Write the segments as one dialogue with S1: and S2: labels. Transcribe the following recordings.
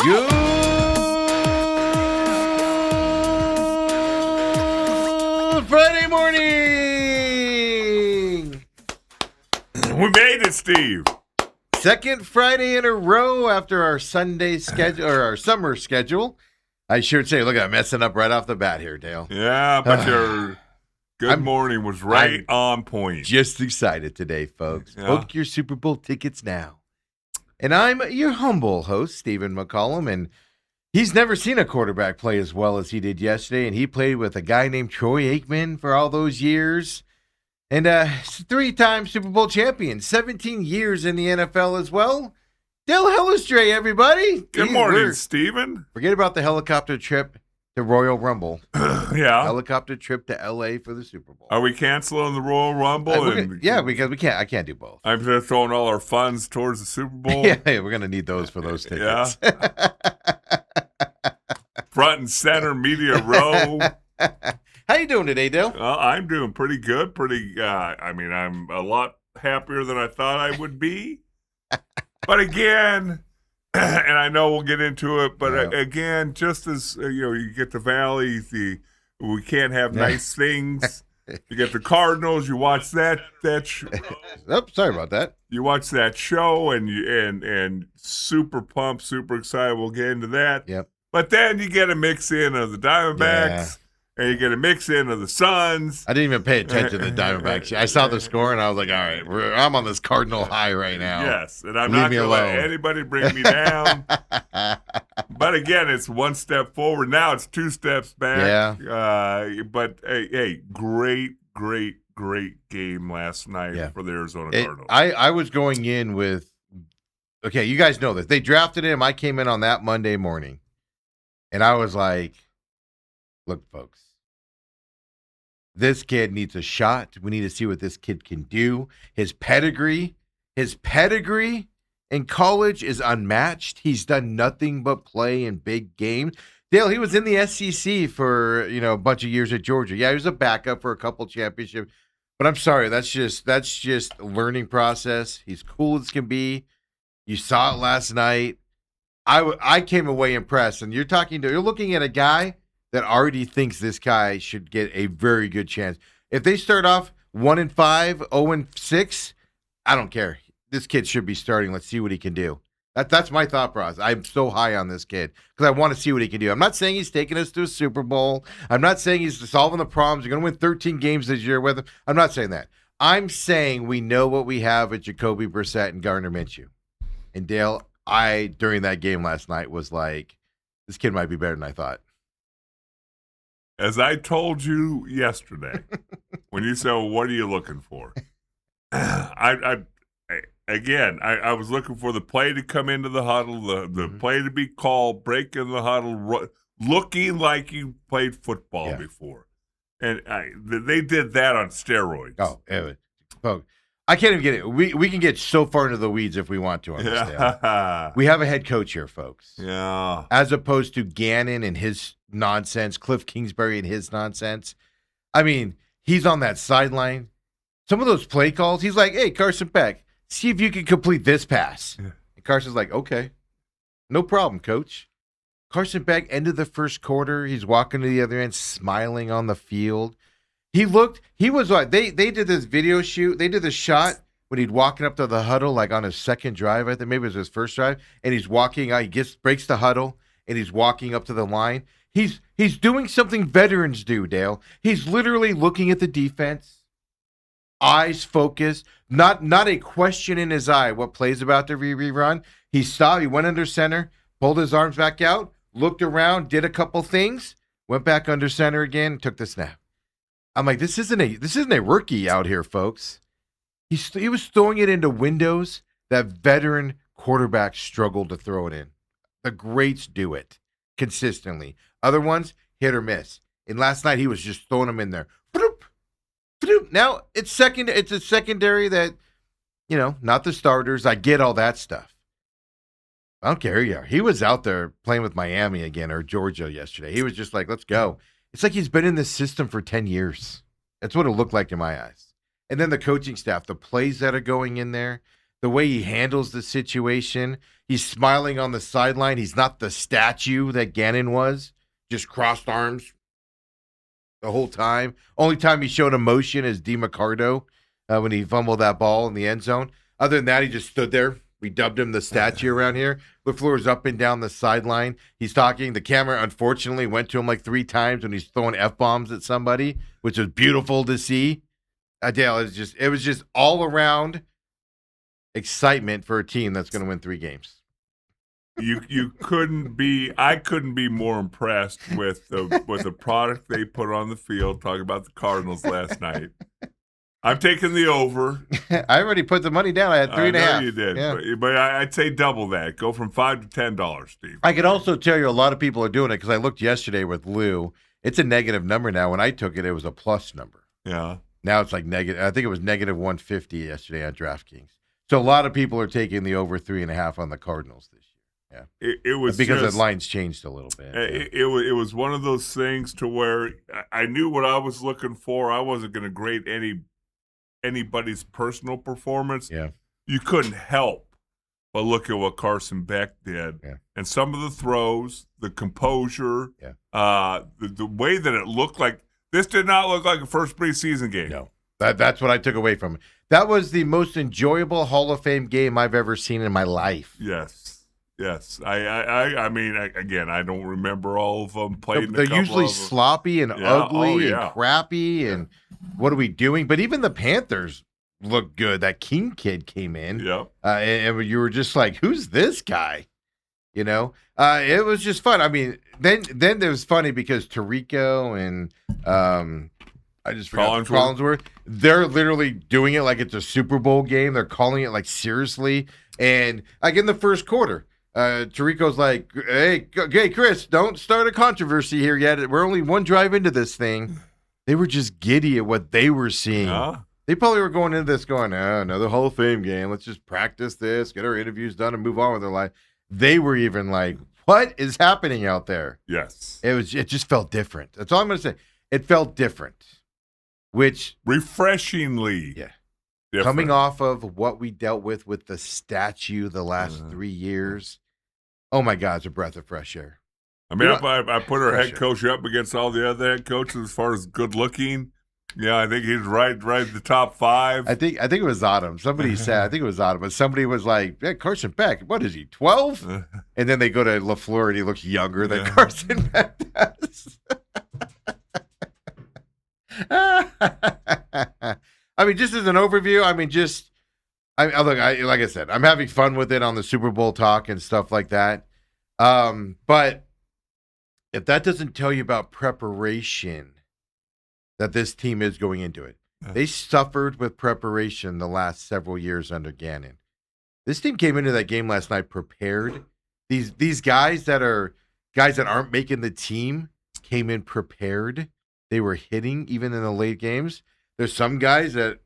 S1: Good Friday morning.
S2: We made it, Steve.
S1: Second Friday in a row after our Sunday schedule or our summer schedule. I should say, look, I'm messing up right off the bat here, Dale.
S2: Yeah, but your good morning was right on point.
S1: Just excited today, folks.
S2: Yeah.
S1: Book your Super Bowl tickets now. And I'm your humble host, Stephen McCollum, and he's never seen a quarterback play as well as he did yesterday, and he played with a guy named Troy Aikman for all those years. And three-time Super Bowl champion, 17 years in the NFL as well. Dale Hellestrae, everybody.
S2: Good morning, Stephen.
S1: Forget about the helicopter trip to Royal Rumble.
S2: Yeah.
S1: Helicopter trip to L.A. for the Super Bowl.
S2: Are we canceling the Royal Rumble?
S1: Because we can't. I can't do both.
S2: I'm just throwing all our funds towards the Super Bowl.
S1: Yeah, we're going to need those for those tickets.
S2: Yeah. Front and center, media row.
S1: How you doing today, Dale?
S2: I'm doing pretty good. I'm a lot happier than I thought I would be. But again, and I know we'll get into it, but again, just as you get the Valley, we can't have nice things. You get the Cardinals. You watch that show.
S1: Oh, sorry about that.
S2: You watch that show, and super pumped, super excited. We'll get into that.
S1: Yep.
S2: But then you get a mix in of the Diamondbacks. And you get a mix in of the Suns.
S1: I didn't even pay attention to the Diamondbacks. I saw the score, and I was like, all right, I'm on this Cardinal high right now.
S2: Yes, and I'm not going to let anybody bring me down. But again, it's one step forward. Now it's two steps back.
S1: Yeah.
S2: But, hey, great game last night for the Arizona Cardinals.
S1: I was going in with, okay, you guys know this. They drafted him. I came in on that Monday morning, and I was like, look, folks, this kid needs a shot. We need to see what this kid can do. His pedigree in college is unmatched. He's done nothing but play in big games. Dale, he was in the SEC for, a bunch of years at Georgia. Yeah, he was a backup for a couple championships. But I'm sorry, that's just a learning process. He's cool as can be. You saw it last night. I came away impressed. And you're looking at a guy that already thinks this guy should get a very good chance. If they start off 1-5, 0-6, I don't care. This kid should be starting. Let's see what he can do. That's my thought process. I'm so high on this kid because I want to see what he can do. I'm not saying he's taking us to a Super Bowl. I'm not saying he's solving the problems. You're going to win 13 games this year with him. I'm not saying that. I'm saying we know what we have at Jacoby Brissett and Gardner Minshew. And Dale, during that game last night, was like, this kid might be better than I thought.
S2: As I told you yesterday, when you said, well, what are you looking for? I was looking for the play to come into the huddle, the play to be called, break in the huddle, looking like you played football before. And they did that on steroids.
S1: I can't even get it. We can get so far into the weeds if we want to on this. We have a head coach here, folks.
S2: Yeah.
S1: As opposed to Gannon and his nonsense, Cliff Kingsbury and his nonsense. I mean, he's on that sideline. Some of those play calls, he's like, hey, Carson Beck, see if you can complete this pass. Yeah. And Carson's like, okay, no problem, coach. Carson Beck, end of the first quarter, he's walking to the other end, smiling on the field. He was like, they did this video shoot. They did the shot when he'd walking up to the huddle, like on his second drive, I think maybe it was his first drive, and he's walking out, breaks the huddle, and he's walking up to the line. He's doing something veterans do, Dale. He's literally looking at the defense, eyes focused, not a question in his eye what play's about to rerun. He stopped, he went under center, pulled his arms back out, looked around, did a couple things, went back under center again, took the snap. I'm like, this isn't a rookie out here, folks. He was throwing it into windows that veteran quarterbacks struggle to throw it in. The greats do it consistently. Other ones, hit or miss. And last night, he was just throwing them in there. Now, it's a secondary that, not the starters. I get all that stuff. I don't care who you are. He was out there playing with Miami again or Georgia yesterday. He was just like, let's go. It's like he's been in this system for 10 years. That's what it looked like in my eyes. And then the coaching staff, the plays that are going in there, the way he handles the situation. He's smiling on the sideline. He's not the statue that Gannon was, just crossed arms the whole time. Only time he showed emotion is DeMarcado when he fumbled that ball in the end zone. Other than that, he just stood there. We dubbed him the statue around here. LaFleur's up and down the sideline. He's talking. The camera, unfortunately, went to him like 3 times when he's throwing F-bombs at somebody, which was beautiful to see. Dale, it was just all around excitement for a team that's going to win 3 games.
S2: I couldn't be more impressed with the product they put on the field. Talking about the Cardinals last night. I'm taking the over.
S1: I already put the money down. I had 3.5.
S2: I know you did, yeah. but I'd say double that. Go from $5 to $10, Steve.
S1: I could also tell you a lot of people are doing it because I looked yesterday with Lou. It's a negative number now. When I took it, it was a plus number.
S2: Yeah.
S1: Now it's like negative. I think it was negative 150 yesterday on DraftKings. So a lot of people are taking the over 3.5 on the Cardinals this year. Yeah,
S2: it was
S1: because
S2: just,
S1: the lines changed a little bit.
S2: It was one of those things to where I knew what I was looking for. I wasn't going to grade anybody's personal performance.
S1: Yeah,
S2: you couldn't help but look at what Carson Beck did, and some of the throws, the composure, the way that it looked like. This did not look like a first preseason game.
S1: No, that's what I took away from it. That was the most enjoyable Hall of Fame game I've ever seen in my life.
S2: Yes. I mean, again, I don't remember all of them.
S1: They're usually sloppy and ugly and crappy, and what are we doing? But even the Panthers looked good. That King kid came in, and you were just like, "Who's this guy?" You know, it was just fun. I mean, then it was funny because Tirico and I just forgot Collinsworth. They're literally doing it like it's a Super Bowl game. They're calling it like seriously, and like in the first quarter. Tirico's like, hey, Chris, don't start a controversy here yet. We're only 1 drive into this thing. They were just giddy at what they were seeing. They probably were going into this going, another Hall of Fame game. Let's just practice this, get our interviews done, and move on with their life. They were even like, what is happening out there?
S2: Yes.
S1: It just felt different. That's all I'm going to say. It felt different, which
S2: refreshingly
S1: different.
S2: Coming
S1: off of what we dealt with the statue the last 3 years. Oh, my God, it's a breath of fresh air.
S2: I mean, I put our head coach up against all the other head coaches as far as good looking. Yeah, I think he's right in the top 5.
S1: I think it was Autumn. Somebody said, I think it was Autumn, but somebody was like, yeah, Carson Beck, what is he, 12? And then they go to LaFleur and he looks younger than Carson Beck does. I mean, just as an overview, I mean, like I said, I'm having fun with it on the Super Bowl talk and stuff like that. But if that doesn't tell you about preparation that this team is going into it, they suffered with preparation the last several years under Gannon. This team came into that game last night prepared. These guys that aren't making the team came in prepared. They were hitting even in the late games. There's some guys that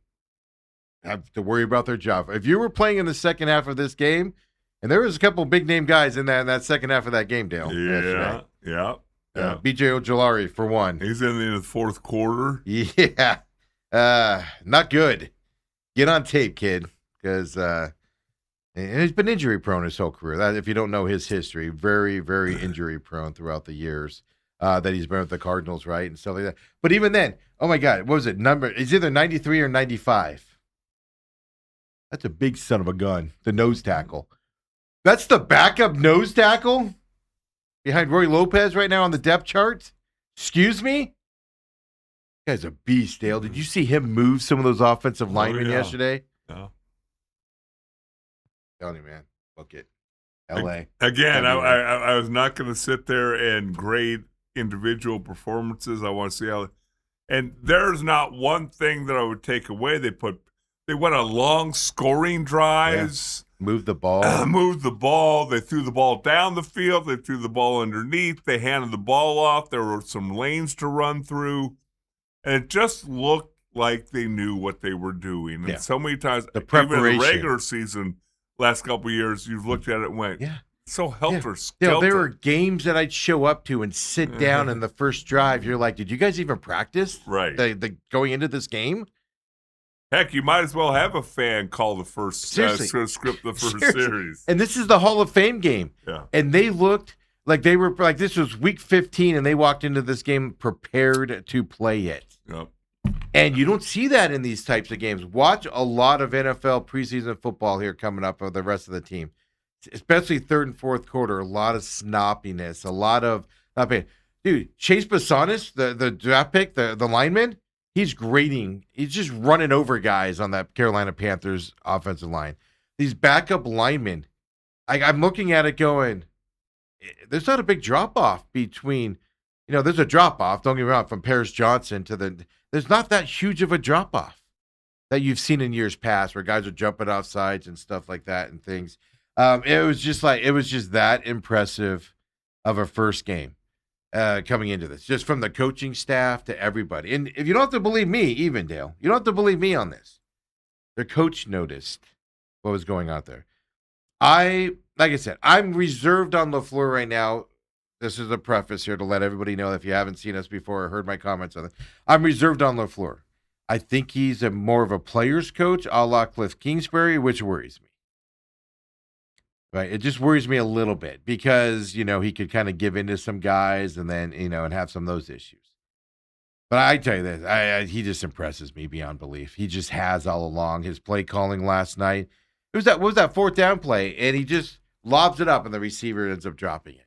S1: have to worry about their job. If you were playing in the second half of this game, and there was a couple big name guys in that second half of that game, Dale.
S2: Yeah.
S1: B.J. Ojulari, for one.
S2: He's in the fourth quarter.
S1: Yeah. Not good. Get on tape, kid, because he's been injury prone his whole career. If you don't know his history, very, very injury prone throughout the years that he's been with the Cardinals, right, and stuff like that. But even then, oh my God, what was it? It's either 93 or 95. That's a big son of a gun. The nose tackle. That's the backup nose tackle behind Roy Lopez right now on the depth chart. Excuse me. That guy's a beast, Dale. Did you see him move some of those offensive linemen yesterday?
S2: No.
S1: Telling you, man. Look at L.A.
S2: Again, I was not going to sit there and grade individual performances. I want to see how. And there's not one thing that I would take away. They went on long scoring drives.
S1: Yeah. Moved the ball.
S2: They threw the ball down the field. They threw the ball underneath. They handed the ball off. There were some lanes to run through. And it just looked like they knew what they were doing. And so many times,
S1: the preparation.
S2: Even in the regular season, last couple of years, you've looked at it and went, so helter-skelter.
S1: There were games that I'd show up to and sit down in the first drive. You're like, did you guys even practice?
S2: Right.
S1: The going into this game?
S2: Heck, you might as well have a fan call the first
S1: Seriously.
S2: script the first
S1: Seriously.
S2: series.
S1: And this is the Hall of Fame game.
S2: Yeah.
S1: And they looked like they were like this was week 15 and they walked into this game prepared to play it.
S2: Yep.
S1: And you don't see that in these types of games. Watch a lot of NFL preseason football here coming up for the rest of the team, especially third and fourth quarter. A lot of snoppiness, a lot of not paying. Dude, Chase Basanis, the draft pick, the lineman, he's grading. He's just running over guys on that Carolina Panthers offensive line. These backup linemen, I'm looking at it going, there's not a big drop-off between, there's a drop-off, don't get me wrong, from Paris Johnson there's not that huge of a drop-off that you've seen in years past where guys are jumping off sides and stuff like that and things. It was just that impressive of a first game coming into this, just from the coaching staff to everybody. And if you don't have to believe me, even Dale, you don't have to believe me on this. Their coach noticed what was going on there. Like I said, I'm reserved on LaFleur right now. This is a preface here to let everybody know if you haven't seen us before or heard my comments on it. I'm reserved on LaFleur. I think he's more of a player's coach, a la Cliff Kingsbury, which worries me. Right? It just worries me a little bit because, he could kind of give in to some guys and then, and have some of those issues. But I tell you this, he just impresses me beyond belief. He just has all along. His play calling last night. What was that fourth down play? And he just lobs it up and the receiver ends up dropping it.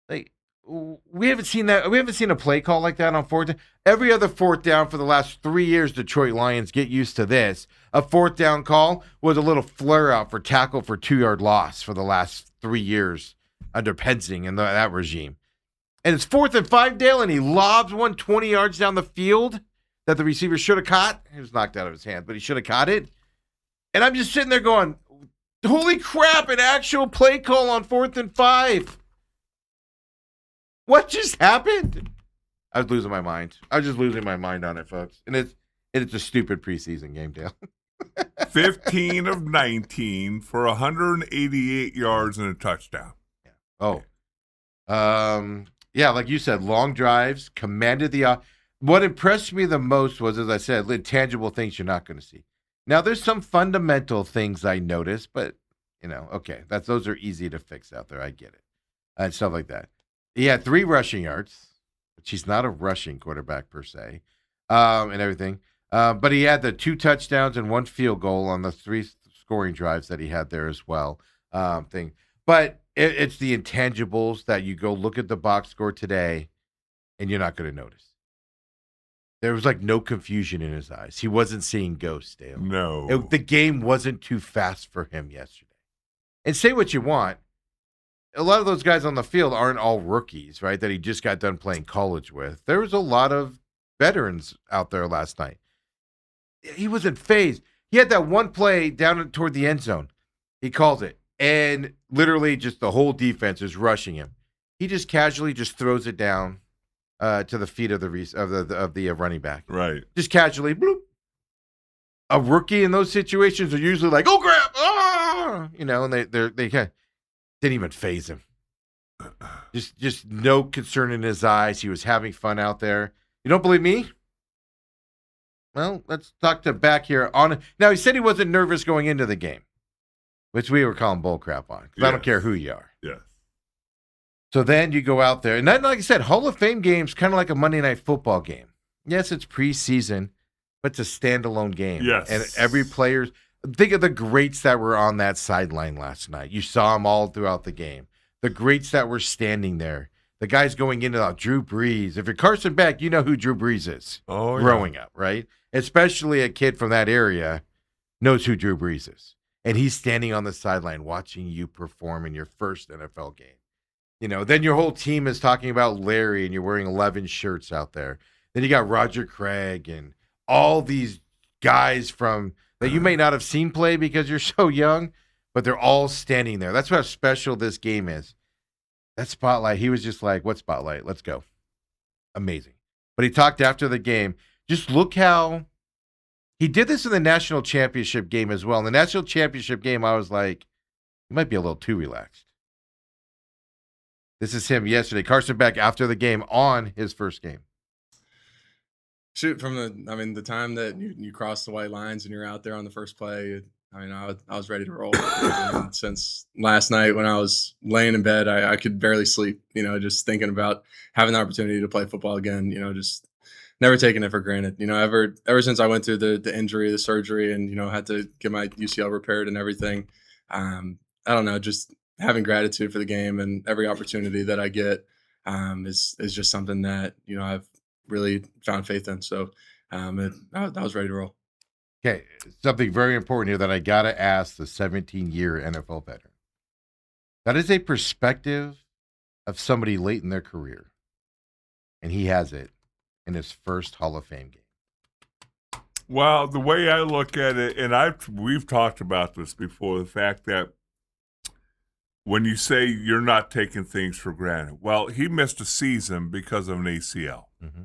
S1: Like, we haven't seen that. We haven't seen a play call like that on fourth down. Every other fourth down for the last 3 years, Detroit Lions, get used to this. A fourth down call was a little flare out for tackle for 2-yard loss for the last 3 years under Penzing and that regime. And it's 4th and 5, Dale, and he lobs one 20 yards down the field that the receiver should have caught. He was knocked out of his hand, but he should have caught it. And I'm just sitting there going, holy crap, an actual play call on 4th and 5. What just happened? I was losing my mind. I was just losing my mind on it, folks. And it's a stupid preseason game, Dale.
S2: 15 of 19 for 188 yards and a touchdown.
S1: Yeah. Yeah, like you said, long drives, commanded the what impressed me the most was, as I said, intangible things you're not going to see. Now, there's some fundamental things I noticed, but, okay, those are easy to fix out there. I get it. And stuff like that. He had 3 rushing yards, which he's not a rushing quarterback per se, and everything. But he had the 2 touchdowns and 1 field goal on the 3 scoring drives that he had there as well. But it's the intangibles that you go look at the box score today, and you're not going to notice. There was no confusion in his eyes. He wasn't seeing ghosts, Dale.
S2: No.
S1: The game wasn't too fast for him yesterday. And say what you want. A lot of those guys on the field aren't all rookies, right, that he just got done playing college with. There was a lot of veterans out there last night. He wasn't phased. He had that one play down toward the end zone. He calls it. And literally just the whole defense is rushing him. He just casually just throws it down to the feet of the running back.
S2: Right.
S1: Just casually, bloop. A rookie in those situations are usually like, oh, crap, and they kind of didn't even faze him. Just no concern in his eyes. He was having fun out there. You don't believe me? Well, let's talk to back here on. Now, he said he wasn't nervous going into the game, which we were calling bullcrap on, because I don't care who you are.
S2: Yes.
S1: So then you go out there, and then, like I said, Hall of Fame game's kind of like a Monday Night Football game. Yes, it's preseason, but it's a standalone game.
S2: Yes.
S1: And every player's. Think of the greats that were on that sideline last night. You saw them all throughout the game. The greats that were standing there. The guys going into Drew Brees. If you're Carson Beck, you know who Drew Brees is.
S2: Oh, yeah.
S1: Growing up, right? Especially a kid from that area knows who Drew Brees is. And he's standing on the sideline watching you perform in your first NFL game. Then your whole team is talking about Larry and you're wearing 11 shirts out there. Then you got Roger Craig and all these guys that you may not have seen play because you're so young, but they're all standing there. That's how special this game is. That spotlight, he was just like, what spotlight? Let's go. Amazing. But he talked after the game. Just look how he did this in the national championship game as well. In the national championship game, I was like, he might be a little too relaxed. This is him yesterday. Carson Beck after the game on his first game.
S3: Shoot, from the time that you cross the white lines and you're out there on the first play, I was ready to roll. Since last night when I was laying in bed, I could barely sleep, just thinking about having the opportunity to play football again, just never taking it for granted. Ever since I went through the injury, the surgery, and, had to get my UCL repaired and everything, I don't know, just having gratitude for the game and every opportunity that I get is just something that, I've really found faith in. So I was ready to roll.
S1: Okay, something very important here that I got to ask the 17-year NFL veteran. That is a perspective of somebody late in their career, and he has it in his first Hall of Fame game.
S2: Well, the way I look at it, and we've talked about this before, the fact that when you say you're not taking things for granted, well, he missed a season because of an ACL.
S1: Mm-hmm.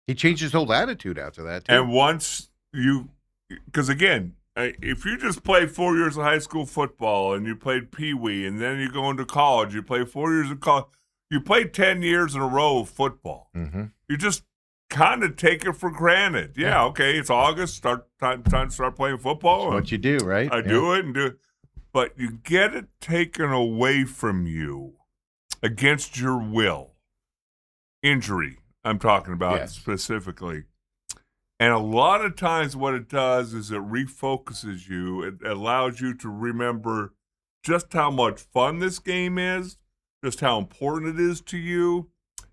S1: He changed his whole attitude after that, too.
S2: And once because again, if you just play 4 years of high school football and you played Pee Wee and then you go into college, you play 4 years of college, you play 10 years in a row of football.
S1: Mm-hmm.
S2: You just kind of take it for granted. Yeah, okay, it's August, time to start playing football.
S1: That's what you do, right?
S2: I do it. But you get it taken away from you against your will. Injury, I'm talking about specifically. And a lot of times what it does is it refocuses you. It allows you to remember just how much fun this game is, just how important it is to you,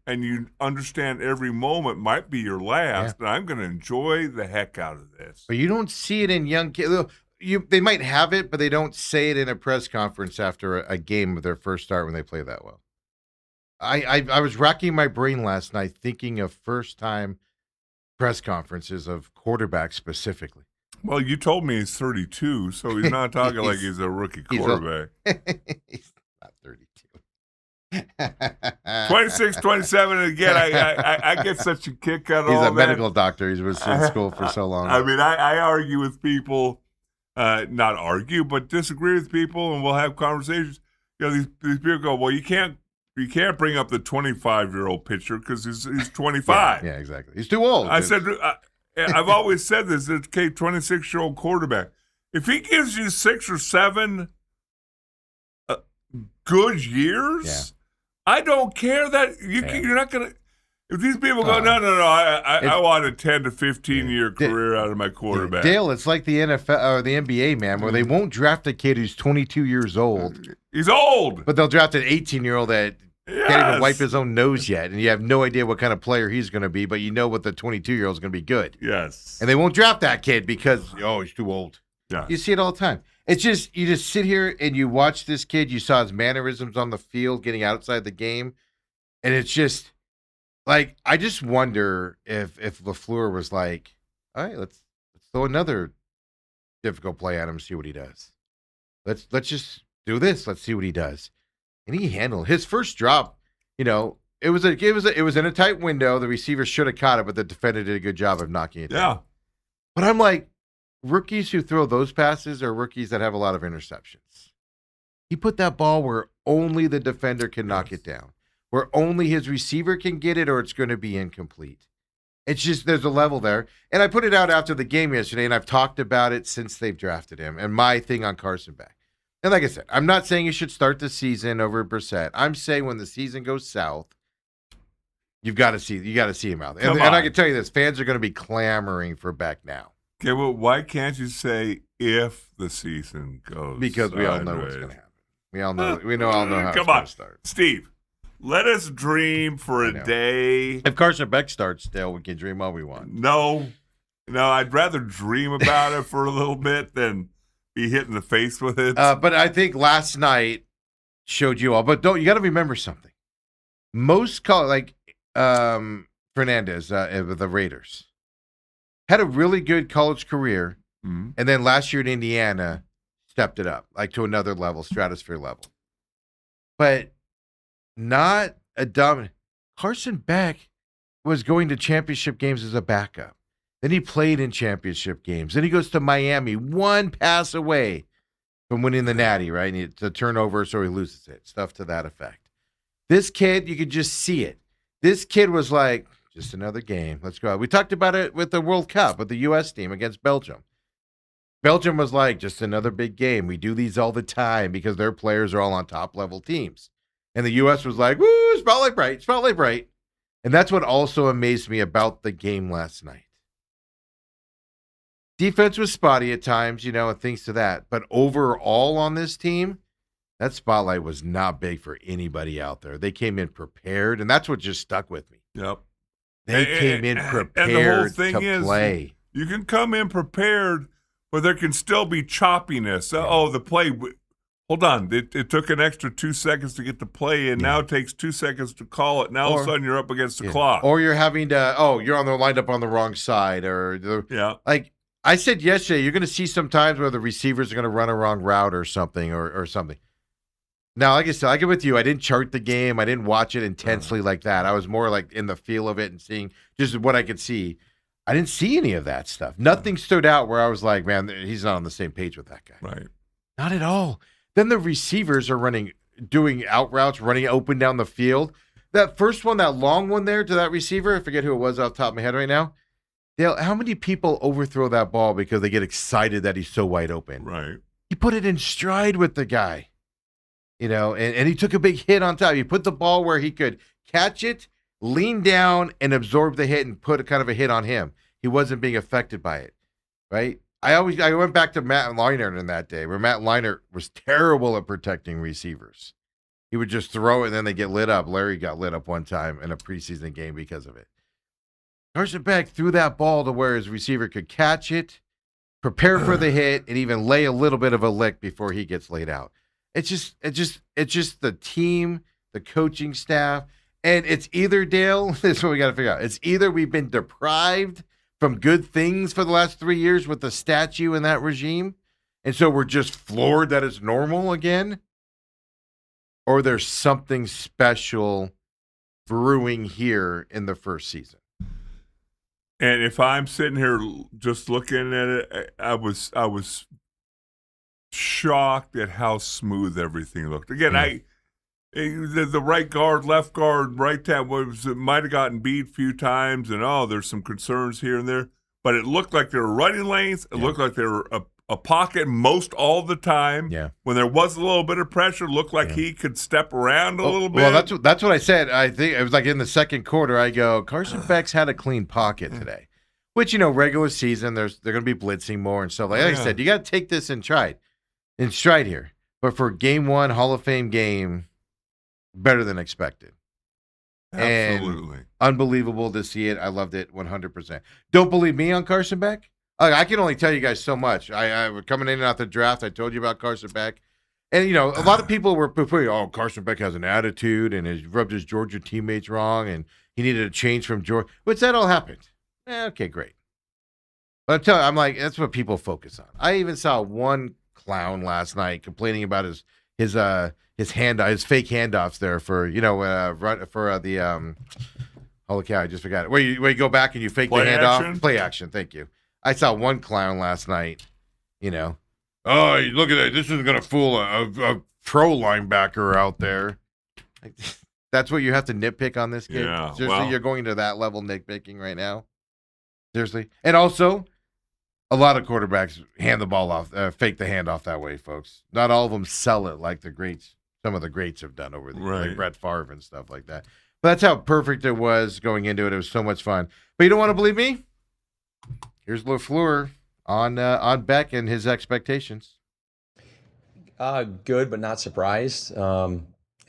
S2: and you understand every moment might be your last, and I'm going to enjoy the heck out of this.
S1: But you don't see it in young kids. They might have it, but they don't say it in a press conference after a game of their first start when they play that well. I was racking my brain last night thinking of first-time press conferences of quarterbacks specifically.
S2: Well, you told me he's 32, so he's not talking like he's a rookie quarterback.
S1: He's not 32.
S2: 26, 27, and again, I get such a kick out of all that.
S1: He's a medical doctor. He was in school for so long.
S2: I mean, I argue with people, not argue, but disagree with people, and we'll have conversations. These people go, well, you can't bring up the 25-year-old pitcher because he's 25.
S1: Yeah, exactly. He's too old.
S2: I said, I've always said this, it's okay, 26-year-old quarterback. If he gives you 6 or 7 good years, I don't care that you're not going to. If these people go, no, I want a 10 to 15-year career out of my quarterback.
S1: Dale, it's like the NFL or the NBA, man, where they won't draft a kid who's 22 years old.
S2: He's old.
S1: But they'll draft an 18-year-old that can't even wipe his own nose yet, and you have no idea what kind of player he's going to be, but you know what the 22-year-old is going to be good.
S2: Yes.
S1: And they won't draft that kid because, he's too old.
S2: Yeah.
S1: You see it all the time. It's just, you just sit here and you watch this kid. You saw his mannerisms on the field getting outside the game, and it's just, like, I just wonder if LaFleur was like, all right, let's throw another difficult play at him and see what he does. Let's just do this. Let's see what he does. And he handled his first drop. It was in a tight window. The receiver should have caught it, but the defender did a good job of knocking it down. But I'm like, rookies who throw those passes are rookies that have a lot of interceptions. He put that ball where only the defender can knock it down, where only his receiver can get it, or it's going to be incomplete. It's just, there's a level there. And I put it out after the game yesterday, and I've talked about it since they've drafted him, and my thing on Carson Beck. And like I said, I'm not saying you should start the season over Brissett. I'm saying when the season goes south, you got to see him out. And I can tell you this, fans are going to be clamoring for Beck now.
S2: Okay, well, why can't you say if the season goes
S1: Because we all know what's going to happen. We all know how it's going to start.
S2: Steve, let us dream for a day.
S1: If Carson Beck starts still, we can dream all we want.
S2: No, I'd rather dream about it for a little bit than be hit in the face with it.
S1: But I think last night showed you all. But you got to remember something. Most Fernandez with the Raiders had a really good college career, and then last year in Indiana stepped it up to another level, stratosphere level. But not a dominant. Carson Beck was going to championship games as a backup. Then he played in championship games. Then he goes to Miami, one pass away from winning the Natty, right? And it's a turnover, so he loses it. Stuff to that effect. This kid, you could just see it. This kid was like, Just another game. Let's go. We talked about it with the World Cup, with the U.S. team against Belgium. Belgium was like, just another big game. We do these all the time because their players are all on top-level teams. And the U.S. was like, woo, spotlight bright, spotlight bright. And that's what also amazed me about the game last night. Defense was spotty at times, and things to that. But overall on this team, that spotlight was not big for anybody out there. They came in prepared, and that's what just stuck with me.
S2: Yep.
S1: They came in prepared
S2: and the whole thing
S1: to play.
S2: You can come in prepared, but there can still be choppiness. The play. Hold on. It took an extra 2 seconds to get the play in. Now it takes 2 seconds to call it. Now all of a sudden you're up against the clock.
S1: Or you're having to, you're lined up on the wrong side. Like I said yesterday, you're going to see sometimes where the receivers are going to run a wrong route or something or something. Now, like I said, I get with you. I didn't chart the game. I didn't watch it intensely like that. I was more like in the feel of it and seeing just what I could see. I didn't see any of that stuff. Nothing stood out where I was like, man, he's not on the same page with that guy.
S2: Right.
S1: Not at all. Then the receivers are doing out routes, running open down the field. That first one, that long one there to that receiver, I forget who it was off the top of my head right now. Dale, how many people overthrow that ball because they get excited that he's so wide open?
S2: Right.
S1: He put it in stride with the guy. And he took a big hit on top. He put the ball where he could catch it, lean down, and absorb the hit and put a kind of a hit on him. He wasn't being affected by it, right? I went back to Matt Leinart in that day where Matt Leinart was terrible at protecting receivers. He would just throw it and then they get lit up. Larry got lit up one time in a preseason game because of it. Carson Beck threw that ball to where his receiver could catch it, prepare for the hit, and even lay a little bit of a lick before he gets laid out. It's just the team, the coaching staff, and it's either, Dale, this is what we got to figure out. It's either we've been deprived from good things for the last 3 years with the statue and that regime, and so we're just floored that it's normal again, or there's something special brewing here in the first season.
S2: And if I'm sitting here just looking at it, I was shocked at how smooth everything looked. Again, the right guard, left guard, right tackle might have gotten beat a few times, and there's some concerns here and there. But it looked like they were running lanes. It looked like they were a pocket most all the time.
S1: Yeah.
S2: When there was a little bit of pressure, it looked like he could step around a little bit.
S1: Well, that's what I said. I think it was like in the second quarter. I go, Carson Beck's had a clean pocket today, which regular season they're going to be blitzing more and stuff like I said. You got to take this in stride here. But for game one, Hall of Fame game, better than expected.
S2: Absolutely.
S1: And unbelievable to see it. I loved it 100%. Don't believe me on Carson Beck? I can only tell you guys so much. I was coming in and out the draft. I told you about Carson Beck. And, a lot of people were putting, Carson Beck has an attitude and has rubbed his Georgia teammates wrong and he needed a change from Georgia. Which that all happened. Okay, great. But I'm like, that's what people focus on. I even saw one clown last night complaining about his fake handoffs there for the holy cow, I just forgot it. Where you go back and you fake
S2: play
S1: the handoff,
S2: action?
S1: Play action. Thank you. I saw one clown last night. Oh, look at that! This isn't gonna fool a pro linebacker out there. That's what you have to nitpick on this kid.
S2: Yeah,
S1: Seriously, you're going to that level nitpicking right now. Seriously, and also. A lot of quarterbacks hand the ball off, fake the handoff that way, folks. Not all of them sell it like the greats. Some of the greats have done over the years, like Brett Favre and stuff like that. But that's how perfect it was going into it. It was so much fun. But you don't want to believe me? Here's LaFleur on Beck and his expectations.
S4: Good, but not surprised.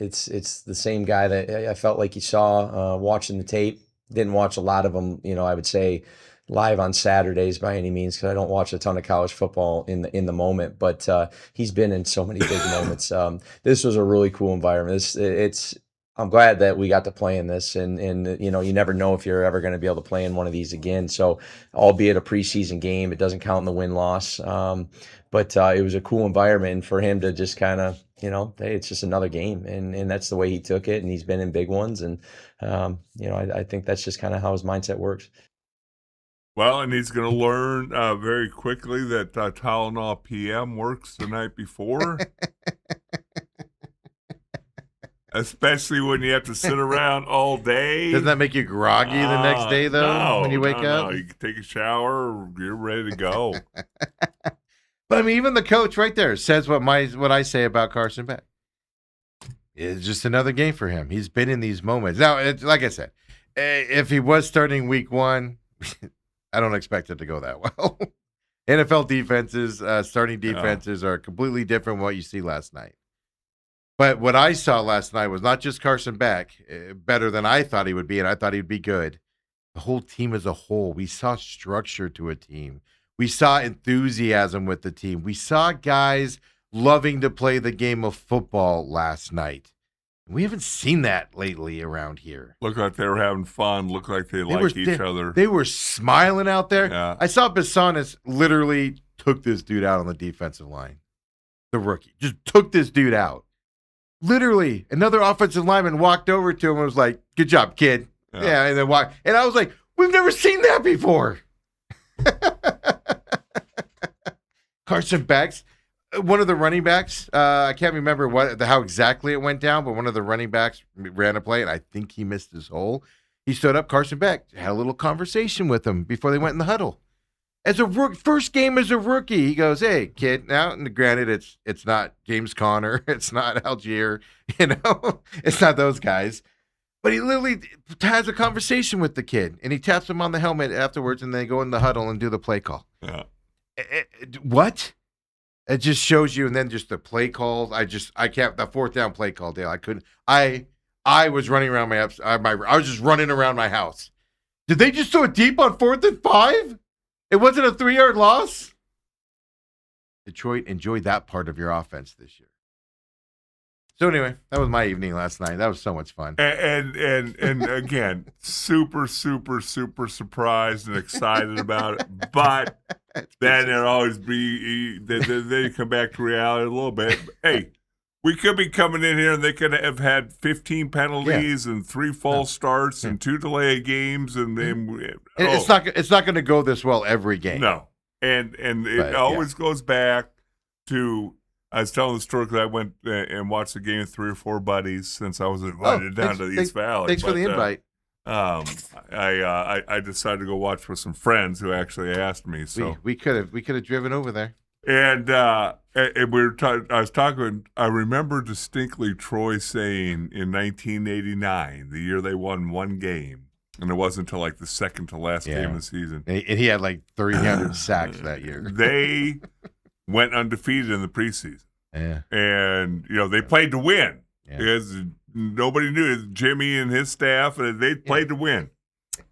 S4: It's the same guy that I felt like you saw watching the tape. Didn't watch a lot of them, I would say, live on Saturdays by any means, because I don't watch a ton of college football in the moment. But he's been in so many big moments. This was a really cool environment. I'm glad that we got to play in this, and you never know if you're ever going to be able to play in one of these again. So, albeit a preseason game, it doesn't count in the win-loss. But it was a cool environment, and for him to just kind of, hey, it's just another game, and that's the way he took it, and he's been in big ones, and I think that's just kind of how his mindset works.
S2: Well, and he's going to learn very quickly that Tylenol PM works the night before. Especially when you have to sit around all day.
S1: Doesn't that make you groggy the next day, though, when you wake up?
S2: No, you can take a shower, you're ready to go.
S1: But I mean, even the coach right there says what I say about Carson Beck. It's just another game for him. He's been in these moments. Now, like I said, if he was starting week 1, I don't expect it to go that well. NFL defenses, starting defenses are completely different from what you see last night. But what I saw last night was not just Carson Beck, better than I thought he would be, and I thought he'd be good. The whole team as a whole. We saw structure to a team. We saw enthusiasm with the team. We saw guys loving to play the game of football last night. We haven't seen that lately around here.
S2: Looked like they were having fun. Looked like they liked each other.
S1: They were smiling out there.
S2: Yeah.
S1: I saw Bisanis literally took this dude out on the defensive line. The rookie. Just took this dude out. Literally. Another offensive lineman walked over to him and was like, "Good job, kid." Yeah, and then walked. And I was like, we've never seen that before. Carson Beck's one of the running backs. I can't remember how exactly it went down, but one of the running backs ran a play, and I think he missed his hole. He stood up. Carson Beck had a little conversation with him before they went in the huddle. As a first game as a rookie, he goes, "Hey, kid." Now, and granted, it's not James Conner, it's not Algier, it's not those guys. But he literally has a conversation with the kid, and he taps him on the helmet afterwards, and they go in the huddle and do the play call.
S2: Yeah.
S1: What? It just shows you, and then just the play calls. I can't. The 4th down play call, Dale. I couldn't. I was running around I was just running around my house. Did they just throw it deep on 4th and 5? It wasn't a 3-yard loss. Detroit enjoyed that part of your offense this year. So anyway, that was my evening last night. That was so much fun.
S2: And again, super, super, super surprised and excited about it. But then it'll always be, then you come back to reality a little bit. Hey, we could be coming in here and they could have had 15 penalties and 3 false starts and 2 delay games. And then
S1: it's not going to go this well every game.
S2: No. And it always goes back to, I was telling the story because I went and watched the game with 3 or 4 buddies since I was invited down to the East Valley.
S1: Thanks for the invite.
S2: I decided to go watch with some friends who actually asked me. So
S1: we could have driven over there.
S2: And I was talking. I remember distinctly Troy saying in 1989, the year they won 1 game, and it wasn't until like the second to last game of the season.
S1: And he had like 300 sacks that year.
S2: They went undefeated in the preseason.
S1: Yeah.
S2: And, they played to win because nobody knew. Jimmy and his staff, and they played to win.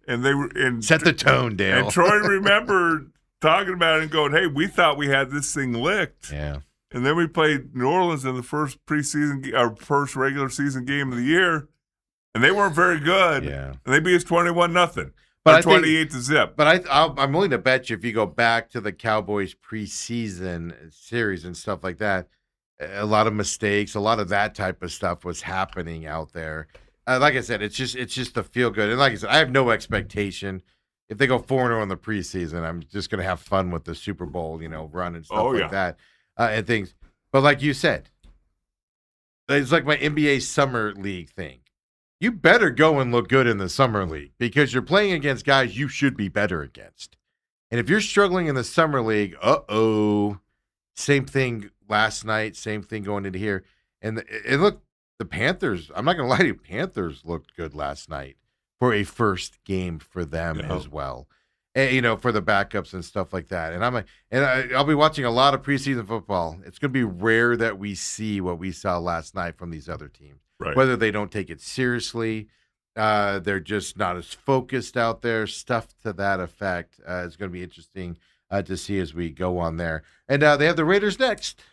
S2: And they were
S1: set the tone, Dale.
S2: And Troy remembered talking about it and going, "Hey, we thought we had this thing licked."
S1: Yeah.
S2: And then we played New Orleans in the first first regular season game of the year, and they weren't very good.
S1: Yeah.
S2: And they beat us 21-0.
S1: But
S2: 28-0.
S1: But I'm willing to bet you if you go back to the Cowboys preseason series and stuff like that, a lot of mistakes, a lot of that type of stuff was happening out there. Like I said, it's just the feel good. And like I said, I have no expectation. If they go 4-0 in the preseason, I'm just going to have fun with the Super Bowl, run and stuff like that and things. But like you said, it's like my NBA Summer League thing. You better go and look good in the Summer League because you're playing against guys you should be better against. And if you're struggling in the Summer League, same thing last night, same thing going into here. And look, the Panthers, I'm not going to lie to you, Panthers looked good last night for a first game for them as well. And, for the backups and stuff like that. And I'll be watching a lot of preseason football. It's going to be rare that we see what we saw last night from these other teams.
S2: Right.
S1: Whether they don't take it seriously, they're just not as focused out there, stuff to that effect. It's going to be interesting to see as we go on there. And they have the Raiders next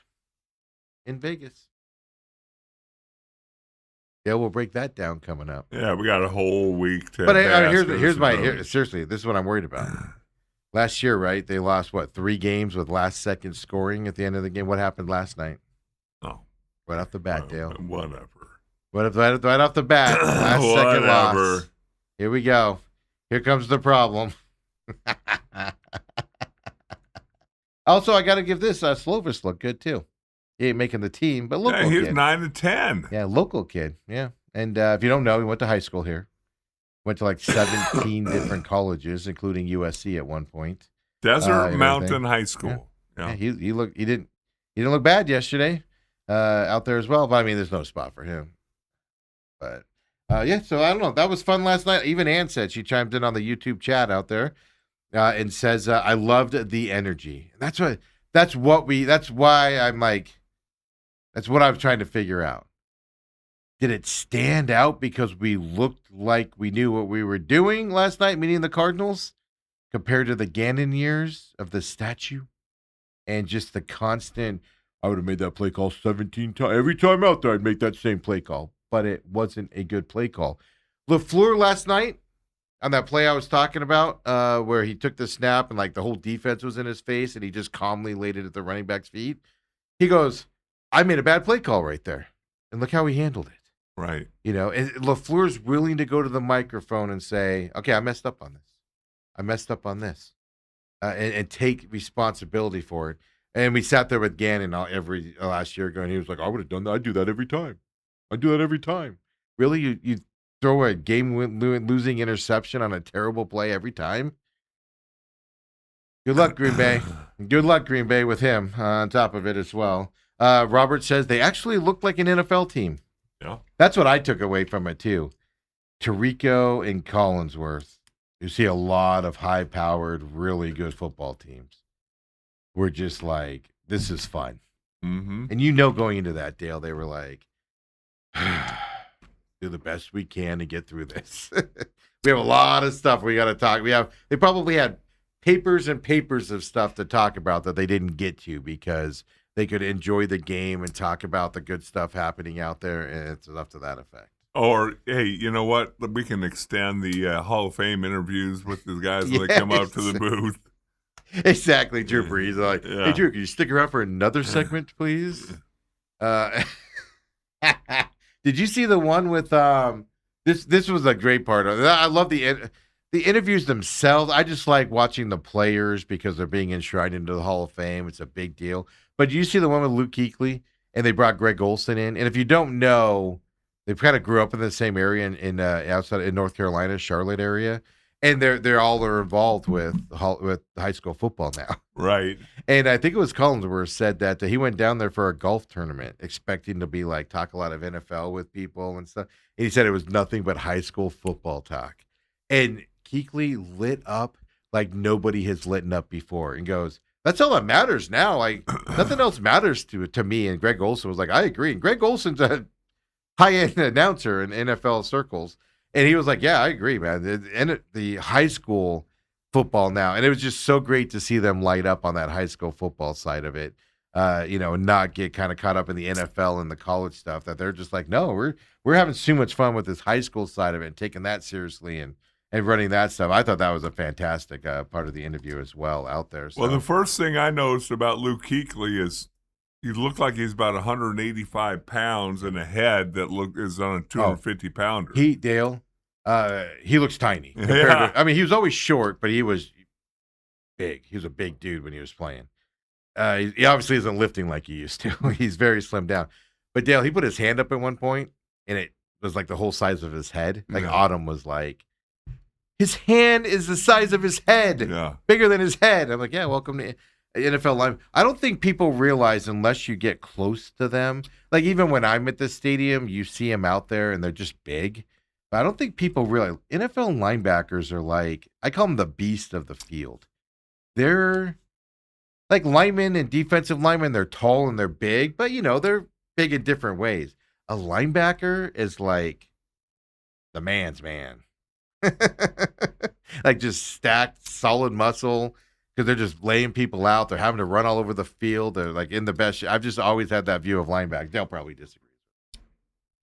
S1: in Vegas. Yeah, we'll break that down coming up.
S2: Yeah, we got a whole week to.
S1: But seriously, this is what I'm worried about. Last year, right? They lost 3 games with last second scoring at the end of the game. What happened last night?
S2: Oh,
S1: right off the bat, Dale.
S2: Whatever.
S1: Right off the bat, last second loss. Here we go. Here comes the problem. Also, I got to give this Slovis look good too. He ain't making the team, but local
S2: Yeah, he was
S1: kid.
S2: 9 to 10.
S1: Yeah, local kid. Yeah. And if you don't know, he went to high school here. Went to like 17 different colleges, including USC at one point.
S2: Desert
S1: and
S2: Mountain
S1: everything.
S2: High School.
S1: Yeah, he didn't look bad yesterday out there as well. But I mean, there's no spot for him. But yeah, so I don't know. That was fun last night. Even Ann said she chimed in on the YouTube chat out there and says I loved the energy. That's why I'm like, that's what I was trying to figure out. Did it stand out because we looked like we knew what we were doing last night, meeting the Cardinals, compared to the Gannon years of the statue? And just the constant, I would have made that play call 17 times. Every time out there, I'd make that same play call. But it wasn't a good play call. LaFleur last night, on that play I was talking about, where he took the snap and like the whole defense was in his face and he just calmly laid it at the running back's feet. He goes, I made a bad play call right there. And look how he handled it.
S2: Right.
S1: You know, and LaFleur's willing to go to the microphone and say, okay, I messed up on this. I messed up on this. And take responsibility for it. And we sat there with Gannon every last year going, he was like, I would have done that. I do that every time. I do that every time. Really? You throw a game-losing interception on a terrible play every time? Good luck, Green Bay. Good luck, Green Bay, with him on top of it as well. Robert says they actually look like an NFL team.
S2: Yeah.
S1: That's what I took away from it, too. Tirico and Collinsworth. You see a lot of high-powered, really good football teams. We're just like, this is fun.
S2: Mm-hmm.
S1: And you know going into that, Dale, they were like, do the best we can to get through this. We have a lot of stuff we got to talk. They probably had papers and papers of stuff to talk about that they didn't get to because they could enjoy the game and talk about the good stuff happening out there, and it's enough to that effect.
S2: Or, hey, you know what? We can extend the Hall of Fame interviews with the guys when they come out to the booth.
S1: Exactly, Drew Brees. Like,
S2: Yeah.
S1: hey, Drew, can you stick around for another segment, please? Did you see the one with this was a great part of it. I love the interviews themselves. I just like watching the players because they're being enshrined into the Hall of Fame. It's a big deal. But you see the one with Luke Kuechly, and they brought Greg Olsen in. And if you don't know, they kind of grew up in the same area in outside in North Carolina, Charlotte area, and they're all involved with high school football now.
S2: Right.
S1: And I think it was Collinsworth said that he went down there for a golf tournament, expecting to be like talk a lot of NFL with people and stuff. And he said it was nothing but high school football talk. And Kuechly lit up like nobody has lit up before, and goes, "That's all that matters now. Like nothing else matters to me." And Greg Olsen was like, "I agree." And Greg Olsen's a high-end announcer in NFL circles. And he was like, yeah, I agree, man. And the high school football now, and it was just so great to see them light up on that high school football side of it, and not get kind of caught up in the NFL and the college stuff, that they're just like, no, we're having so much fun with this high school side of it and taking that seriously and running that stuff. I thought that was a fantastic part of the interview as well out there. So.
S2: Well, the first thing I noticed about Luke Kuechly is he looked like he's about 185 pounds and a head that is on a 250 pounder.
S1: Dale, he looks tiny.
S2: Yeah.
S1: I mean, he was always short, but he was big. He was a big dude when he was playing. He obviously isn't lifting like he used to. He's very slimmed down. But Dale, he put his hand up at one point, and it was like the whole size of his head. Like Autumn was like, his hand is the size of his head, bigger than his head. I'm like, yeah, welcome to NFL line. I don't think people realize unless you get close to them. Like even when I'm at the stadium, you see them out there and they're just big. But I don't think people realize NFL linebackers are like, I call them the beast of the field. They're like linemen and defensive linemen. They're tall and they're big, but they're big in different ways. A linebacker is like the man's man. Like just stacked, solid muscle. Because they're just laying people out. They're having to run all over the field. They're like in the best. I've just always had that view of linebackers. They'll probably disagree.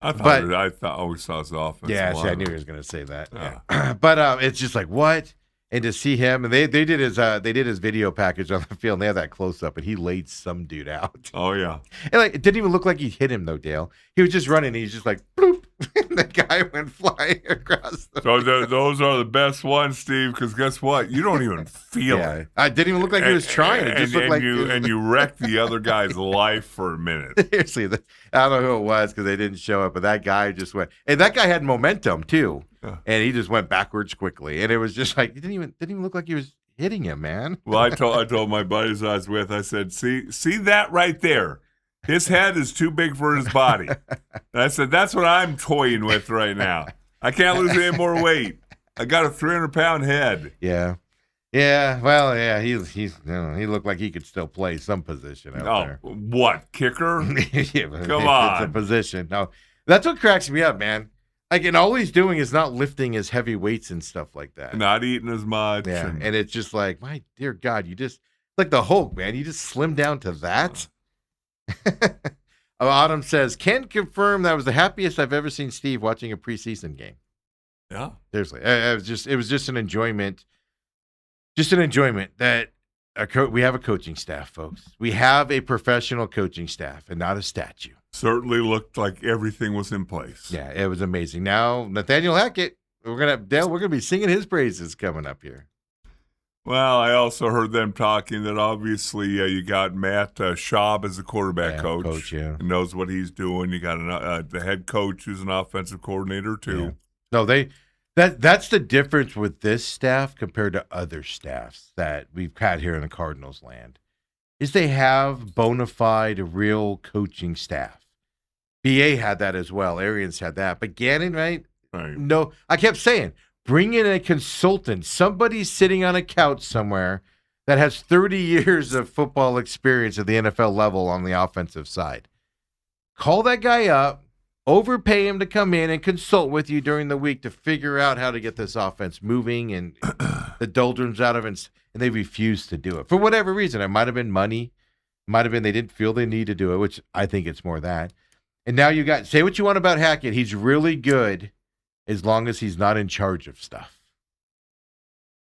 S2: I always saw his offense.
S1: Yeah, see, I knew he was going to say that.
S2: Yeah.
S1: Yeah. But it's just like what, and to see him, and they did his video package on the field. And they had that close up, and he laid some dude out.
S2: Oh yeah,
S1: And like it didn't even look like he hit him though, Dale. He was just running. And he's just like bloop, the guy went flying across the
S2: So those are the best ones, Steve, because guess what? You don't even feel it.
S1: I didn't even look like he was trying. It just looked like
S2: you wrecked the other guy's life for a minute.
S1: Seriously, I don't know who it was because they didn't show up, but that guy just went, and that guy had momentum too, and he just went backwards quickly, and it was just like it didn't even look like he was hitting him, man.
S2: Well, I told my buddies I was with, I said, see that right there. His head is too big for his body. And I said, that's what I'm toying with right now. I can't lose any more weight. I got a 300-pound head.
S1: Yeah. Well, yeah. He looked like he could still play some position out there.
S2: What, kicker?
S1: Yeah,
S2: Come on.
S1: It's a position. No, that's what cracks me up, man. Like, and all he's doing is not lifting as heavy weights and stuff like that.
S2: Not eating as much.
S1: Yeah, and it's just like, my dear God, you just like the Hulk, man. You just slim down to that. Autumn says, can confirm that was the happiest I've ever seen Steve watching a preseason game.
S2: Yeah.
S1: Seriously. It was just an enjoyment. Just an enjoyment that we have a coaching staff, folks. We have a professional coaching staff and not a statue.
S2: Certainly looked like everything was in place.
S1: Yeah, it was amazing. Now, Nathaniel Hackett, we're gonna be singing his praises coming up here.
S2: Well, I also heard them talking that obviously you got Matt Schaub as the quarterback coach.
S1: Yeah.
S2: Knows what he's doing. You got the head coach who's an offensive coordinator too.
S1: Yeah. No, that's the difference with this staff compared to other staffs that we've had here in the Cardinals land, is they have bona fide, real coaching staff. BA had that as well. Arians had that. But Gannon, right? No, I kept saying, bring in a consultant, somebody sitting on a couch somewhere that has 30 years of football experience at the NFL level on the offensive side. Call that guy up, overpay him to come in and consult with you during the week to figure out how to get this offense moving and the doldrums out of it. And they refused to do it for whatever reason. It might have been money. It might have been they didn't feel they need to do it, which I think it's more that. And now you got, say what you want about Hackett. He's really good as long as he's not in charge of stuff.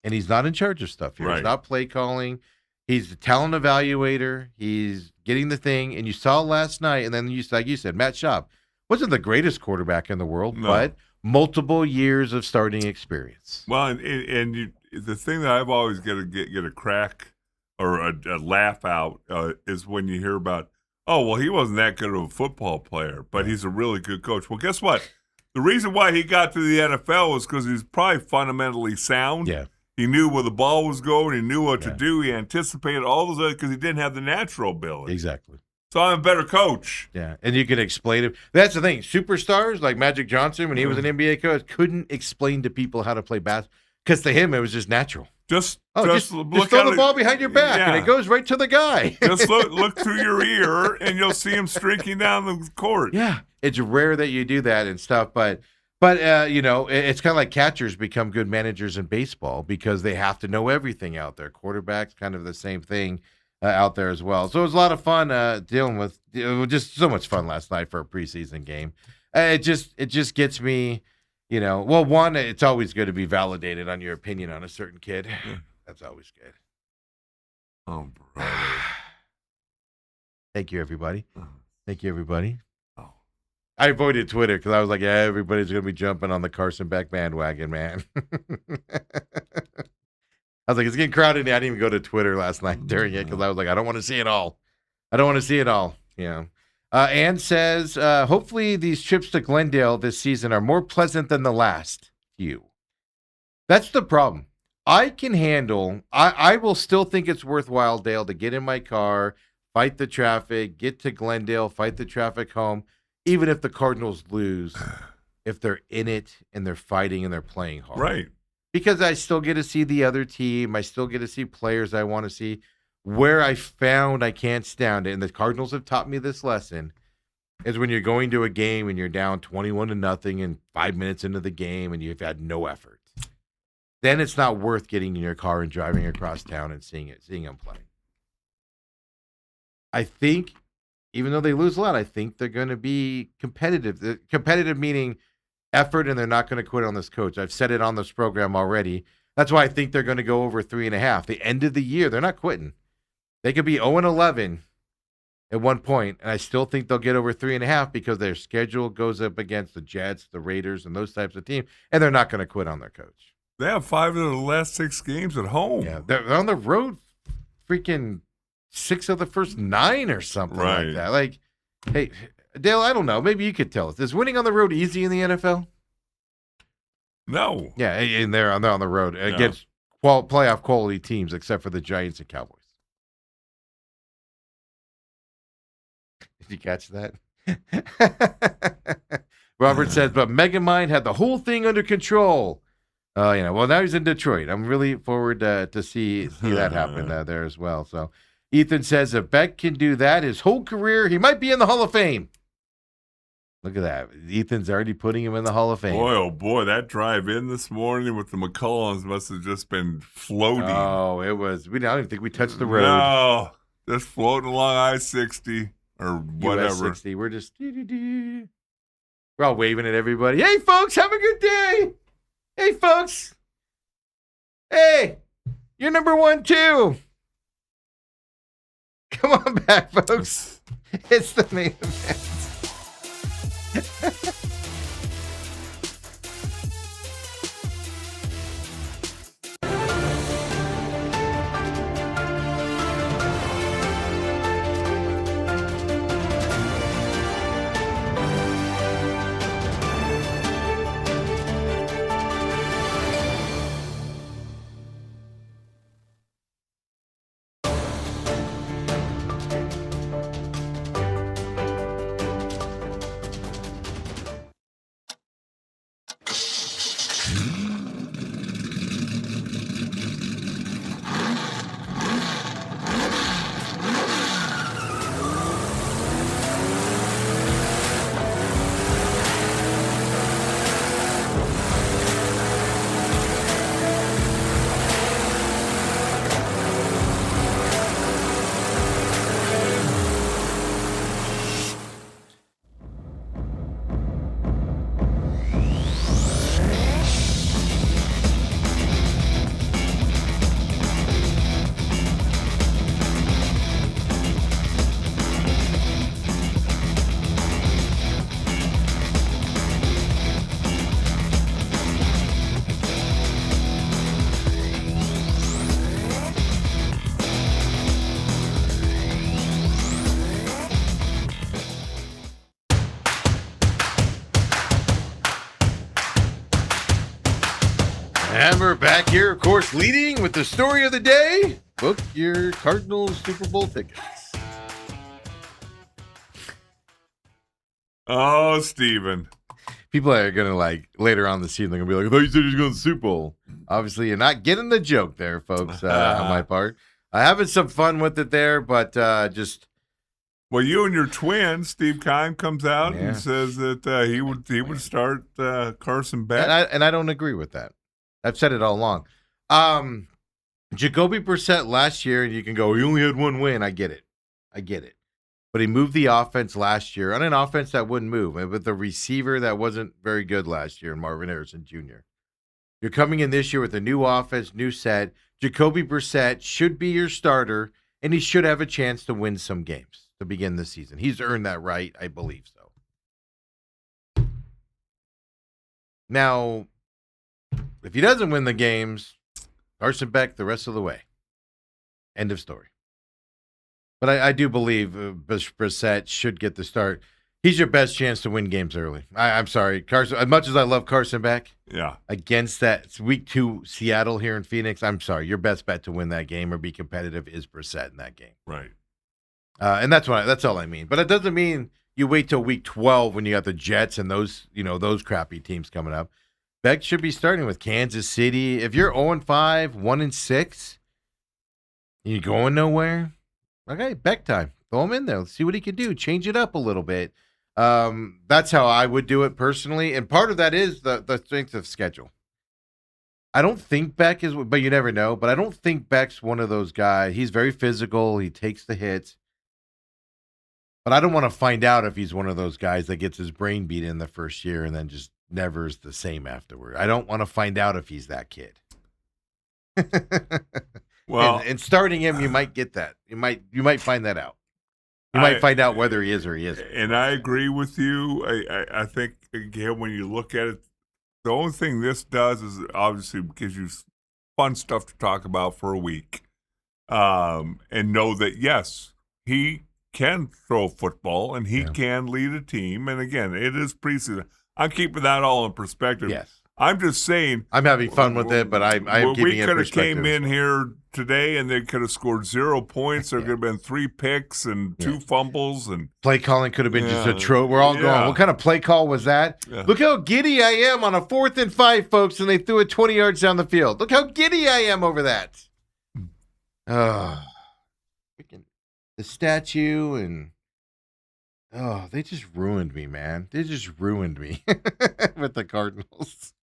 S1: And he's not in charge of stuff here.
S2: Right.
S1: He's not play calling. He's the talent evaluator. He's getting the thing. And you saw last night, and then like you said, Matt Schaub wasn't the greatest quarterback in the world, but multiple years of starting experience.
S2: Well, and the thing that I've always get a crack or a laugh out is when you hear about, oh, well, he wasn't that good of a football player, but he's a really good coach. Well, guess what? The reason why he got to the NFL was because he's probably fundamentally sound.
S1: Yeah.
S2: He knew where the ball was going. He knew what to do. He anticipated all those other because he didn't have the natural ability.
S1: Exactly.
S2: So I'm a better coach.
S1: Yeah, and you can explain it. That's the thing. Superstars like Magic Johnson, when he was an NBA coach, couldn't explain to people how to play basketball because to him it was just natural.
S2: Just
S1: throw the ball behind your back, and it goes right to the guy.
S2: Just look through your ear, and you'll see him streaking down the court.
S1: Yeah, it's rare that you do that and stuff, but it's kind of like catchers become good managers in baseball because they have to know everything out there. Quarterbacks, kind of the same thing out there as well. So it was a lot of fun dealing with. It was just so much fun last night for a preseason game. It just gets me. Well, one, it's always good to be validated on your opinion on a certain kid. That's always good.
S2: Oh, brother.
S1: Thank you, everybody. Oh. I avoided Twitter because I was like, yeah, everybody's going to be jumping on the Carson Beck bandwagon, man. I was like, it's getting crowded. I didn't even go to Twitter last night during it because I was like, I don't want to see it all. Ann says, hopefully these trips to Glendale this season are more pleasant than the last few. That's the problem. I can handle, I will still think it's worthwhile, Dale, to get in my car, fight the traffic, get to Glendale, fight the traffic home, even if the Cardinals lose, if they're in it and they're fighting and they're playing hard.
S2: Right.
S1: Because I still get to see the other team. I still get to see players I want to see. Where I found I can't stand it, and the Cardinals have taught me this lesson, is when you're going to a game and you're down 21-0 and 5 minutes into the game and you've had no effort. Then it's not worth getting in your car and driving across town and seeing them play. I think, even though they lose a lot, I think they're going to be competitive. Competitive meaning effort, and they're not going to quit on this coach. I've said it on this program already. That's why I think they're going to go over 3.5. The end of the year, they're not quitting. They could be 0-11 at one point, and I still think they'll get over 3.5 because their schedule goes up against the Jets, the Raiders, and those types of teams, and they're not going to quit on their coach.
S2: They have 5 of the last 6 games at home.
S1: Yeah, they're on the road, freaking 6 of the first 9 or something like that. Like, hey, Dale, I don't know. Maybe you could tell us. Is winning on the road easy in the NFL?
S2: No.
S1: Yeah, and they're on the road against playoff quality teams, except for the Giants and Cowboys. Did you catch that? Robert says, but Megamind had the whole thing under control. Well, now he's in Detroit. I'm really forward to see that happen there as well. So Ethan says if Beck can do that his whole career, he might be in the Hall of Fame. Look at that. Ethan's already putting him in the Hall of Fame.
S2: Boy, oh boy, that drive in this morning with the McCollums must have just been floating.
S1: Oh, it was. I don't even think we touched the road.
S2: No, just floating along I-60 or whatever.
S1: US 60. We're just, we're all waving at everybody. Hey, folks, have a good day. Hey, folks. Hey, you're number 1, too. Come on back, folks. It's the main event. And we're back here, of course, leading with the story of the day. Book your Cardinals Super Bowl tickets.
S2: Oh, Steven.
S1: People are going to, later on the season, they're going to be like, I thought you said he was going to the Super Bowl. Obviously, you're not getting the joke there, folks, on my part. Having some fun with it there, but just...
S2: Well, you and your twin, Steve Keim, comes out and says that he would start Carson Beck.
S1: And I don't agree with that. I've said it all along. Jacoby Brissett last year, and you can go, he only had 1 win. I get it. But he moved the offense last year on an offense that wouldn't move, with a receiver that wasn't very good last year, Marvin Harrison Jr. You're coming in this year with a new offense, new set. Jacoby Brissett should be your starter, and he should have a chance to win some games to begin the season. He's earned that right, I believe so. Now, if he doesn't win the games, Carson Beck the rest of the way. End of story. But I do believe Brissett should get the start. He's your best chance to win games early. I'm sorry, Carson. As much as I love Carson Beck, against that Week 2 Seattle here in Phoenix, I'm sorry. Your best bet to win that game or be competitive is Brissett in that game.
S2: Right.
S1: And that's all I mean. But it doesn't mean you wait till Week 12 when you got the Jets and those crappy teams coming up. Beck should be starting with Kansas City. If you're 0-5, 1-6, you're going nowhere. Okay, Beck time. Throw him in there. Let's see what he can do. Change it up a little bit. That's how I would do it personally. And part of that is the strength of schedule. I don't think Beck is, but you never know. But I don't think Beck's one of those guys. He's very physical. He takes the hits. But I don't want to find out if he's one of those guys that gets his brain beat in the first year and then just never is the same afterward. I don't want to find out if he's that kid.
S2: Well,
S1: and starting him, you might get that. You might find that out. You might find out whether he is or he isn't.
S2: And I agree with you. I think, again, when you look at it, the only thing this does is obviously gives you fun stuff to talk about for a week. And know that, yes, he can throw football and he can lead a team. And again, it is preseason. I'm keeping that all in perspective.
S1: Yes.
S2: I'm just saying.
S1: I'm having fun with it, but I'm keeping it in perspective.
S2: We could have came in here today and they could have scored 0 points. There could have been 3 picks and 2 fumbles. And
S1: play calling could have been just a trope. We're all going, what kind of play call was that? Yeah. Look how giddy I am on a 4th and 5, folks, and they threw it 20 yards down the field. Look how giddy I am over that. The statue and they just ruined me, man. They just ruined me with the Cardinals.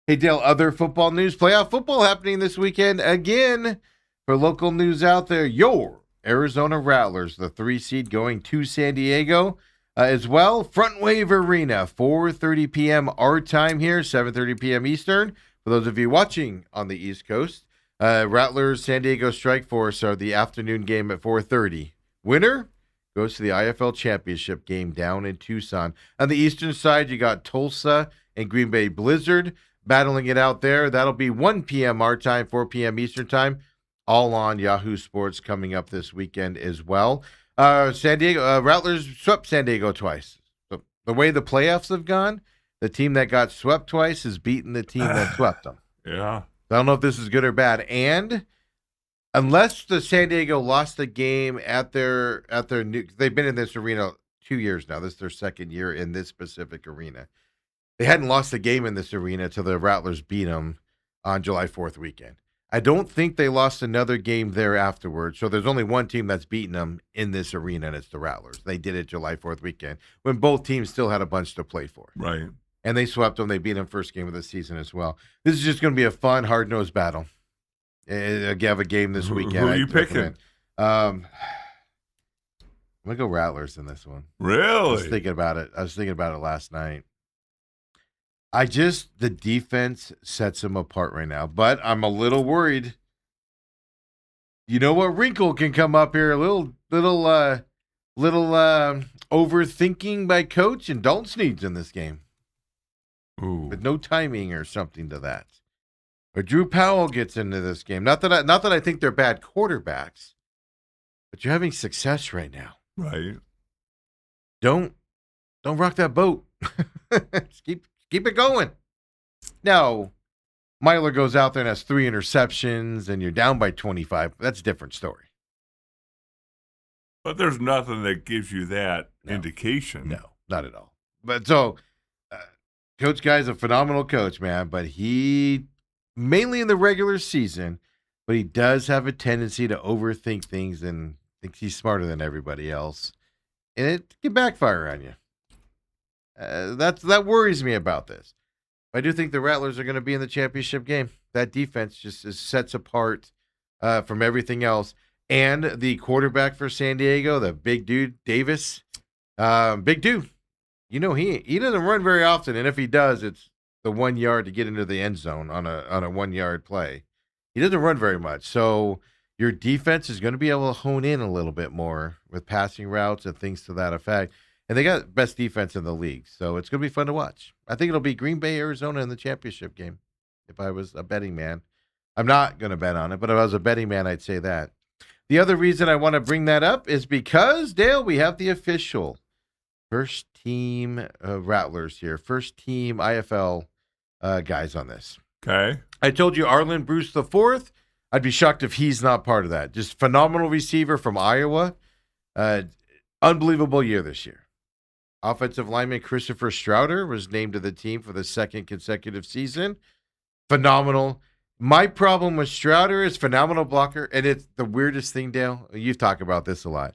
S1: Hey, Dale, other football news. Playoff football happening this weekend again. For local news out there, your Arizona Rattlers, the 3 seed, going to San Diego as well. Front Wave Arena, 4:30 p.m. our time here, 7:30 p.m. Eastern. For those of you watching on the East Coast, Rattlers San Diego Strike Force are the afternoon game at 4:30. Winner goes to the IFL Championship game down in Tucson. On the eastern side, you got Tulsa and Green Bay Blizzard battling it out there. That'll be 1 p.m. our time, 4 p.m. Eastern time, all on Yahoo Sports coming up this weekend as well. San Diego Rattlers swept San Diego twice. So the way the playoffs have gone, the team that got swept twice has beaten the team that swept them.
S2: Yeah.
S1: I don't know if this is good or bad. And unless the San Diego lost the game at their new, they've been in this arena 2 years now. This is their second year in this specific arena. They hadn't lost a game in this arena till the Rattlers beat them on July 4th weekend. I don't think they lost another game there afterwards. So there's only one team that's beaten them in this arena, and it's the Rattlers. They did it July 4th weekend when both teams still had a bunch to play for.
S2: Right.
S1: And they swept them. They beat them first game of the season as well. This is just going to be a fun, hard-nosed battle. I have a game this weekend.
S2: Who are you picking?
S1: I'm going to go Rattlers in this one.
S2: Really?
S1: I was thinking about it last night. The defense sets them apart right now, but I'm a little worried. You know what wrinkle can come up here? A little overthinking by coach, and Dalton Snead's in this game.
S2: Ooh.
S1: With no timing or something to that. Or Drew Powell gets into this game. Not that I think they're bad quarterbacks, but you're having success right now.
S2: Right.
S1: Don't rock that boat. Keep it going. Now, Myler goes out there and has 3 interceptions, and you're down by 25. That's a different story.
S2: But there's nothing that gives you that indication.
S1: No, not at all. But so, Coach Guy's a phenomenal coach, man. But he, mainly in the regular season, but he does have a tendency to overthink things and thinks he's smarter than everybody else. And it can backfire on you. That worries me about this. I do think the Rattlers are going to be in the championship game. That defense just sets apart from everything else. And the quarterback for San Diego, the big dude, Davis, big dude. You know, he doesn't run very often, and if he does, it's the 1 yard to get into the end zone on a 1 yard play. He doesn't run very much, so your defense is going to be able to hone in a little bit more with passing routes and things to that effect. And they got best defense in the league, so it's going to be fun to watch. I think it'll be Green Bay, Arizona in the championship game. If I was a betting man, I'm not going to bet on it, but if I was a betting man, I'd say that. The other reason I want to bring that up is because, Dale, we have the official first team Rattlers here, first team IFL guys on this.
S2: Okay.
S1: I told you Arlen Bruce IV. I'd be shocked if he's not part of that. Just phenomenal receiver from Iowa. Unbelievable year this year. Offensive lineman Christopher Strouder was named to the team for the second consecutive season. Phenomenal. My problem with Strouder is phenomenal blocker, and it's the weirdest thing, Dale. You've talked about this a lot.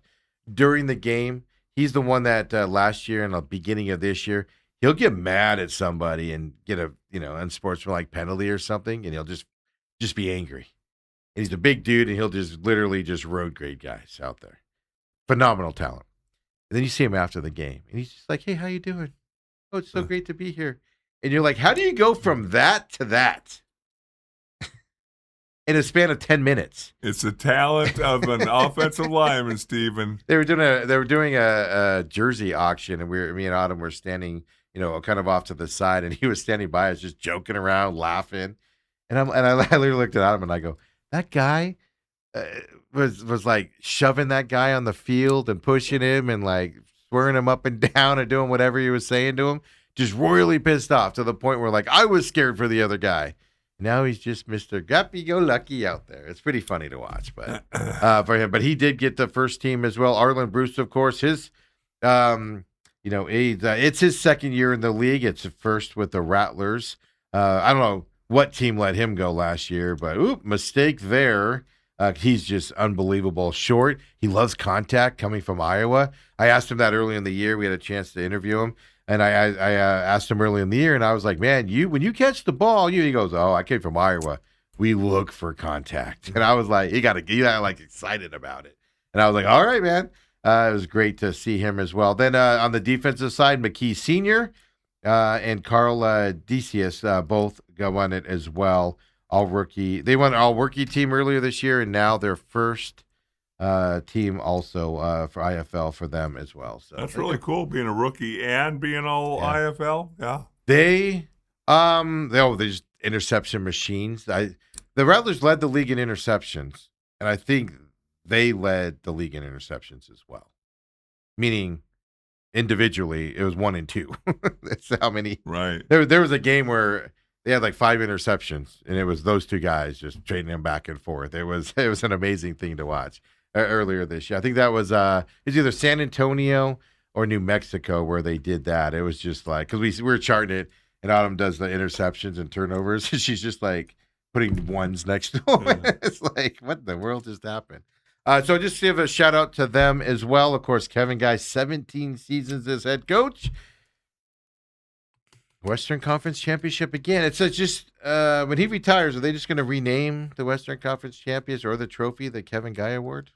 S1: During the game, he's the one that last year and the beginning of this year, he'll get mad at somebody and get a unsportsmanlike penalty or something, and he'll just be angry. And he's a big dude, and he'll just literally just road grade guys out there. Phenomenal talent. And then you see him after the game, and he's just like, "Hey, how you doing? Oh, it's so great to be here." And you're like, "How do you go from that to that?" in a span of 10 minutes.
S2: It's the talent of an offensive lineman, Stephen.
S1: They were doing a jersey auction, and me and Autumn were standing, kind of off to the side, and he was standing by us, just joking around, laughing. And I literally looked at Autumn and I go, that guy was like shoving that guy on the field and pushing him and like swearing him up and down and doing whatever he was saying to him. Just royally pissed off to the point where like I was scared for the other guy. Now he's just Mr. Happy-go-lucky out there. It's pretty funny to watch, but for him. But he did get the first team as well. Arlen Bruce, of course, his, it's his second year in the league. It's the first with the Rattlers. I don't know what team let him go last year, but mistake there. He's just unbelievable. Short. He loves contact coming from Iowa. I asked him that early in the year. We had a chance to interview him. And I asked him early in the year, and I was like, man, when you catch the ball, he goes, oh, I came from Iowa. We look for contact. And I was like, you got like excited about it. And I was like, all right, man. It was great to see him as well. Then on the defensive side, McKee Sr. And Carl Decius both go on it as well. All rookie. They won an all rookie team earlier this year, and now their first team also for IFL for them as well. So
S2: that's really cool, being a rookie and being all IFL. Yeah,
S1: they're just interception machines. The Rattlers led the league in interceptions, and I think they led the league in interceptions as well. Meaning, individually, it was 1 and 2. That's how many.
S2: Right.
S1: There was a game where they had like 5 interceptions, and it was those two guys just trading them back and forth. It was an amazing thing to watch. Earlier this year, I think that was it's either San Antonio or New Mexico where they did that. It was just like because we were charting it, and Autumn does the interceptions and turnovers, and she's just like putting ones next to them. It's like what in the world just happened? So just give a shout out to them as well. Of course, Kevin Guy, 17 seasons as head coach. Western Conference Championship again. It's just when he retires, are they just going to rename the Western Conference Champions or the trophy the Kevin Guy Award?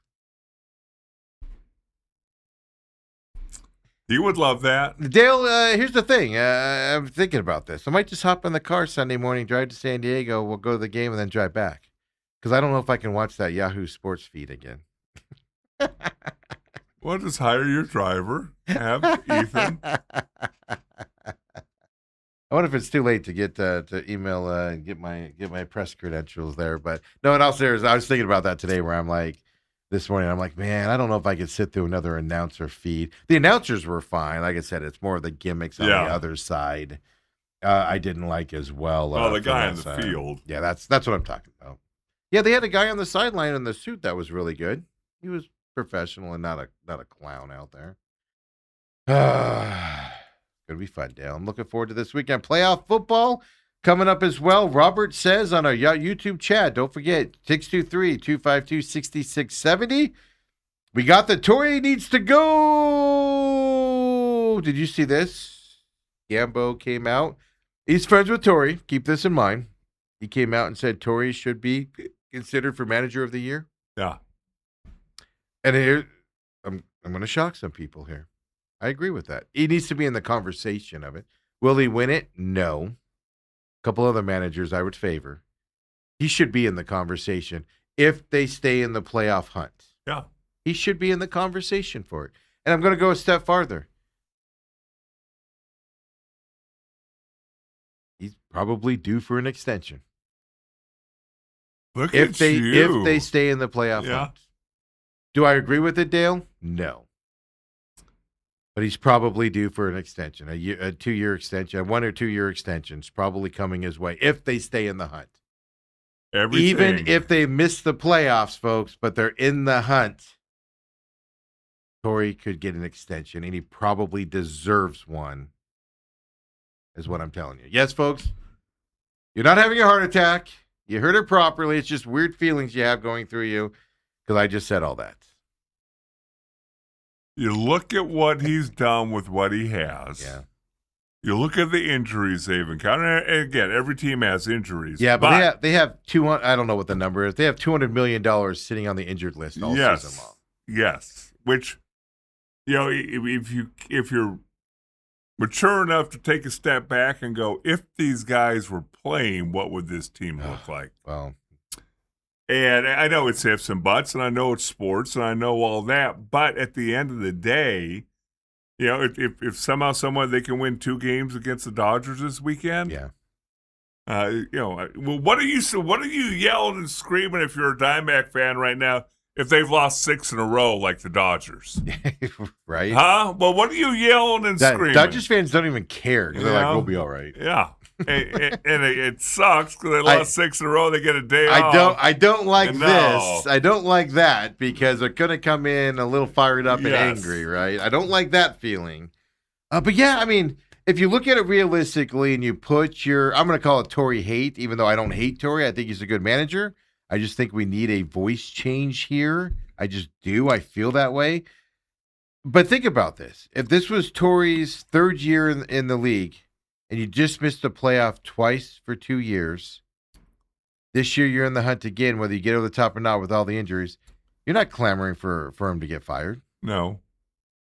S2: You would love that.
S1: Dale, here's the thing. I'm thinking about this. I might just hop in the car Sunday morning, drive to San Diego. We'll go to the game and then drive back. Because I don't know if I can watch that Yahoo Sports feed again.
S2: Well, just hire your driver. Have Ethan.
S1: I wonder if it's too late to get to email and get my press credentials there. But no, in all seriousness, I was thinking about that today where I'm like, this morning, I'm like, man, I don't know if I could sit through another announcer feed. The announcers were fine. Like I said, it's more of the gimmicks on the other side. I didn't like as well.
S2: The guy in the field.
S1: Yeah, that's what I'm talking about. Yeah, they had a guy on the sideline in the suit that was really good. He was professional and not a clown out there. Gonna be fun, Dale. I'm looking forward to this weekend. Playoff football coming up as well. Robert says on our YouTube chat, don't forget, 623-252-6670. We got the Torrey needs to go. Did you see this? Gambo came out. He's friends with Torrey. Keep this in mind. He came out and said Torrey should be considered for manager of the year.
S2: Yeah.
S1: And here, I'm going to shock some people here. I agree with that. He needs to be in the conversation of it. Will he win it? No. Couple other managers I would favor. He should be in the conversation if they stay in the playoff hunt.
S2: Yeah.
S1: He should be in the conversation for it. And I'm going to go a step farther. He's probably due for an extension.
S2: Look
S1: if
S2: at
S1: they
S2: you.
S1: if they stay in the playoff hunt. Do I agree with it, Dale? No. But he's probably due for an extension, a 2-year extension, a 1 or 2 year extensions probably coming his way if they stay in the hunt.
S2: Everything.
S1: Even if they miss the playoffs, folks, but they're in the hunt, Torrey could get an extension, and he probably deserves one, is what I'm telling you. Yes, folks, you're not having a heart attack. You heard it properly. It's just weird feelings you have going through you because I just said all that.
S2: You look at what he's done with what he has.
S1: Yeah.
S2: You look at the injuries they've encountered. Again, every team has injuries.
S1: Yeah, but they have 200. I don't know what the number is. They have $200 million sitting on the injured list all season long.
S2: Yes, which, if you're mature enough to take a step back and go, if these guys were playing, what would this team look like?
S1: Well,
S2: And I know it's ifs and buts, and I know it's sports, and I know all that. But at the end of the day, if somehow, someway they can win 2 games against the Dodgers this weekend,
S1: Yeah.
S2: well, what are you yelling and screaming if you're a Diamondback fan right now? If they've lost 6 in a row like the Dodgers,
S1: Right?
S2: huh? Well, what are you yelling and screaming?
S1: Dodgers fans don't even care. They're like, we'll be all right.
S2: Yeah. and it sucks because they lost 6 in a row. They get a day off.
S1: I don't like
S2: And
S1: this.
S2: no.
S1: I don't like that because they're gonna come in a little fired up and
S2: Yes.
S1: angry, right? I don't like that feeling. But yeah, I mean, if you look at it realistically and you put I'm gonna call it Torrey hate, even though I don't hate Torrey. I think he's a good manager. I just think we need a voice change here. I just do. I feel that way. But think about this. If this was Torrey's 3rd year in the league and you just missed the playoff twice for 2 years, this year you're in the hunt again, whether you get over the top or not with all the injuries, you're not clamoring for him to get fired.
S2: No.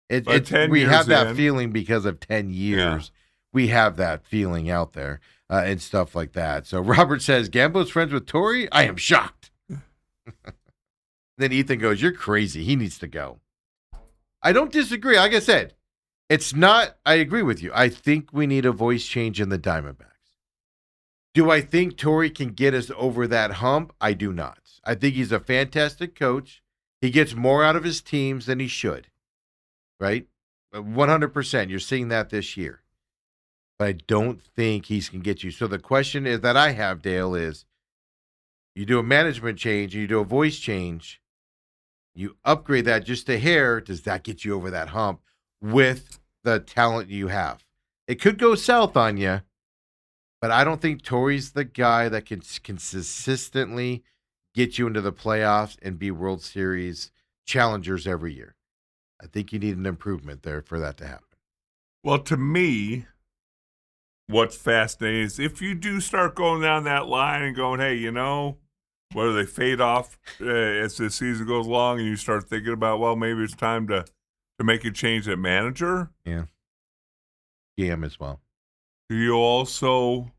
S1: We
S2: 10
S1: have
S2: years
S1: that
S2: in.
S1: feeling because of 10 years.
S2: Yeah.
S1: We have that feeling out there and stuff like that. So Robert says, Gambo's friends with Torrey? I am shocked. Then Ethan goes, you're crazy. He needs to go. I don't disagree. Like I said, I agree with you. I think we need a voice change in the Diamondbacks. Do I think Torrey can get us over that hump? I do not. I think he's a fantastic coach. He gets more out of his teams than he should. Right? 100%. You're seeing that this year. But I don't think he can get you. So the question is that I have, Dale, is you do a management change and you do a voice change, you upgrade that just a hair, does that get you over that hump with the talent you have? It could go south on you, but I don't think Torrey's the guy that can consistently get you into the playoffs and be World Series challengers every year. I think you need an improvement there for that to happen.
S2: Well, to me, what's fascinating is if you do start going down that line and going, hey, whether they fade off as the season goes along and you start thinking about, well, maybe it's time to make a change at manager.
S1: Yeah. GM as well.
S2: Do you also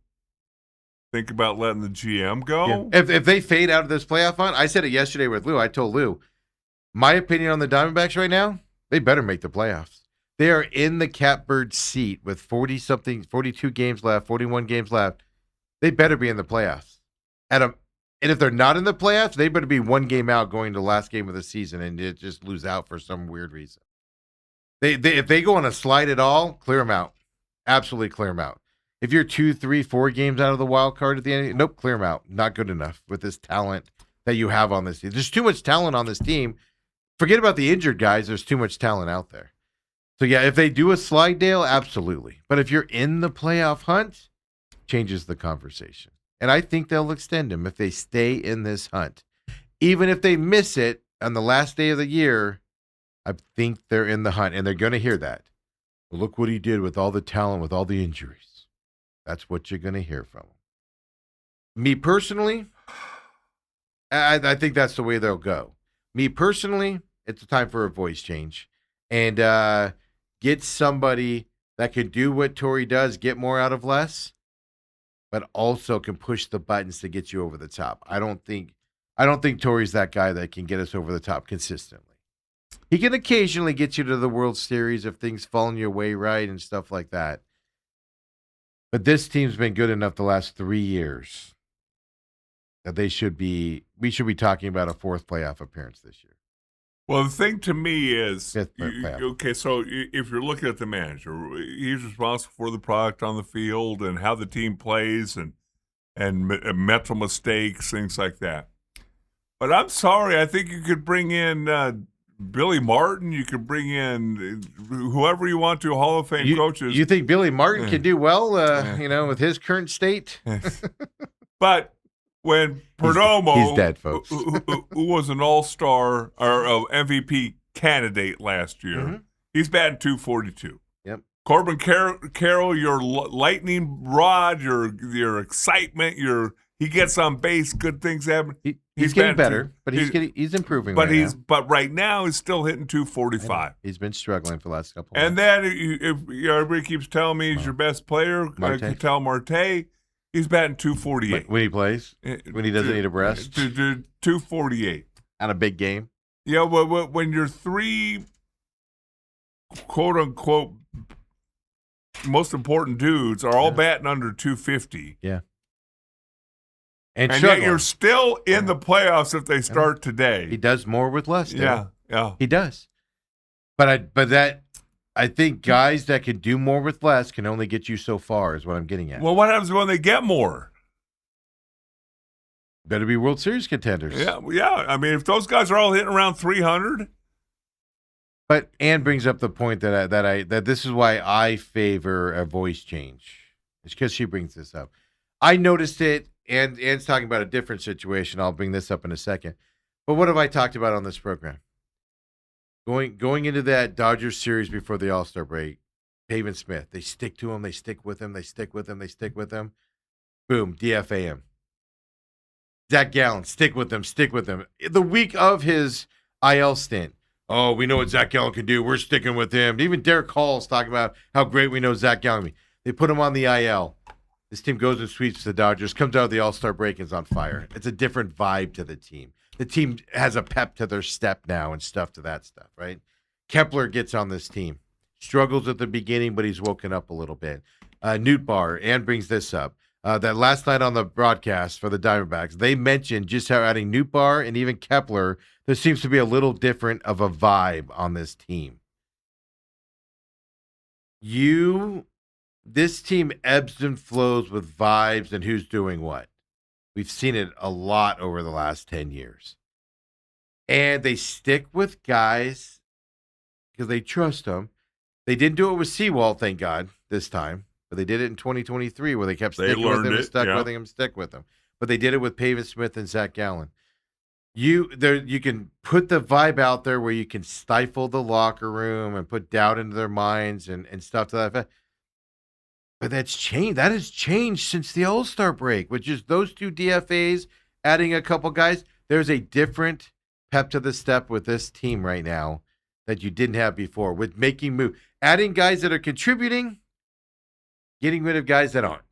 S2: think about letting the GM go?
S1: Yeah. If they fade out of this playoff hunt, I said it yesterday with Lou. I told Lou, my opinion on the Diamondbacks right now, they better make the playoffs. They are in the catbird seat with 42 games left, 41 games left. They better be in the playoffs. And if they're not in the playoffs, they better be 1 game out going to the last game of the season and just lose out for some weird reason. If they go on a slide at all, clear them out. Absolutely clear them out. If you're 2, 3, 4 games out of the wild card at the end, nope, clear them out. Not good enough with this talent that you have on this team. There's too much talent on this team. Forget about the injured guys. There's too much talent out there. So, yeah, if they do a slide, Dale, absolutely. But if you're in the playoff hunt, changes the conversation. And I think they'll extend him if they stay in this hunt. Even if they miss it on the last day of the year, I think they're in the hunt, and they're going to hear that. Well, look what he did with all the talent, with all the injuries. That's what you're going to hear from him. Me personally, I think that's the way they'll go. Me personally, it's time for a voice change. And get somebody that can do what Torrey does, get more out of less, but also can push the buttons to get you over the top. I don't think Torrey's that guy that can get us over the top consistently. He can occasionally get you to the World Series if things fall in your way right and stuff like that. But this team's been good enough the last 3 years that we should be talking about a 4th playoff appearance this year.
S2: Well, the thing to me is,
S1: Fifth playoff.
S2: okay, so if you're looking at the manager, he's responsible for the product on the field and how the team plays and mental mistakes, things like that. But I'm sorry, I think you could bring in Billy Martin. You could bring in whoever you want to, Hall of Fame coaches.
S1: You think Billy Martin can do well, with his current state?
S2: But when Perdomo,
S1: he's dead, folks.
S2: who was an all-star or MVP candidate last year, he's batting .242.
S1: Yep.
S2: Corbin Carroll, your lightning rod, your excitement, he gets on base, good things happen.
S1: He's getting better, but he's improving.
S2: But right now he's still hitting .245.
S1: He's been struggling for the last couple.
S2: And then if everybody keeps telling me he's your best player, Ketel Marte. He's batting 248.
S1: When he plays? When he doesn't need a rest?
S2: 248.
S1: On a big game?
S2: Yeah, well, when your three quote-unquote most important dudes are all batting under 250.
S1: Yeah.
S2: And yet you're still in the playoffs if they start today.
S1: He does more with less.
S2: Yeah.
S1: He does. But I think guys that can do more with less can only get you so far is what I'm getting at.
S2: Well, what happens when they get more?
S1: Better be World Series contenders.
S2: Yeah. I mean, if those guys are all hitting around 300.
S1: But Ann brings up the point that this is why I favor a voice change. It's because she brings this up. I noticed it, and Ann's talking about a different situation. I'll bring this up in a second. But what have I talked about on this program? Going into that Dodgers series before the All-Star break, Pavin Smith, they stick to him, they stick with him, they stick with him, they stick with him. Boom, DFA him. Zach Gallen, stick with him, stick with him. The week of his IL stint, oh, we know what Zach Gallen can do. We're sticking with him. Even Derek Hall's talking about how great we know Zach Gallen. They put him on the IL. This team goes and sweeps the Dodgers, comes out of the All-Star break and is on fire. It's a different vibe to the team. The team has a pep to their step now and stuff to that stuff, right? Kepler gets on this team. Struggles at the beginning, but he's woken up a little bit. Newt Barr, Ann brings this up. That last night on the broadcast for the Diamondbacks, they mentioned just how adding Newt Barr and even Kepler, there seems to be a little different of a vibe on this team. This team ebbs and flows with vibes and who's doing what. We've seen it a lot over the last 10 years. And they stick with guys because they trust them. They didn't do it with Sewald, thank God, this time. But they did it in 2023 where they kept sticking with him and stuck with him, stick with him. But they did it with Pavin Smith and Zach Gallen. You can put the vibe out there where you can stifle the locker room and put doubt into their minds and stuff to that effect. But that's changed. That has changed since the All-Star break, which is those two DFAs, adding a couple guys. There's a different pep to the step with this team right now that you didn't have before with making moves. Adding guys that are contributing, getting rid of guys that aren't.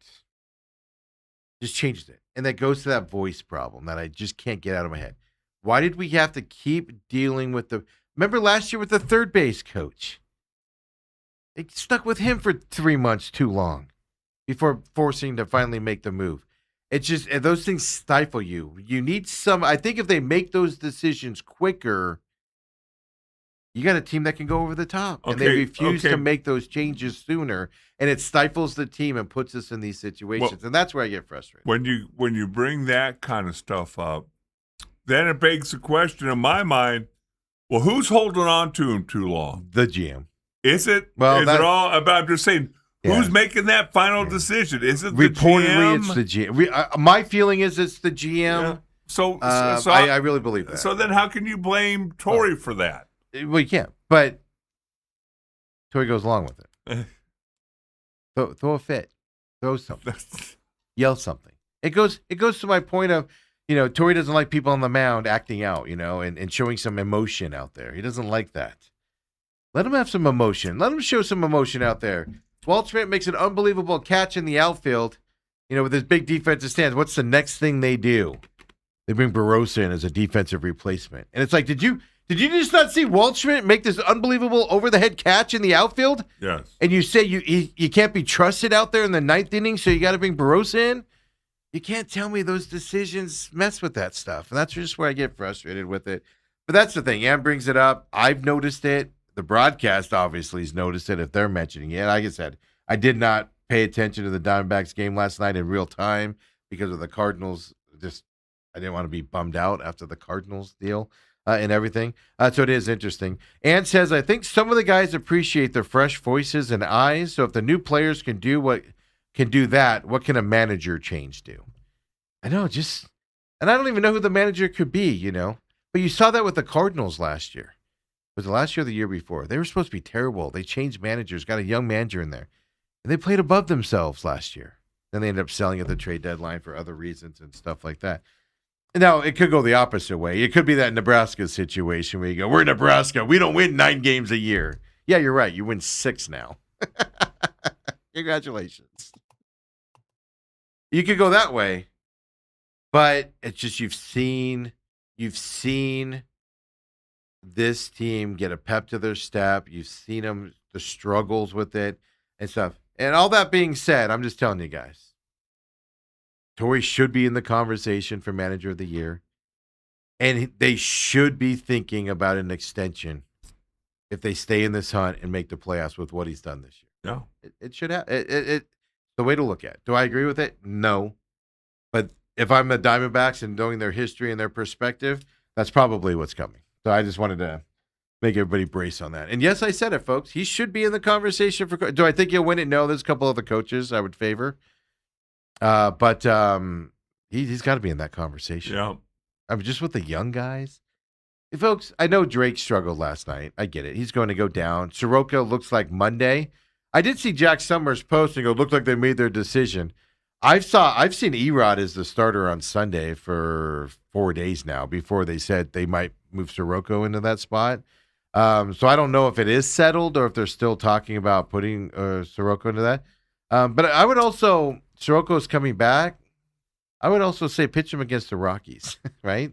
S1: Just changed it. And that goes to that voice problem that I just can't get out of my head. Why did we have to keep dealing with remember last year with the third base coach? They stuck with him for 3 months too long before forcing to finally make the move. It's just, those things stifle you. You need I think if they make those decisions quicker, you got a team that can go over the top. And they refuse to make those changes sooner. And it stifles the team and puts us in these situations. And that's where I get frustrated.
S2: When you bring that kind of stuff up, then it begs the question in my mind, well, who's holding on to him too long?
S1: The GM.
S2: Is it? Well, is it all about? I'm just saying, who's making that final decision? Is it the
S1: reportedly
S2: GM?
S1: It's the GM. My feeling is it's the GM. Yeah.
S2: So
S1: I really believe that.
S2: So then, how can you blame Torrey for that?
S1: Well, you can't. But Torrey goes along with it. Throw a fit. Throw something. Yell something. It goes to my point of, Torrey doesn't like people on the mound acting out, and showing some emotion out there. He doesn't like that. Let him have some emotion. Let him show some emotion out there. Walt Schmidt makes an unbelievable catch in the outfield, with his big defensive stance. What's the next thing they do? They bring Barossa in as a defensive replacement. And it's like, did you just not see Walt Schmidt make this unbelievable over-the-head catch in the outfield?
S2: Yes.
S1: And you say you can't be trusted out there in the ninth inning, so you got to bring Barossa in? You can't tell me those decisions mess with that stuff. And that's just where I get frustrated with it. But that's the thing. Ann brings it up. I've noticed it. The broadcast obviously has noticed it if they're mentioning it. Like I said, I did not pay attention to the Diamondbacks game last night in real time because of the Cardinals. I didn't want to be bummed out after the Cardinals deal and everything. So it is interesting. Ann says, I think some of the guys appreciate the fresh voices and eyes. So if the new players can do that, what can a manager change do? I know, and I don't even know who the manager could be, But you saw that with the Cardinals last year. Was it last year or the year before? They were supposed to be terrible. They changed managers, got a young manager in there. And they played above themselves last year. Then they ended up selling at the trade deadline for other reasons and stuff like that. Now, it could go the opposite way. It could be that Nebraska situation where you go, we're Nebraska. We don't win 9 games a year. Yeah, you're right. You win 6 now. Congratulations. You could go that way, but it's just you've seen this team get a pep to their step. You've seen them, the struggles with it and stuff. And all that being said, I'm just telling you guys, Torrey should be in the conversation for manager of the year. And they should be thinking about an extension if they stay in this hunt and make the playoffs with what he's done this year.
S2: No.
S1: It should have it the way to look at it. Do I agree with it? No. But if I'm the Diamondbacks and knowing their history and their perspective, that's probably what's coming. So I just wanted to make everybody brace on that. And yes, I said it, folks. He should be in the conversation for. Do I think he'll win it? No. There's a couple other coaches I would favor. But he's got to be in that conversation.
S2: Yeah.
S1: I mean, just with the young guys. Hey, folks, I know Drake struggled last night. I get it. He's going to go down. Soroka looks like Monday. I did see Jack Summers post and go, looked like they made their decision. I've seen Erod as the starter on Sunday for 4 days now before they said they might move Soroka into that spot. So I don't know if it is settled or if they're still talking about putting Soroka into that. But I would also, Soroka's coming back. I would also say pitch him against the Rockies, right?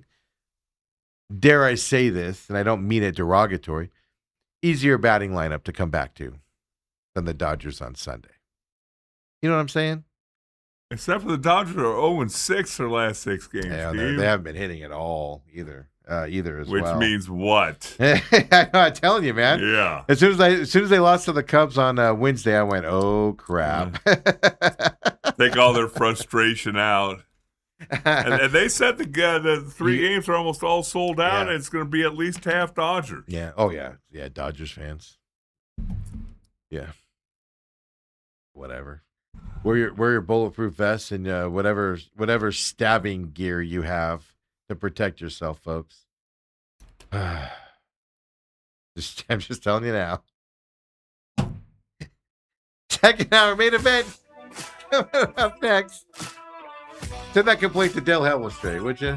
S1: Dare I say this, and I don't mean it derogatory, easier batting lineup to come back to than the Dodgers on Sunday. You know what I'm saying?
S2: Except for the Dodgers are 0-6 their last 6 games.
S1: Yeah,
S2: Steve.
S1: they haven't been hitting at all either as
S2: Which
S1: well.
S2: Which means what?
S1: I'm telling you, man.
S2: Yeah.
S1: As soon as they lost to the Cubs on Wednesday, I went, oh crap.
S2: Take all their frustration out. And they said the 3 games are almost all sold out, and it's going to be at least half Dodgers.
S1: Yeah. Oh, yeah. Yeah, Dodgers fans. Yeah. Whatever. Wear your bulletproof vest and whatever stabbing gear you have to protect yourself, folks. I'm just telling you now. Second hour main event coming up next. Send that complaint to Dale Hellestrae, would you?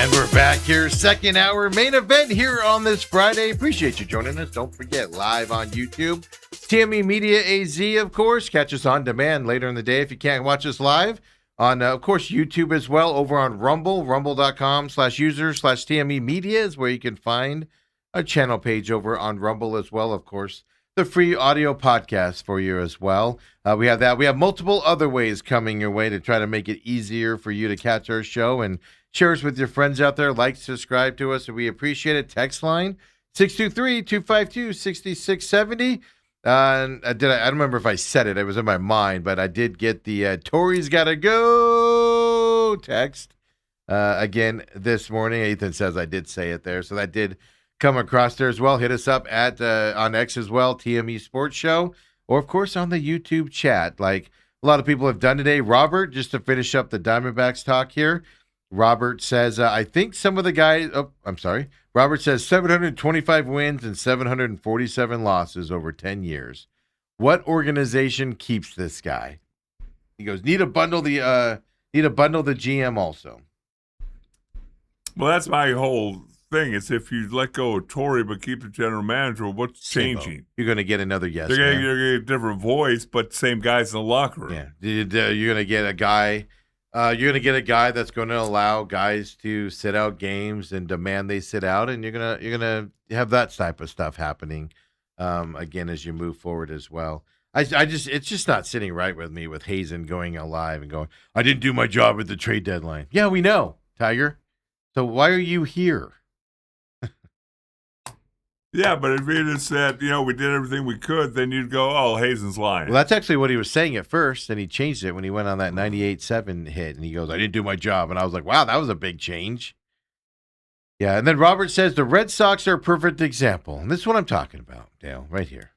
S1: And we're back here, second hour main event here on this Friday. Appreciate you joining us. Don't forget, live on YouTube. TME Media AZ, of course. Catch us on demand later in the day if you can't watch us live. On, of course, YouTube as well, over on Rumble, rumble.com/user/TME Media is where you can find a channel page over on Rumble as well, of course. The free audio podcast for you as well. We have that. We have multiple other ways coming your way to try to make it easier for you to catch our show and share us with your friends out there. Like, subscribe to us. We appreciate it. Text line 623-252-6670. I don't remember if I said it. It was in my mind, but I did get the Torrey's gotta go text again this morning. Ethan says I did say it there, so that did come across there as well. Hit us up at on X as well, TME Sports Show, or of course on the YouTube chat, like a lot of people have done today. Robert, just to finish up the Diamondbacks talk here. Robert says, I think some of the guys, Robert says 725 wins and 747 losses over 10 years. What organization keeps this guy? He goes, need to bundle the GM also.
S2: Well, that's my whole thing. It's if you let go of Torrey but keep the general manager, what's changing?
S1: You're going to get another yes
S2: They're
S1: man.
S2: going to get a different voice, but same guys in the locker room.
S1: Yeah, you're going to get a guy. You're going to get a guy that's going to allow guys to sit out games and demand they sit out, and you're gonna have that type of stuff happening again as you move forward as well. It's just not sitting right with me with Hazen going alive and going, I didn't do my job at the trade deadline. Yeah, we know, Tiger. So why are you here?
S2: Yeah, but if you just said, we did everything we could, then you'd go, oh, Hazen's lying.
S1: Well, that's actually what he was saying at first, and he changed it when he went on that 98-7 hit, and he goes, I didn't do my job. And I was like, wow, that was a big change. Yeah, and then Robert says the Red Sox are a perfect example. And this is what I'm talking about, Dale, right here.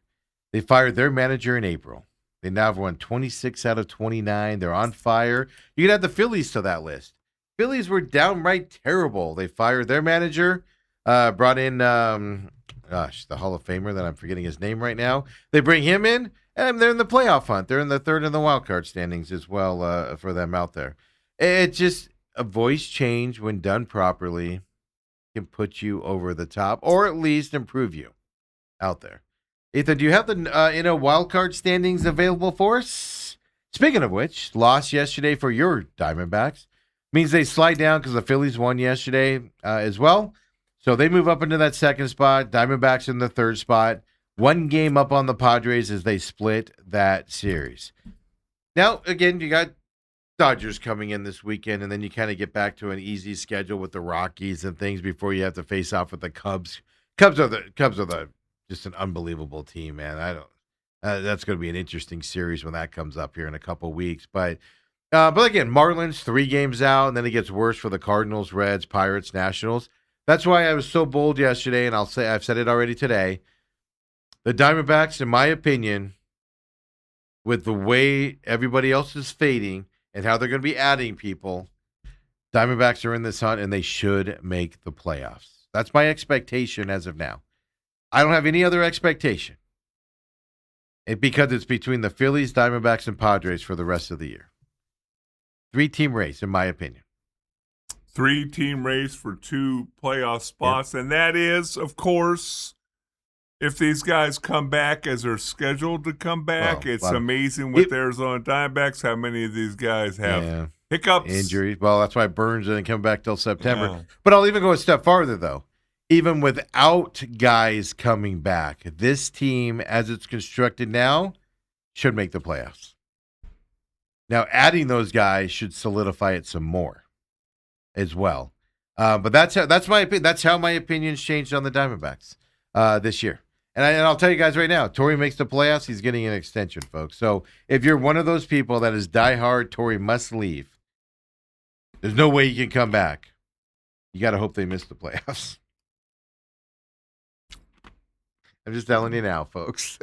S1: They fired their manager in April. They now have won 26 out of 29. They're on fire. You could add the Phillies to that list. Phillies were downright terrible. They fired their manager, brought in... the Hall of Famer that I'm forgetting his name right now. They bring him in, and they're in the playoff hunt. They're in the third in the wild card standings as well for them out there. It's just a voice change when done properly can put you over the top or at least improve you out there. Ethan, do you have the wild card standings available for us? Speaking of which, loss yesterday for your Diamondbacks means they slide down because the Phillies won yesterday as well. So they move up into that second spot. Diamondbacks in the third spot. One game up on the Padres as they split that series. Now, again, you got Dodgers coming in this weekend, and then you kind of get back to an easy schedule with the Rockies and things before you have to face off with the Cubs. Cubs are just an unbelievable team, man. That's going to be an interesting series when that comes up here in a couple weeks. But again, Marlins 3 games out, and then it gets worse for the Cardinals, Reds, Pirates, Nationals. That's why I was so bold yesterday, and I've said it already today. The Diamondbacks, in my opinion, with the way everybody else is fading and how they're going to be adding people, Diamondbacks are in this hunt, and they should make the playoffs. That's my expectation as of now. I don't have any other expectation. Because it's between the Phillies, Diamondbacks, and Padres for the rest of the year. 3-team race, in my opinion.
S2: 3-team race for 2 playoff spots. Yep. And that is, of course, if these guys come back as they're scheduled to come back. It's amazing with Arizona Diamondbacks how many of these guys have hiccups.
S1: Injuries. Well, that's why Burns didn't come back till September. Yeah. But I'll even go a step farther, though. Even without guys coming back, this team, as it's constructed now, should make the playoffs. Now, adding those guys should solidify it some more as well. But that's my opinion. That's how my opinion's changed on the Diamondbacks this year. And I'll tell you guys right now, Torrey makes the playoffs. He's getting an extension, folks. So if you're one of those people that is diehard, Torrey must leave. There's no way he can come back. You got to hope they miss the playoffs. I'm just telling you now, folks.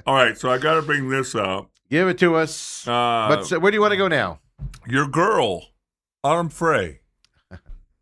S2: All right, so I got to bring this up.
S1: Give it to us. But where do you want to go now?
S2: Your girl, Autumn Frey,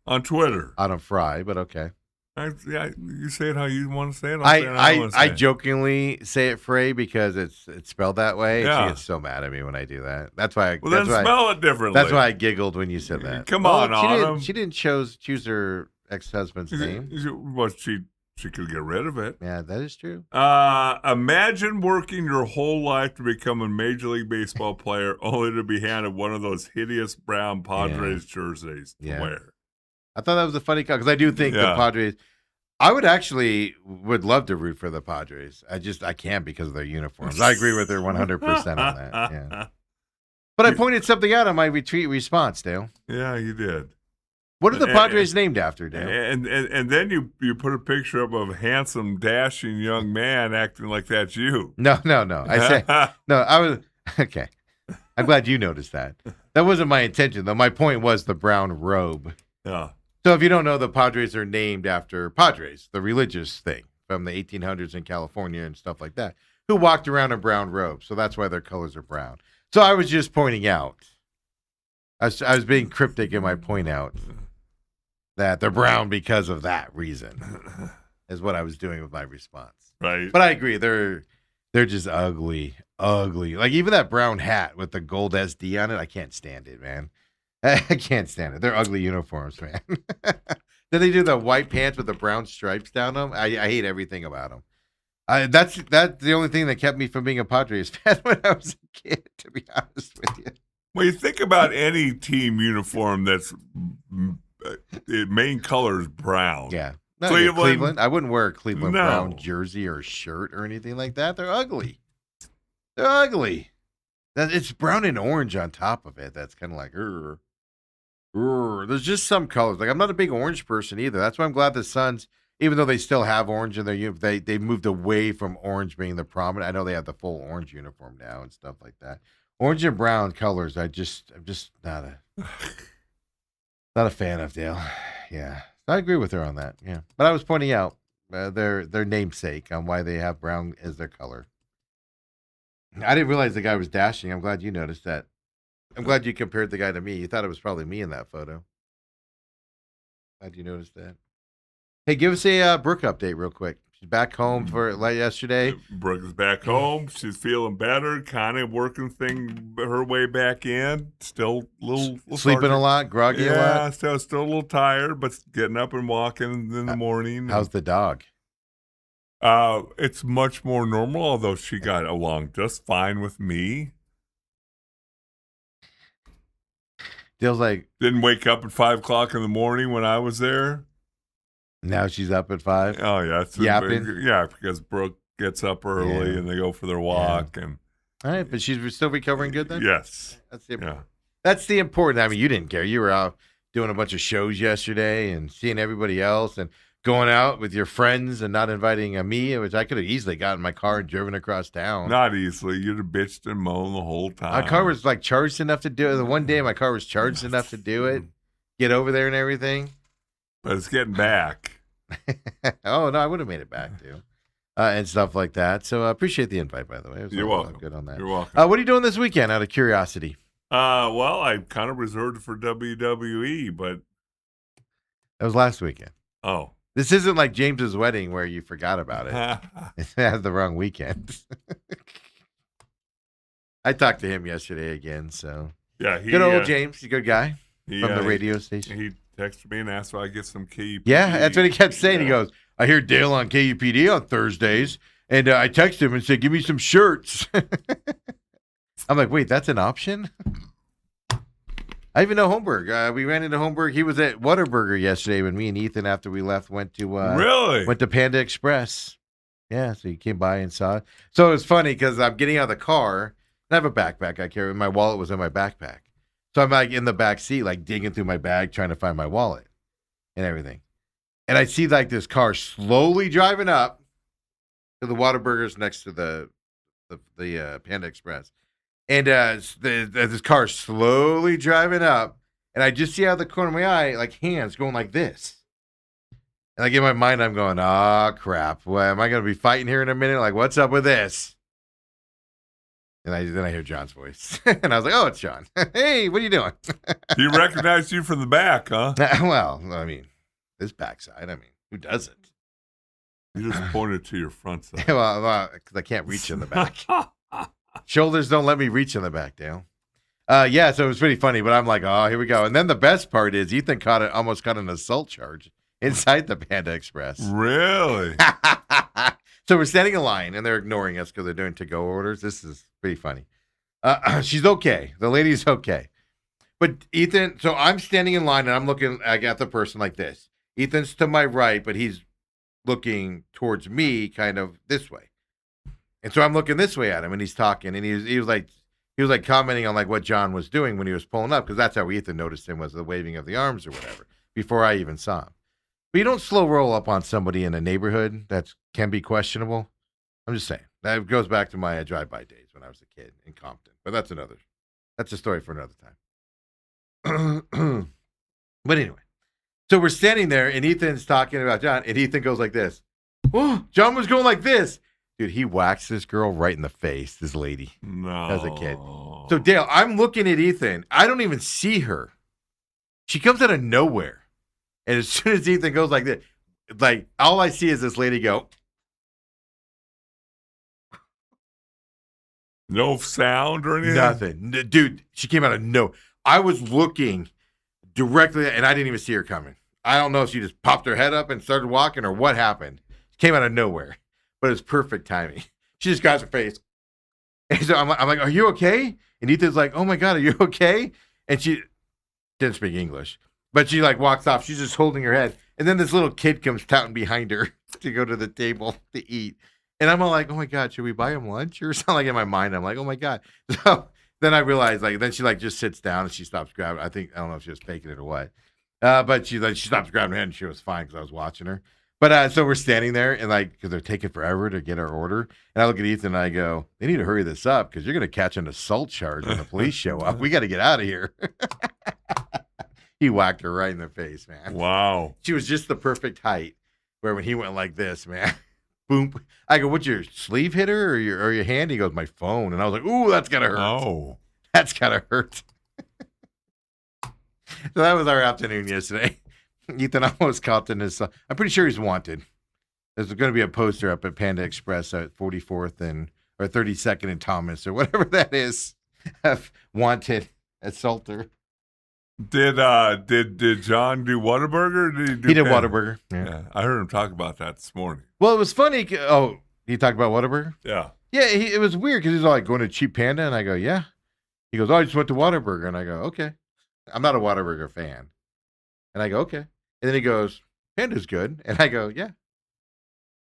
S2: on Twitter.
S1: Autumn Fry, but okay.
S2: You say it how you want to say it.
S1: I jokingly say it Frey because it's spelled that way.
S2: Yeah.
S1: She gets so mad at me when I do that. That's why.
S2: Then spell it differently.
S1: That's why I giggled when you said that.
S2: Come on,
S1: Autumn. She didn't choose her ex-husband's name.
S2: Well, she could get rid of it.
S1: Yeah, that is true.
S2: Imagine working your whole life to become a Major League Baseball player only to be handed one of those hideous brown Padres jerseys to wear.
S1: I thought that was a funny call because I do think the Padres. I would love to root for the Padres. I can't because of their uniforms. I agree with her 100% on that. Yeah. But I pointed something out on my retweet response, Dale.
S2: Yeah, you did.
S1: What are the Padres named after, Dale?
S2: And then you put a picture up of a handsome, dashing young man acting like that's you.
S1: No. I was okay. I'm glad you noticed that. That wasn't my intention, though. My point was the brown robe.
S2: Yeah.
S1: So if you don't know, the Padres are named after Padres, the religious thing from the 1800s in California and stuff like that, who walked around in brown robes. So that's why their colors are brown. So I was just pointing out. I was being cryptic in my point out that they're brown because of that reason is what I was doing with my response.
S2: Right.
S1: But I agree. They're They're just ugly, ugly. Like even that brown hat with the gold SD on it, I can't stand it, man. I can't stand it. They're ugly uniforms, man. Then they do the white pants with the brown stripes down them. I hate everything about them. That's the only thing that kept me from being a Padres fan when I was a kid, to be honest with you.
S2: When you think about any team uniform that's main color is brown.
S1: Yeah. No,
S2: Cleveland?
S1: I wouldn't wear a Cleveland
S2: No.
S1: brown jersey or shirt or anything like that. They're ugly. They're ugly. It's brown and orange on top of it. That's kind of like, there's just some colors. Like I'm not a big orange person either. That's why I'm glad the Suns, even though they still have orange in their uniform, they moved away from orange being the prominent. I know they have the full orange uniform now and stuff like that. Orange and brown colors, I'm just not a fan of, Dale. Yeah, I agree with her on that. Yeah, but I was pointing out their namesake on why they have brown as their color. I didn't realize the guy was dashing. I'm glad you noticed that. I'm glad you compared the guy to me. You thought it was probably me in that photo. Glad you noticed that. Hey, give us a Brooke update real quick. She's back home for like yesterday.
S2: Brooke is back home. She's feeling better, kind of working her way back in. Still a little
S1: Sleeping a lot, groggy a lot.
S2: Yeah, still a little tired, but getting up and walking in the morning.
S1: How's the dog?
S2: It's much more normal, although she got along just fine with me.
S1: Dale's like,
S2: Didn't wake up at 5 o'clock in the morning when I was there.
S1: now she's up at 5.
S2: Oh yeah, it's
S1: Yapping?
S2: yeah, because Brooke gets up early
S1: Yeah.
S2: and they go for their walk and
S1: All right, but she's still recovering good then?
S2: yes,
S1: That's That's the important. I mean, you didn't care. You were out doing a bunch of shows yesterday and seeing everybody else and going out with your friends and not inviting me, which I could have easily gotten in my car and driven across town.
S2: not easily. You'd have bitched and moaned the whole time.
S1: My car was like charged enough to do it. The one day my car was charged enough to do it, get over there and everything.
S2: but it's getting back.
S1: Oh, no, I would have made it back too. And stuff like that. So I appreciate the invite, by the way. It was
S2: You're welcome.
S1: Good on that.
S2: You're welcome.
S1: What are you doing this weekend out of curiosity?
S2: Well, I kind of reserved it for WWE, but
S1: That was last weekend.
S2: oh.
S1: This isn't like James's wedding where you forgot about it. It has the wrong weekend. I talked to him yesterday again, so
S2: Yeah,
S1: good old James, he's a good guy from the radio station.
S2: He texted me and asked if I get some KUPD.
S1: Yeah, that's what he kept saying. He goes, I hear Dale on KUPD on Thursdays, and I texted him and said, give me some shirts. I'm like, wait, that's an option? I even know Holmberg. We ran into Holmberg. He was at Whataburger yesterday when me and Ethan, after we left, went to
S2: Really?
S1: went to Panda Express. Yeah, so he came by and saw it. So it was funny because I'm getting out of the car, and I have a backpack I carry. My wallet was in my backpack. So I'm like in the back seat, like digging through my bag, trying to find my wallet and everything. And I see like this car slowly driving up to the Whataburgers next to the Panda Express. And this car slowly driving up, and I just see out of the corner of my eye, like hands going like this. And like in my mind, I'm going, oh, crap. Well, am I going to be fighting here in a minute? Like, what's up with this? And then I hear John's voice. And I was like, oh, it's John. Hey, what are you doing?
S2: He recognized you from the back, huh?
S1: Well, I mean, this backside, I mean, who doesn't?
S2: You just pointed to your front side.
S1: Well, because I can't reach in the back. Shoulders don't let me reach in the back, Dale. Yeah, so it was pretty funny, but I'm like, oh, here we go. And then the best part is Ethan almost caught an assault charge inside the Panda Express.
S2: Really?
S1: So we're standing in line, and they're ignoring us because they're doing to-go orders. This is pretty funny. She's okay. The lady's okay. But Ethan, so I'm standing in line, and I'm looking at the person like this. Ethan's to my right, but he's looking towards me kind of this way. And so I'm looking this way at him, and he's talking, and he was like commenting on like what John was doing when he was pulling up, because that's how Ethan noticed him, was the waving of the arms or whatever, before I even saw him. But you don't slow roll up on somebody in a neighborhood that can be questionable. I'm just saying. That goes back to my drive-by days when I was a kid in Compton. But that's a story for another time. But anyway, so we're standing there, and Ethan's talking about John, and Ethan goes like this. Oh, John was going like this. Dude, he whacked this girl right in the face, this lady,
S2: No.
S1: as a kid. So, Dale, I'm looking at Ethan. I don't even see her. She comes out of nowhere. And as soon as Ethan goes like this, like, all I see is this lady go.
S2: No sound or anything?
S1: Nothing. Dude, she came out of no. I was looking directly, and I didn't even see her coming. I don't know if she just popped her head up and started walking or what happened. She came out of nowhere, but it's perfect timing. She just got her face. And so I'm like, are you okay? And Ethan's like, oh my God, are you okay? And she didn't speak English, but she like walks off. She's just holding her head. And then this little kid comes touting behind her to go to the table to eat. And I'm all like, oh my God, should we buy him lunch or something? Like in my mind, I'm like, oh my God. So then I realized, like, then she like just sits down and she stops grabbing. I don't know if she was faking it or what. But she stops grabbing her head and she was fine because I was watching her. But so we're standing there and like, because they're taking forever to get our order. And I look at Ethan and I go, they need to hurry this up because you're going to catch an assault charge when the police show up. We got to get out of here. He whacked her right in the face, man.
S2: Wow.
S1: She was just the perfect height where when he went like this, man, boom. I go, what's your sleeve hitter or your hand? He goes, my phone. And I was like, ooh, that's got to hurt.
S2: Oh.
S1: That's got to hurt. So that was our afternoon yesterday. Ethan almost caught in his. I'm pretty sure he's wanted. There's going to be a poster up at Panda Express at 44th or 32nd and Thomas or whatever that is. Wanted assaulter.
S2: Did John do Whataburger? Or did
S1: He did Whataburger.
S2: Yeah, I heard him talk about that this morning.
S1: Well, it was funny. Oh, he talked about Whataburger?
S2: Yeah.
S1: Yeah, it was weird because he's all like going to Cheap Panda, and I go, yeah. He goes, oh, I just went to Whataburger, and I go, okay. I'm not a Whataburger fan, and I go, okay. And then he goes, Panda's good, and I go, yeah,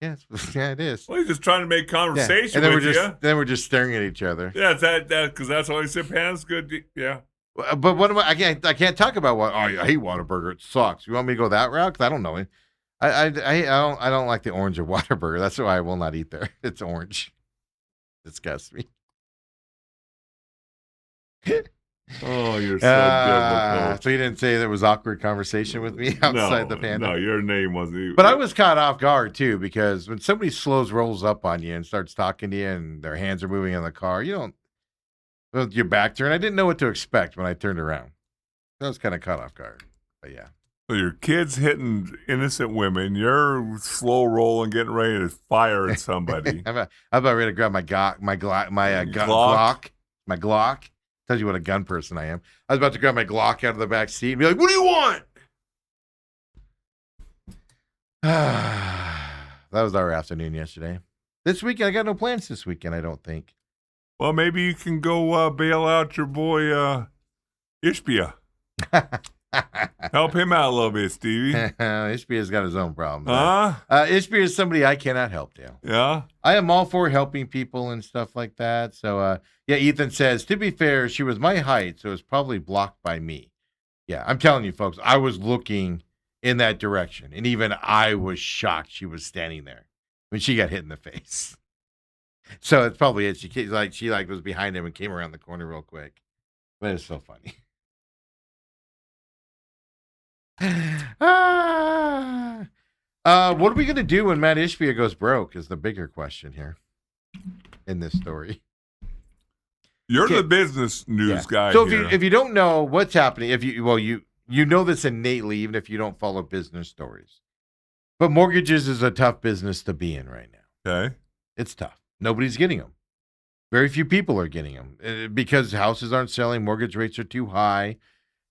S1: yeah, it is.
S2: Well, he's just trying to make conversation
S1: And then
S2: with you.
S1: Then we're just staring at each other.
S2: Yeah, that because that's all he said. Panda's good. Yeah.
S1: But what am I can't talk about what. Oh, I hate Whataburger. It sucks. You want me to go that route? Because I don't know it. I don't like the orange of Whataburger. That's why I will not eat there. It's orange. Disgusts me.
S2: Oh, you're so difficult.
S1: So you didn't say there was awkward conversation with me outside the Panda?
S2: No, your name wasn't.
S1: But I was caught off guard too because when somebody rolls up on you and starts talking to you and their hands are moving in the car, you don't. With your back turned, I didn't know what to expect when I turned around. I was kind of caught off guard. But yeah.
S2: So your kid's hitting innocent women. You're slow rolling, getting ready to fire at somebody.
S1: I'm about ready to grab my Glock. Tells you what a gun person I am. I was about to grab my Glock out of the back seat and be like, what do you want? That was our afternoon yesterday. This weekend, I got no plans this weekend, I don't think.
S2: Well, maybe you can go bail out your boy Ishbia. Help him out a little bit, Stevie.
S1: Ishbia's got his own problems.
S2: Huh?
S1: Ishbia is somebody I cannot help, Dale.
S2: Yeah?
S1: I am all for helping people and stuff like that. So, yeah, Ethan says, to be fair, she was my height, so it's probably blocked by me. Yeah, I'm telling you, folks, I was looking in that direction, and even I was shocked she was standing there when she got hit in the face. So it's probably it. She was behind him and came around the corner real quick. But it's so funny. What are we gonna do when Matt Ishbia goes broke? Is the bigger question here in this story.
S2: You're the business news guy.
S1: So
S2: here.
S1: if you don't know what's happening, you know this innately, even if you don't follow business stories. But mortgages is a tough business to be in right now.
S2: Okay,
S1: it's tough. Nobody's getting them. Very few people are getting them because houses aren't selling. Mortgage rates are too high.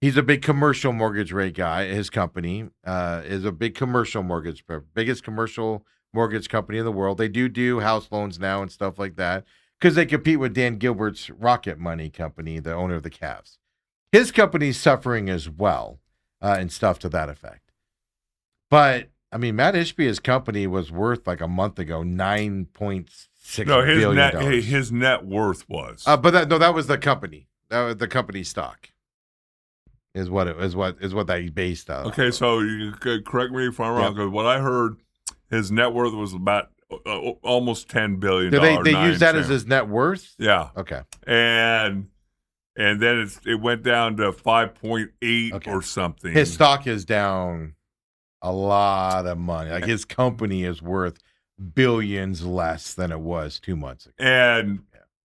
S1: He's a big commercial mortgage rate guy. His company is a big commercial mortgage, biggest commercial mortgage company in the world. They do house loans now and stuff like that because they compete with Dan Gilbert's Rocket Money company, the owner of the Cavs. His company's suffering as well and stuff to that effect. But, I mean, Matt Ishbia's company was worth like a month ago $9.6 billion.
S2: His net worth was.
S1: But that was the company. That was the company stock. Is what that based on.
S2: Okay, so you could correct me if I'm wrong. Because what I heard, his net worth was about almost $10 billion.
S1: Do they use that as his net worth?
S2: Yeah.
S1: Okay.
S2: And then it went down to 5.8 or something.
S1: His stock is down a lot of money. Like his company is worth billions less than it was 2 months ago.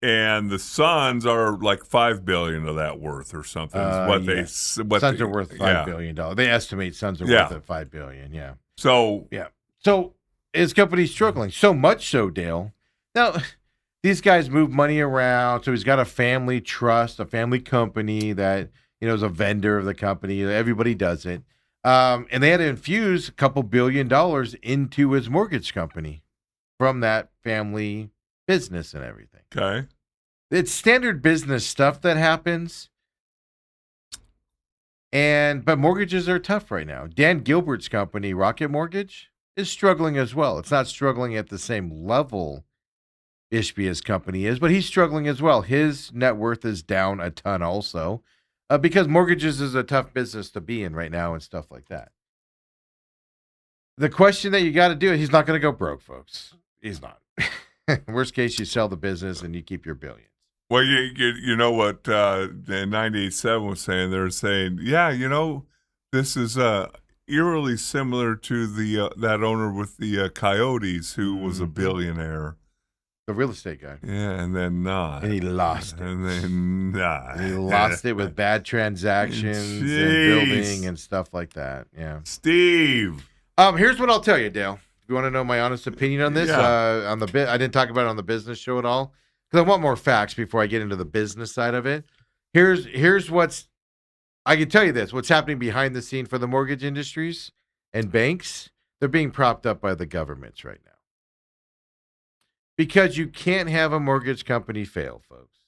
S2: And the Suns are like $5 billion of that worth or something. Suns
S1: are worth $5 billion. They estimate Suns are worth at $5 billion. Yeah.
S2: So
S1: his company's struggling so much so, Dale. Now, these guys move money around. So he's got a family trust, a family company that, is a vendor of the company. Everybody does it. And they had to infuse a couple $1 billion into his mortgage company from that family business and everything.
S2: Okay.
S1: It's standard business stuff that happens. But mortgages are tough right now. Dan Gilbert's company, Rocket Mortgage, is struggling as well. It's not struggling at the same level Ishbia's company is, but he's struggling as well. His net worth is down a ton also because mortgages is a tough business to be in right now and stuff like that. The question that you got to do is he's not going to go broke, folks. He's not. Worst case, you sell the business and you keep your billions.
S2: Well, you know what the 98.7 was saying? They're saying, this is eerily similar to the that owner with the Coyotes who was a billionaire.
S1: The real estate guy.
S2: Yeah, and then not.
S1: And he lost it.
S2: And then not.
S1: He lost it with bad transactions and building and stuff like that. Yeah.
S2: Steve.
S1: Here's what I'll tell you, Dale. If you want to know my honest opinion on this, I didn't talk about it on the business show at all because I want more facts before I get into the business side of it. Here's I can tell you this, what's happening behind the scene for the mortgage industries and banks, they're being propped up by the governments right now. Because you can't have a mortgage company fail, folks.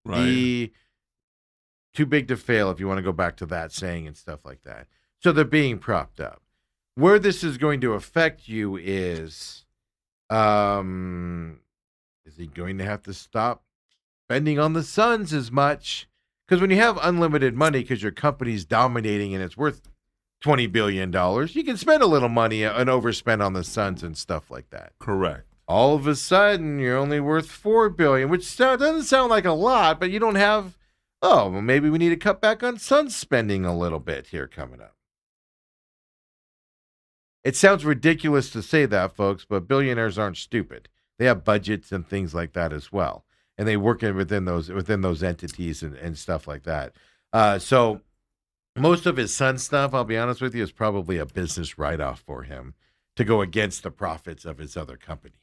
S2: Right.
S1: Too big to fail if you want to go back to that saying and stuff like that. So they're being propped up. Where this is going to affect you is he going to have to stop spending on the Suns as much? Because when you have unlimited money because your company's dominating and it's worth $20 billion, you can spend a little money and overspend on the Suns and stuff like that.
S2: Correct.
S1: All of a sudden, you're only worth $4 billion, which doesn't sound like a lot, but you don't have, maybe we need to cut back on Suns spending a little bit here coming up. It sounds ridiculous to say that, folks, but billionaires aren't stupid. They have budgets and things like that as well, and they work within those entities and stuff like that. So most of his Sun stuff, I'll be honest with you, is probably a business write-off for him to go against the profits of his other company.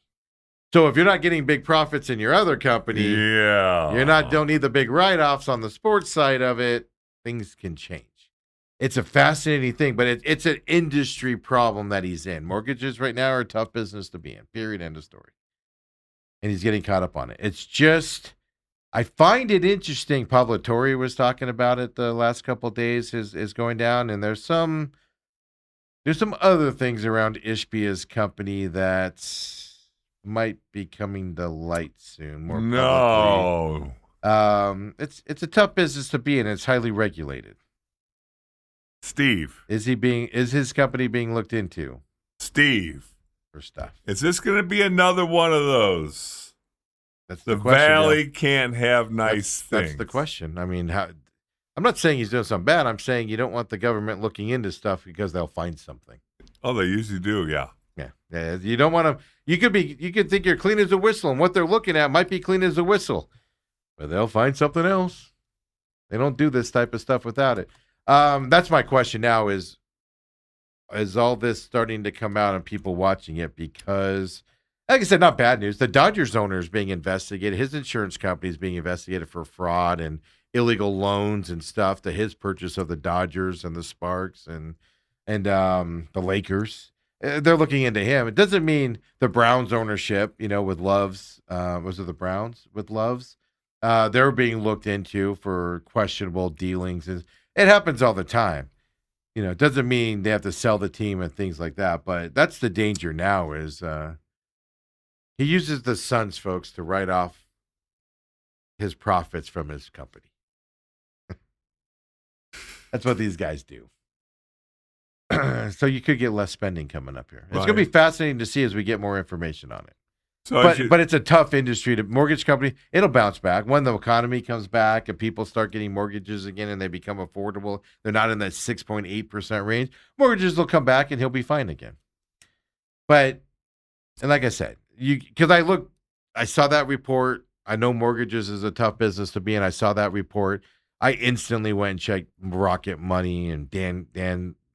S1: So if you're not getting big profits in your other company, don't need the big write-offs on the sports side of it, things can change. It's a fascinating thing, but it's an industry problem that he's in. Mortgages right now are a tough business to be in, period, end of story. And he's getting caught up on it. It's just, I find it interesting. Pablo Torre was talking about it the last couple of days is going down, and there's some other things around Ishbia's company that might be coming to light soon. More publicly. It's a tough business to be in. It's highly regulated.
S2: Steve,
S1: is his company being looked into?
S2: Steve,
S1: for stuff.
S2: Is this going to be another one of those?
S1: That's
S2: the
S1: question,
S2: Valley can't have nice things.
S1: That's the question. I mean, I'm not saying he's doing something bad. I'm saying you don't want the government looking into stuff because they'll find something.
S2: Oh, they usually do, yeah.
S1: Yeah. You don't want to. You could think you're clean as a whistle, and what they're looking at might be clean as a whistle, but they'll find something else. They don't do this type of stuff without it. That's my question now: is all this starting to come out and people watching it? Because, like I said, not bad news. The Dodgers owner is being investigated. His insurance company is being investigated for fraud and illegal loans and stuff to his purchase of the Dodgers and the Sparks and the Lakers. They're looking into him. It doesn't mean the Browns ownership, with Love's, was it the Browns with Love's? They're being looked into for questionable dealings. It happens all the time. It doesn't mean they have to sell the team and things like that, but that's the danger now is he uses the Suns, folks, to write off his profits from his company. That's what these guys do. So you could get less spending coming up here. It's going to be fascinating to see as we get more information on it. But it's a tough industry. The mortgage company, it'll bounce back. When the economy comes back and people start getting mortgages again and they become affordable, they're not in that 6.8% range, mortgages will come back and he'll be fine again. And like I said, because I saw that report. I know mortgages is a tough business to be in. I saw that report. I instantly went and checked Rocket Money and Dan,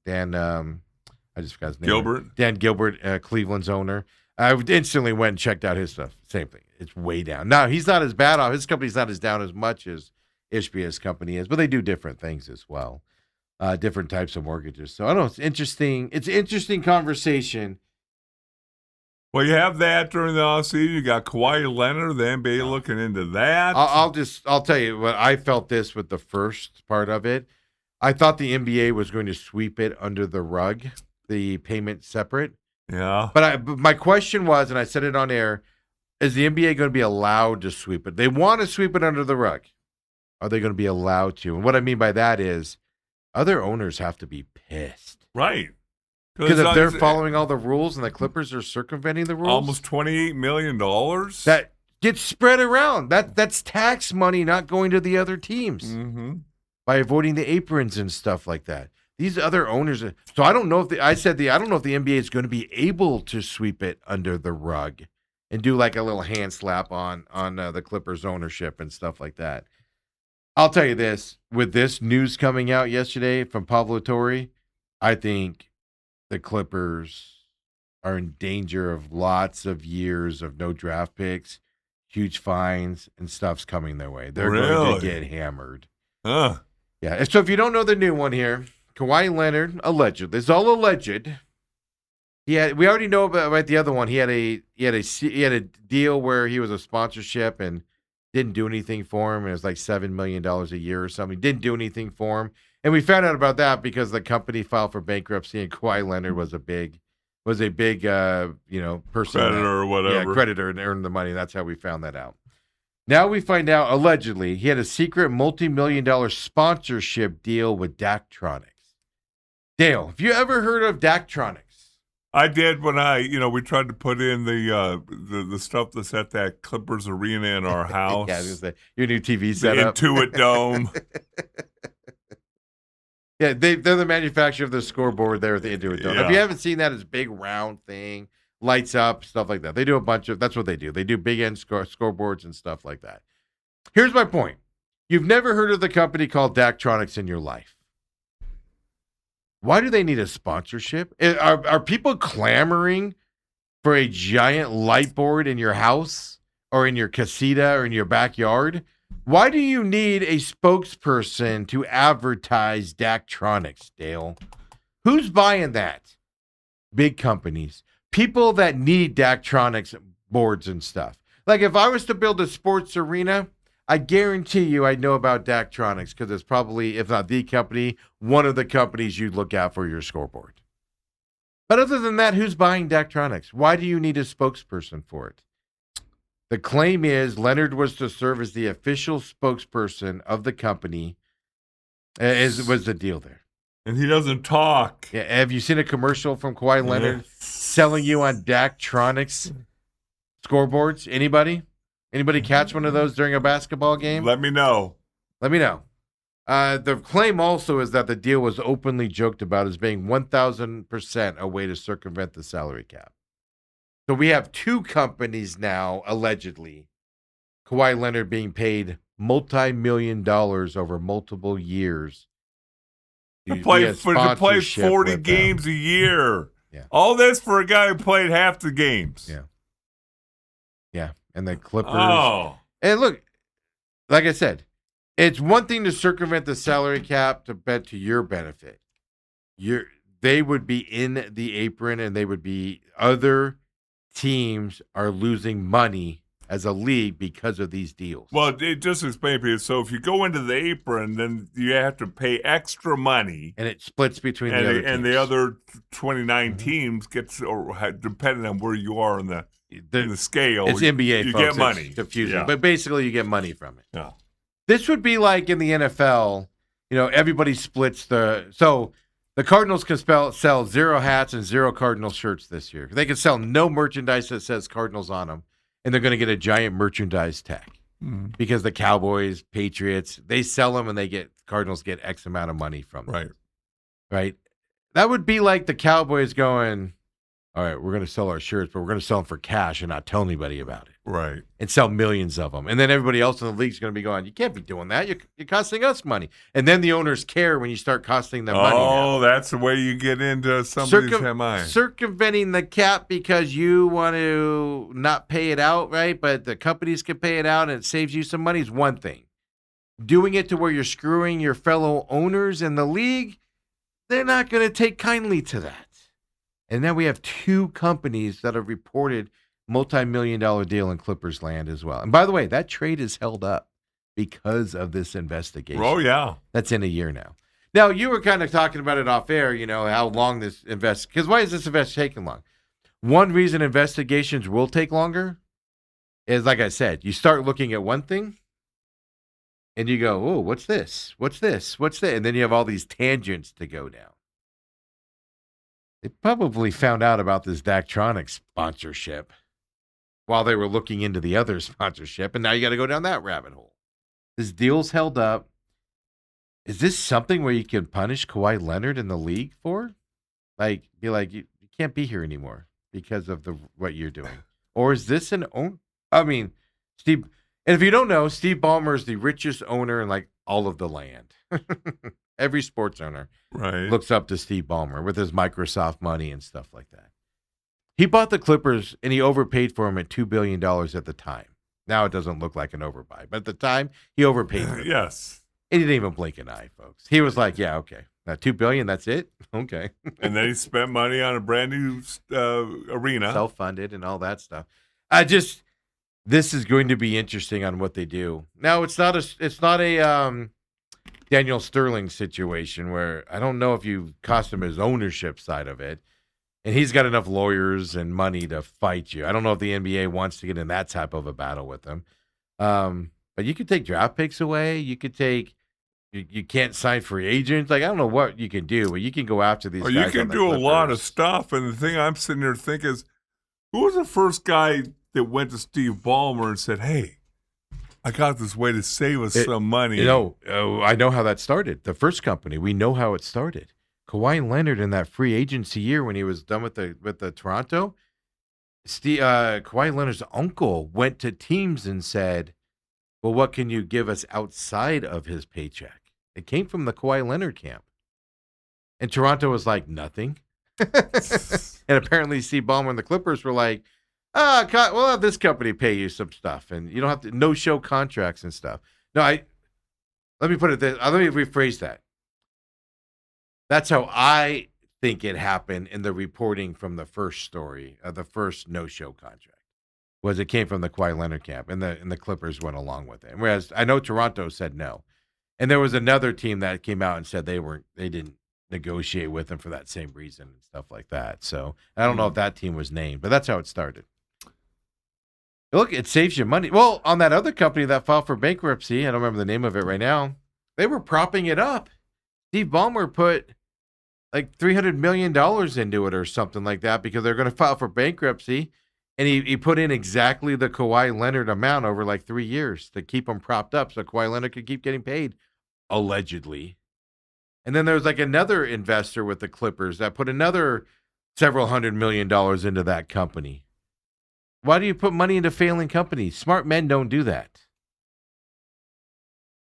S1: I just forgot his name.
S2: Gilbert.
S1: Dan Gilbert, Cleveland's owner. I instantly went and checked out his stuff. Same thing. It's way down. Now, he's not as bad off. His company's not as down as much as Ishbia's company is, but they do different things as well. Different types of mortgages. So I don't know. It's interesting. It's an interesting conversation.
S2: Well, you have that during the offseason. You got Kawhi Leonard, the NBA looking into that.
S1: I'll tell you what I felt this with the first part of it. I thought the NBA was going to sweep it under the rug, the payment separate.
S2: Yeah.
S1: But my question was, and I said it on air, is the NBA going to be allowed to sweep it? They want to sweep it under the rug. Are they going to be allowed to? And what I mean by that is other owners have to be pissed.
S2: Right.
S1: Because if they're following all the rules and the Clippers are circumventing the rules.
S2: Almost $28 million.
S1: That gets spread around. That's tax money not going to the other teams by avoiding the aprons and stuff like that. These other owners. So I don't know if I don't know if the NBA is going to be able to sweep it under the rug and do like a little hand slap on the Clippers ownership and stuff like that. I'll tell you this, with this news coming out yesterday from Pablo Torre, I think the Clippers are in danger of lots of years of no draft picks, huge fines, and stuff's coming their way. They're going to get hammered.
S2: Huh.
S1: Yeah. So if you don't know the new one here, Kawhi Leonard, alleged. It's all alleged. We already know about the other one. He had a deal where he was a sponsorship and didn't do anything for him. It was like $7 million a year or something. Didn't do anything for him. And we found out about that because the company filed for bankruptcy and Kawhi Leonard was a big person.
S2: Creditor or whatever.
S1: Yeah, creditor and earned the money. That's how we found that out. Now we find out, allegedly, he had a secret multi-million-dollar sponsorship deal with Daktronics. Dale, have you ever heard of Daktronics?
S2: I did when we tried to put in the stuff that's at that Clippers arena in our house.
S1: Yeah, your new TV setup.
S2: The Intuit Dome.
S1: Yeah, they're the manufacturer of the scoreboard there at the Intuit Dome.
S2: Yeah.
S1: If you haven't seen that, it's a big round thing, lights up, stuff like that. They do a bunch of, that's what they do. They do big end scoreboards and stuff like that. Here's my point. You've never heard of the company called Daktronics in your life. Why do they need a sponsorship? Are people clamoring for a giant light board in your house or in your casita or in your backyard? Why do you need a spokesperson to advertise Daktronics, Dale? Who's buying that? Big companies. People that need Daktronics boards and stuff. Like if I was to build a sports arena, I guarantee you I'd know about Daktronics because it's probably, if not the company, one of the companies you'd look at for your scoreboard. But other than that, who's buying Daktronics? Why do you need a spokesperson for it? The claim is Leonard was to serve as the official spokesperson of the company. Was the deal there.
S2: And he doesn't talk.
S1: Yeah, have you seen a commercial from Kawhi Leonard selling you on Daktronics scoreboards? Anybody? Anybody catch one of those during a basketball game?
S2: Let me know.
S1: The claim also is that the deal was openly joked about as being 1,000% a way to circumvent the salary cap. So we have two companies now, allegedly, Kawhi Leonard being paid multi-million dollars over multiple years.
S2: To play 40 games a year.
S1: Yeah.
S2: All this for a guy who played half the games.
S1: Yeah. Yeah. And the Clippers.
S2: Oh.
S1: And look, like I said, it's one thing to circumvent the salary cap to your benefit. They would be in the apron and they would be other teams are losing money as a league because of these deals.
S2: Well, it just explained to you. So if you go into the apron, then you have to pay extra money.
S1: And it splits between the other teams.
S2: And the other 29 teams gets, or depending on where you are in the scale.
S1: It's NBA,
S2: you
S1: folks.
S2: get money.
S1: It's confusing.
S2: Yeah.
S1: But basically you get money from it.
S2: Yeah.
S1: This would be like in the NFL, everybody splits so the Cardinals can sell 0 hats and 0 Cardinal shirts this year. They can sell no merchandise that says Cardinals on them, and they're going to get a giant merchandise tag because the Cowboys, Patriots, they sell them and Cardinals get X amount of money from them.
S2: Right.
S1: Right. That would be like the Cowboys going, all right, we're going to sell our shirts, but we're going to sell them for cash and not tell anybody about it.
S2: Right.
S1: And sell millions of them. And then everybody else in the league is going to be going, you can't be doing that. You're costing us money. And then the owners care when you start costing them money.
S2: Oh, that's the way you get into somebody's MI.
S1: Circumventing the cap because you want to not pay it out, right? But the companies can pay it out and it saves you some money is one thing. Doing it to where you're screwing your fellow owners in the league, they're not going to take kindly to that. And then we have two companies that have reported multi-million-dollar deal in Clippers land as well. And by the way, that trade is held up because of this investigation.
S2: Oh, yeah.
S1: That's in a year now. Now, you were kind of talking about it off air, how long this because why is this investigation taking long? One reason investigations will take longer is, like I said, you start looking at one thing and you go, oh, what's this? What's this? What's that? And then you have all these tangents to go down. They probably found out about this Daktronics sponsorship while they were looking into the other sponsorship, and now you got to go down that rabbit hole. This deal's held up. Is this something where you can punish Kawhi Leonard in the league for? Like, be like, you can't be here anymore because of what you're doing. Or is this Steve, and if you don't know, Steve Ballmer is the richest owner in like all of the land. Every sports owner looks up to Steve Ballmer with his Microsoft money and stuff like that. He bought the Clippers, and he overpaid for them at $2 billion at the time. Now it doesn't look like an overbuy, but at the time, he overpaid for them.
S2: Yes.
S1: He didn't even blink an eye, folks. He was like, yeah, okay. Now $2 billion, that's it? Okay.
S2: And then he spent money on a brand new arena.
S1: Self-funded and all that stuff. This is going to be interesting on what they do. Now, it's not a Daniel Sterling situation where I don't know if you cost him his ownership side of it. And he's got enough lawyers and money to fight you. I don't know if the NBA wants to get in that type of a battle with him. But you could take draft picks away. You could you can't sign free agents. Like, I don't know what you can do, but you can go after these guys.
S2: You can do a lot of stuff. And the thing I'm sitting there thinking is, who was the first guy that went to Steve Ballmer and said, hey, I got this way to save us some money?
S1: I know how that started. The first company, we know how it started. Kawhi Leonard in that free agency year when he was done with the Toronto, Kawhi Leonard's uncle went to teams and said, well, what can you give us outside of his paycheck? It came from the Kawhi Leonard camp. And Toronto was like, nothing. And apparently Steve Ballmer and the Clippers were like, we'll have this company pay you some stuff. And you don't have to, no-show contracts and stuff. No, let me put it this, let me rephrase that. That's how I think it happened in the reporting from the first story, the first no-show contract, was it came from the Kawhi Leonard camp, and the Clippers went along with it. Whereas I know Toronto said no, and there was another team that came out and said they didn't negotiate with him for that same reason and stuff like that. So I don't know if that team was named, but that's how it started. Look, it saves you money. Well, on that other company that filed for bankruptcy, I don't remember the name of it right now, they were propping it up. Steve Ballmer put like $300 million into it or something like that because they're going to file for bankruptcy. And he put in exactly the Kawhi Leonard amount over like 3 years to keep him propped up so Kawhi Leonard could keep getting paid, allegedly. And then there was like another investor with the Clippers that put another several $100 million into that company. Why do you put money into failing companies? Smart men don't do that.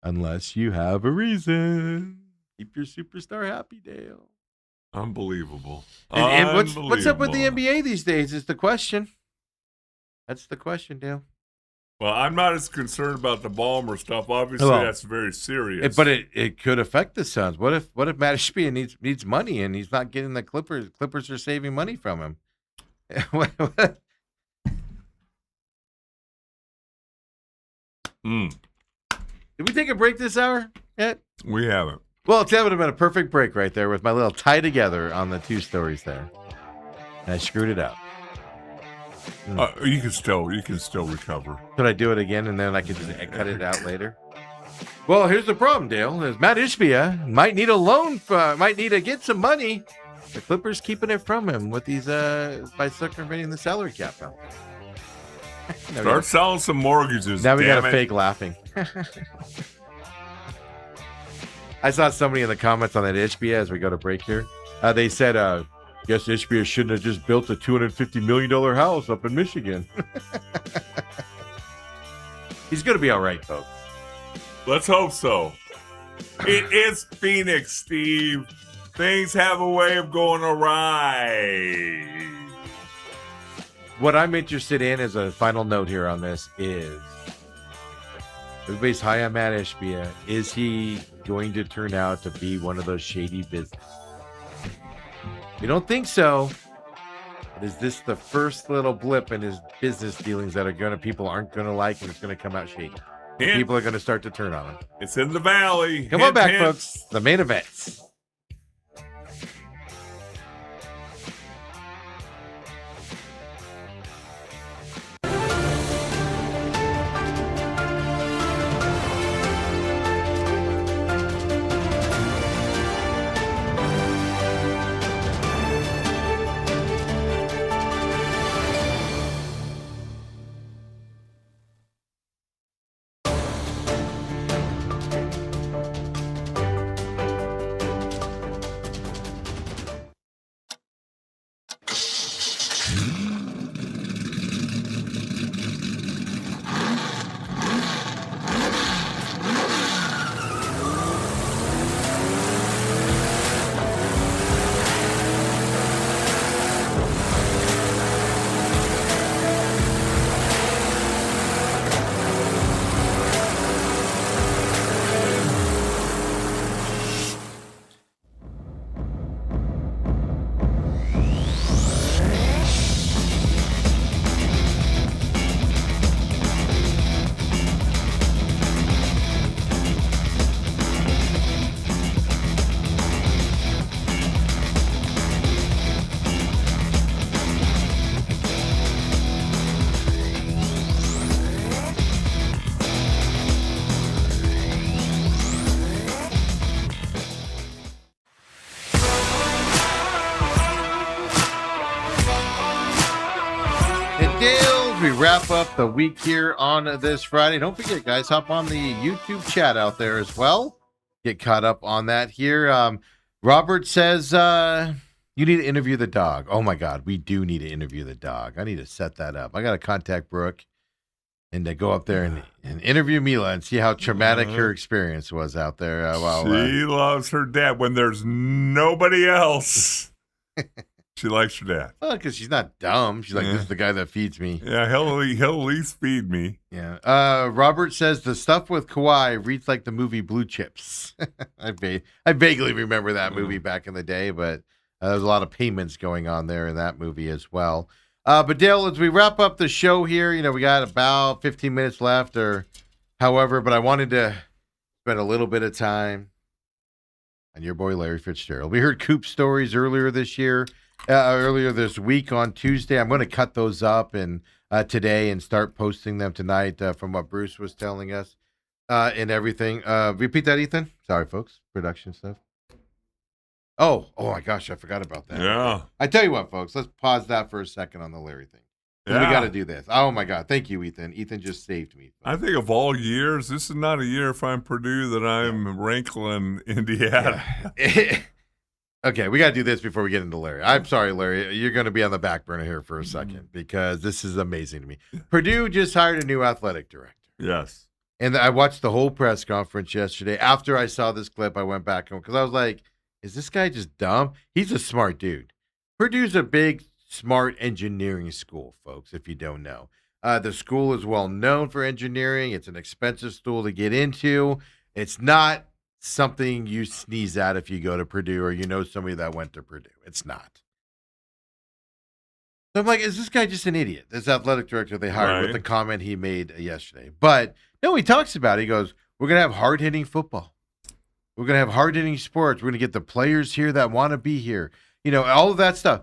S1: Unless you have a reason. Keep your superstar happy, Dale.
S2: Unbelievable.
S1: And what's up with the NBA these days is the question. That's the question, Dale.
S2: Well, I'm not as concerned about the Ballmer stuff. Obviously, that's very serious.
S1: But it could affect the Suns. What if Matt Ishbia needs money and he's not getting the Clippers? Clippers are saving money from him. Did we take a break this hour yet?
S2: We haven't.
S1: Well, that would have been a perfect break right there with my little tie together on the two stories there. And I screwed it up.
S2: You can still recover.
S1: Could I do it again and then I could just cut it out later? Well, here's the problem, Dale. Is Matt Ishbia might need a loan, might need to get some money. The Clippers keeping it from him with these by circumventing the salary cap.
S2: Start selling some mortgages.
S1: Now we got a fake laughing. I saw somebody in the comments on that Ishbia as we go to break here. They said Guess HBS shouldn't have just built a $250 million house up in Michigan. He's going to be all right, folks.
S2: Let's hope so. It is Phoenix, Steve. Things have a way of going awry.
S1: What I'm interested in as a final note here on this is everybody's high on Matt Ishbia. Is he going to turn out to be one of those shady business? We don't think so. But is this the first little blip in his business dealings that people aren't going to like, and it's going to come out shady? People are going to start to turn on him.
S2: It's in the valley.
S1: Come on back, folks. The main events. We wrap up the week here on this Friday. Don't forget, guys, hop on the YouTube chat out there as well. Get caught up on that here. Robert says you need to interview the dog. Oh, my God. We do need to interview the dog. I need to set that up. I got to contact Brooke and to go up there and interview Mila and see how traumatic her experience was out there.
S2: She loves her dad when there's nobody else. She likes her dad.
S1: Well, because she's not dumb. She's like, this is the guy that feeds me.
S2: Yeah, he'll at least feed me.
S1: Yeah. Robert says the stuff with Kawhi reads like the movie Blue Chips. I vaguely remember that movie back in the day, but there's a lot of payments going on there in that movie as well. But Dale, as we wrap up the show here, we got about 15 minutes left or however, but I wanted to spend a little bit of time on your boy Larry Fitzgerald. We heard Coop stories earlier this week on Tuesday. I'm going to cut those up and today and start posting them tonight from what Bruce was telling us and everything. Repeat that, Ethan. Sorry, folks. Production stuff. Oh my gosh, I forgot about that.
S2: Yeah.
S1: I tell you what, folks, let's pause that for a second on the Larry thing. Yeah. We got to do this. Oh my God. Thank you, Ethan. Ethan just saved me.
S2: I think of all years, this is not a year if I'm Purdue that I'm rankling Indiana.
S1: Yeah. Okay, we got to do this before we get into Larry. I'm sorry, Larry. You're going to be on the back burner here for a second because this is amazing to me. Purdue just hired a new athletic director.
S2: Yes.
S1: And I watched the whole press conference yesterday. After I saw this clip, I went back home because I was like, is this guy just dumb? He's a smart dude. Purdue's a big, smart engineering school, folks, if you don't know. The school is well known for engineering. It's an expensive school to get into. It's not something you sneeze at if you go to Purdue or somebody that went to Purdue. It's not. So I'm like, is this guy just an idiot? This athletic director they hired with the comment he made yesterday. But no, he talks about it. He goes, we're going to have hard-hitting football. We're going to have hard-hitting sports. We're going to get the players here that want to be here. All of that stuff.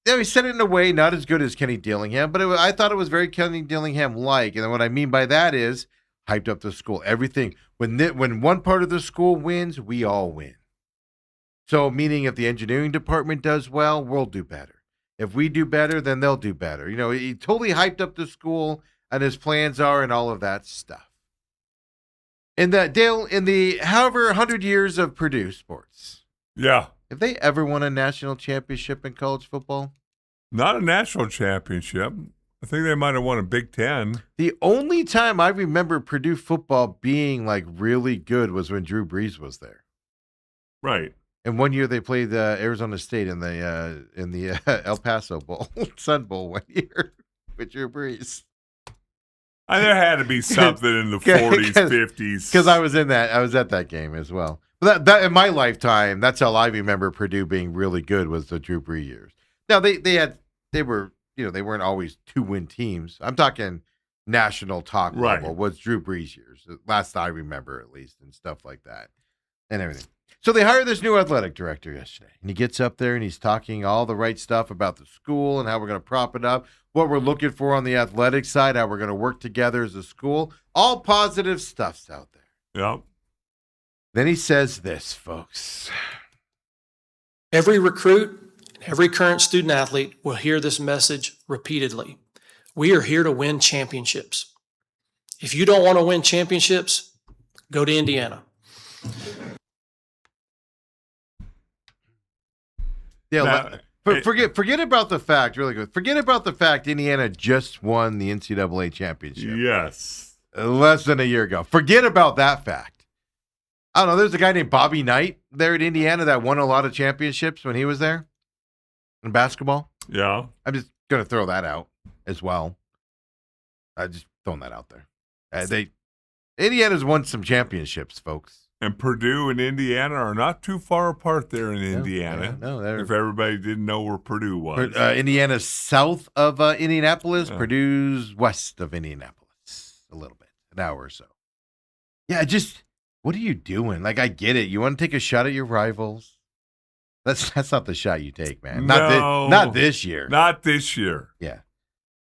S1: He said it in a way not as good as Kenny Dillingham, but I thought it was very Kenny Dillingham-like. And what I mean by that is hyped up the school. Everything. When one part of the school wins, we all win. So meaning if the engineering department does well, we'll do better. If we do better, then they'll do better. He totally hyped up the school and his plans are and all of that stuff. And that Dale, in the however 100 years of Purdue sports.
S2: Yeah.
S1: Have they ever won a national championship in college football?
S2: Not a national championship. I think they might have won a Big Ten.
S1: The only time I remember Purdue football being like really good was when Drew Brees was there.
S2: Right.
S1: And one year they played Arizona State in the El Paso Bowl, Sun Bowl one year with Drew Brees.
S2: There had to be something in the 40s, 50s.
S1: Because I was at that game as well. But that in my lifetime, that's how I remember Purdue being really good was the Drew Brees years. Now they weren't always 2-win teams. I'm talking national talk level was Drew Brees years. Last I remember at least, and stuff like that. And everything. So they hired this new athletic director yesterday, and he gets up there and he's talking all the right stuff about the school and how we're going to prop it up, what we're looking for on the athletic side, how we're going to work together as a school. All positive stuff's out there.
S2: Yep.
S1: Then he says this, folks.
S5: Every recruit, every current student athlete will hear this message repeatedly. We are here to win championships. If you don't want to win championships, go to Indiana.
S1: Yeah, forget about the fact, really good. Forget about the fact Indiana just won the NCAA championship.
S2: Yes.
S1: Less than a year ago. Forget about that fact. I don't know. There's a guy named Bobby Knight there at Indiana that won a lot of championships when he was there in basketball.
S2: Yeah.
S1: I'm just going to throw that out as well. I just throwing that out there. Indiana's won some championships, folks.
S2: And Purdue and Indiana are not too far apart there in Indiana.
S1: No,
S2: if everybody didn't know where Purdue was.
S1: Indiana's south of Indianapolis, Purdue's west of Indianapolis, a little bit, an hour or so. Yeah, just what are you doing? Like, I get it. You want to take a shot at your rivals. That's not the shot you take, man. Not this year.
S2: Not this year.
S1: Yeah,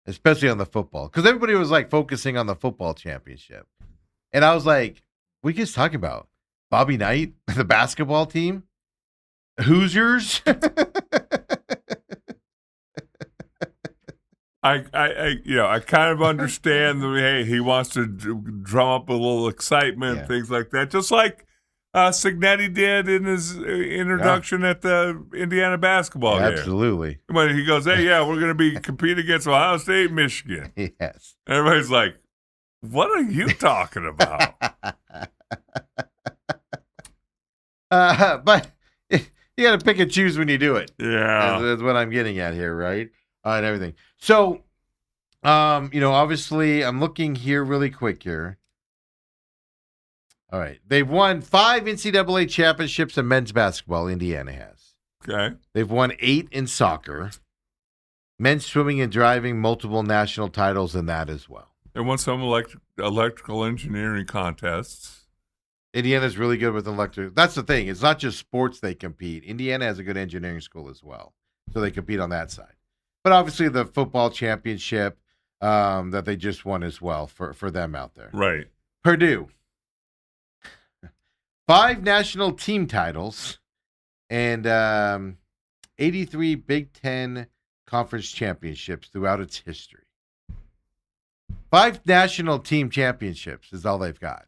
S1: especially on the football, because everybody was like focusing on the football championship, and I was like, "What are you guys talking about? Bobby Knight, the basketball team, Hoosiers."
S2: I kind of understand he wants to drum up a little excitement, things like that, just like Signetti did in his introduction at the Indiana basketball game.
S1: Absolutely.
S2: When he goes, "Hey, we're going to be competing against Ohio State, and Michigan."
S1: Yes.
S2: Everybody's like, "What are you talking about?"
S1: But you got to pick and choose when you do it.
S2: Yeah.
S1: That's what I'm getting at here, right? And everything. So, obviously, I'm looking here really quick here. All right. They've won 5 NCAA championships in men's basketball, Indiana has.
S2: Okay.
S1: They've won 8 in soccer. Men's swimming and driving, multiple national titles in that as well.
S2: They won some electrical engineering contests.
S1: Indiana's really good with electric. That's the thing. It's not just sports they compete. Indiana has a good engineering school as well. So they compete on that side. But obviously the football championship that they just won as well for them out there.
S2: Right.
S1: Purdue. 5 national team titles and 83 Big Ten conference championships throughout its history. 5 national team championships is all they've got.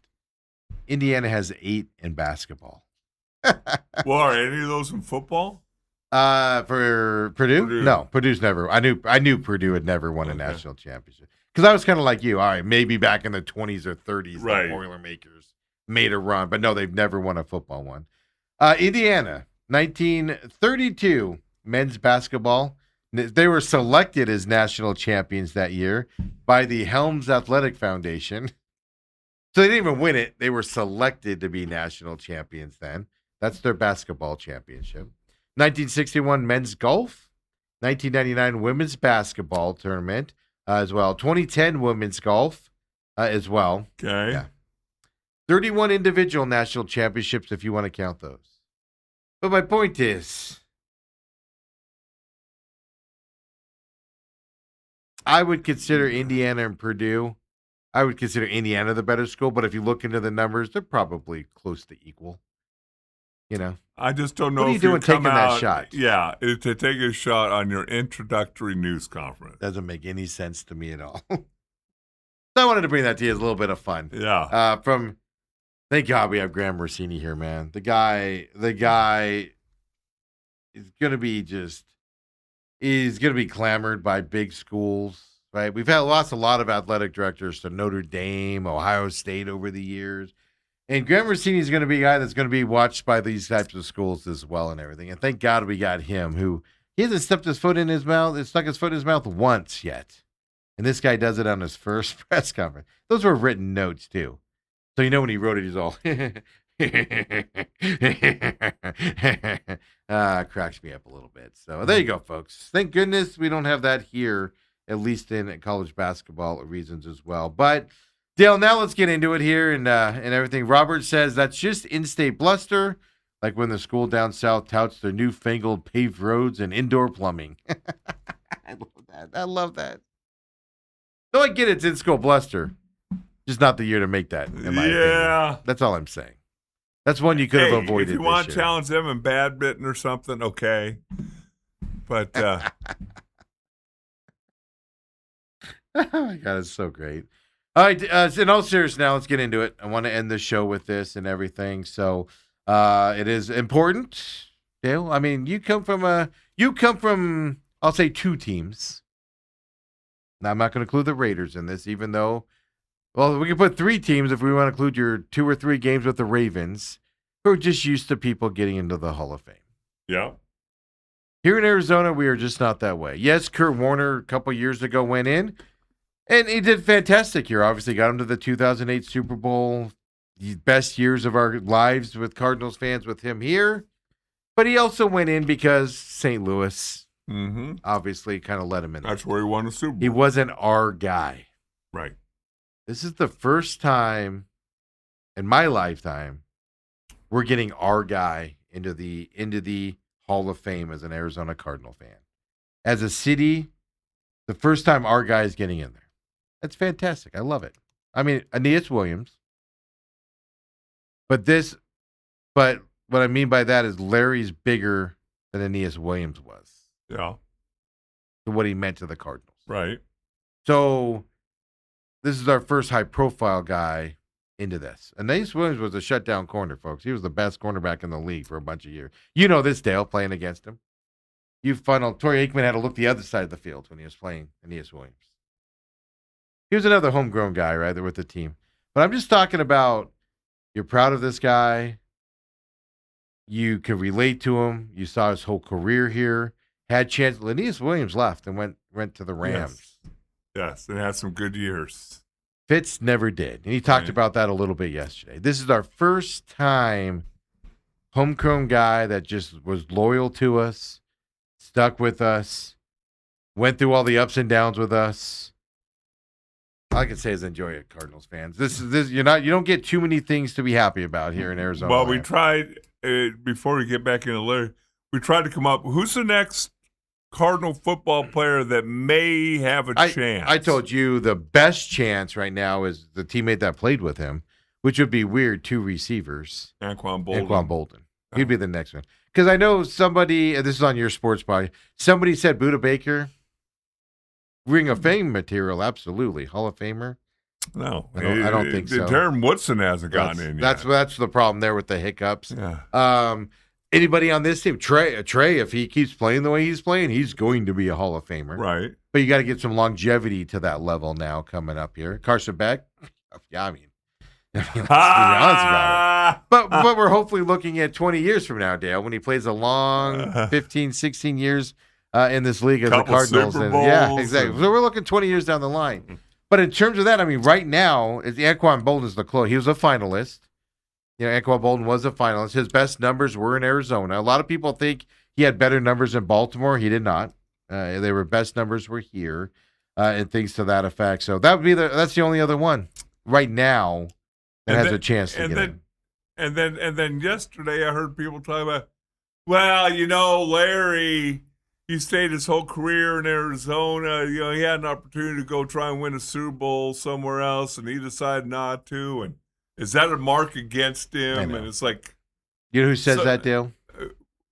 S1: Indiana has 8 in basketball.
S2: Well, are any of those in football?
S1: For Purdue? No, Purdue's never. I knew Purdue had never won a national championship because I was kind of like you. All right, maybe back in the 20s or 30s, the Boilermakers made a run, but no, they've never won a football one. Indiana, 1932 men's basketball. They were selected as national champions that year by the Helms Athletic Foundation. So they didn't even win it. They were selected to be national champions then. That's their basketball championship. 1961 men's golf. 1999 women's basketball tournament as well. 2010 women's golf as well.
S2: Okay.
S1: Yeah. 31 individual national championships if you want to count those. But my point is, I would consider Indiana and Purdue. I would consider Indiana the better school, but if you look into the numbers, they're probably close to equal.
S2: I just don't know
S1: what are you doing taking that shot?
S2: Yeah, to take a shot on your introductory news conference.
S1: Doesn't make any sense to me at all. So I wanted to bring that to you as a little bit of fun.
S2: Yeah.
S1: Thank God we have Graham Rossini here, man. The guy is going to be clamored by big schools, right? We've lost a lot of athletic directors to Notre Dame, Ohio State over the years. And Grant Rossini is going to be a guy that's going to be watched by these types of schools as well and everything. And thank God we got him, who he hasn't stuck his foot in his mouth once yet. And this guy does it on his first press conference. Those were written notes, too. So you know when he wrote it, he's all cracks me up a little bit. So there you go, folks. Thank goodness we don't have that here, at least in college basketball reasons as well. But Dale, now let's get into it here and everything. Robert says that's just in-state bluster, like when the school down south touts their newfangled paved roads and indoor plumbing. I love that. No, I get it's in-school bluster. Just not the year to make that, in my opinion. That's all I'm saying. That's one you could have avoided.
S2: If you want to challenge them in badminton or something, okay. But
S1: oh my God, it's so great. All right, in all seriousness, now let's get into it. I want to end the show with this and everything. So it is important, Dale. I mean, you come from I'll say two teams. Now I'm not going to include the Raiders in this, even though. Well, we can put three teams if we want to include your 2 or 3 games with the Ravens, who are just used to people getting into the Hall of Fame.
S2: Yeah.
S1: Here in Arizona, we are just not that way. Yes, Kurt Warner a couple years ago went in, and he did fantastic here. Obviously got him to the 2008 Super Bowl. The best years of our lives with Cardinals fans with him here. But he also went in because St. Louis obviously kind of let him in.
S2: That's where he won the Super Bowl.
S1: He wasn't our guy.
S2: Right.
S1: This is the first time in my lifetime we're getting our guy into the Hall of Fame as an Arizona Cardinal fan. As a city, the first time our guy is getting in there. That's fantastic. I love it. I mean, Aeneas Williams. But what I mean by that is Larry's bigger than Aeneas Williams was.
S2: Yeah.
S1: To what he meant to the Cardinals.
S2: Right.
S1: So this is our first high-profile guy into this. Aeneas Williams was a shutdown corner, folks. He was the best cornerback in the league for a bunch of years. You know this, Dale, playing against him. Torrey Aikman had to look the other side of the field when he was playing Aeneas Williams. He was another homegrown guy, right, there with the team. But I'm just talking about you're proud of this guy. You can relate to him. You saw his whole career here. Had chance. Aeneas Williams left and went to the Rams.
S2: Yes, and had some good years.
S1: Fitz never did. And he talked about that a little bit yesterday. This is our first time homegrown guy that just was loyal to us, stuck with us, went through all the ups and downs with us. All I can say is enjoy it, Cardinals fans. This you don't get too many things to be happy about here in Arizona.
S2: Well, we tried before we get back into Larry, we tried to come up. Who's the next Cardinal football player that may have a chance?
S1: I told you the best chance right now is the teammate that played with him, which would be weird. 2 receivers.
S2: Anquan Bolden.
S1: He'd be the next one. Because I know somebody, this is on your sports body, somebody said Budda Baker. Ring of Fame material, absolutely. Hall of Famer?
S2: No.
S1: I don't think so.
S2: Darren Woodson hasn't gotten in yet.
S1: That's the problem there with the hiccups.
S2: Yeah.
S1: Anybody on this team, Trey, if he keeps playing the way he's playing, he's going to be a Hall of Famer.
S2: Right.
S1: But you got to get some longevity to that level now coming up here. Carson Beck, yeah, I mean, let's be honest about it. But we're hopefully looking at 20 years from now, Dale, when he plays a long 15, 16 years in this league as the Cardinals. Yeah, exactly. So we're looking 20 years down the line. But in terms of that, I mean, right now, Anquan Bolden is the close. He was a finalist. Anquan Bolden was a finalist. His best numbers were in Arizona. A lot of people think he had better numbers in Baltimore. He did not. Best numbers were here, and things to that effect. So that's the only other one right now that has a chance to get in.
S2: And then yesterday I heard people talk about, Larry, he stayed his whole career in Arizona. He had an opportunity to go try and win a Super Bowl somewhere else, and he decided not to. And is that a mark against him? And it's like,
S1: you know who says that, Dale?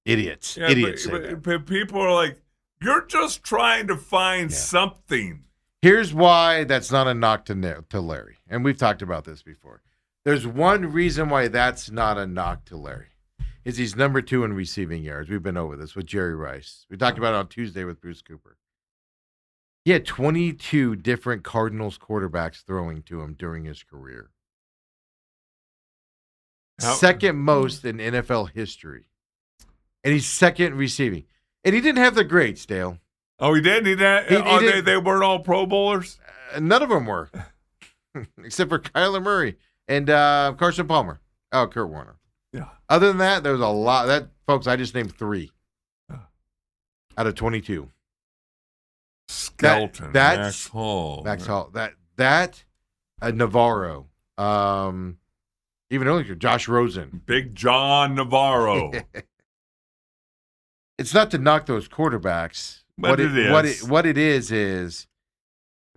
S1: Idiots.
S2: Yeah,
S1: Idiots.
S2: But people are like, you're just trying to find something.
S1: Here's why that's not a knock to Larry. And we've talked about this before. There's one reason why that's not a knock to Larry. is he's number 2 in receiving yards. We've been over this with Jerry Rice. We talked about it on Tuesday with Bruce Cooper. He had 22 different Cardinals quarterbacks throwing to him during his career. Second most in NFL history. And he's second in receiving. And he didn't have the greats, Dale.
S2: Oh, he did? They weren't all Pro Bowlers?
S1: None of them were. Except for Kyler Murray and Carson Palmer. Oh, Kurt Warner.
S2: Yeah.
S1: Other than that, there was a lot. Folks, I just named 3 out of 22.
S2: Skelton,
S1: Max
S2: Hall.
S1: Navarro. Even earlier, Josh Rosen.
S2: Big John Navarro.
S1: It's not to knock those quarterbacks.
S2: But
S1: What it is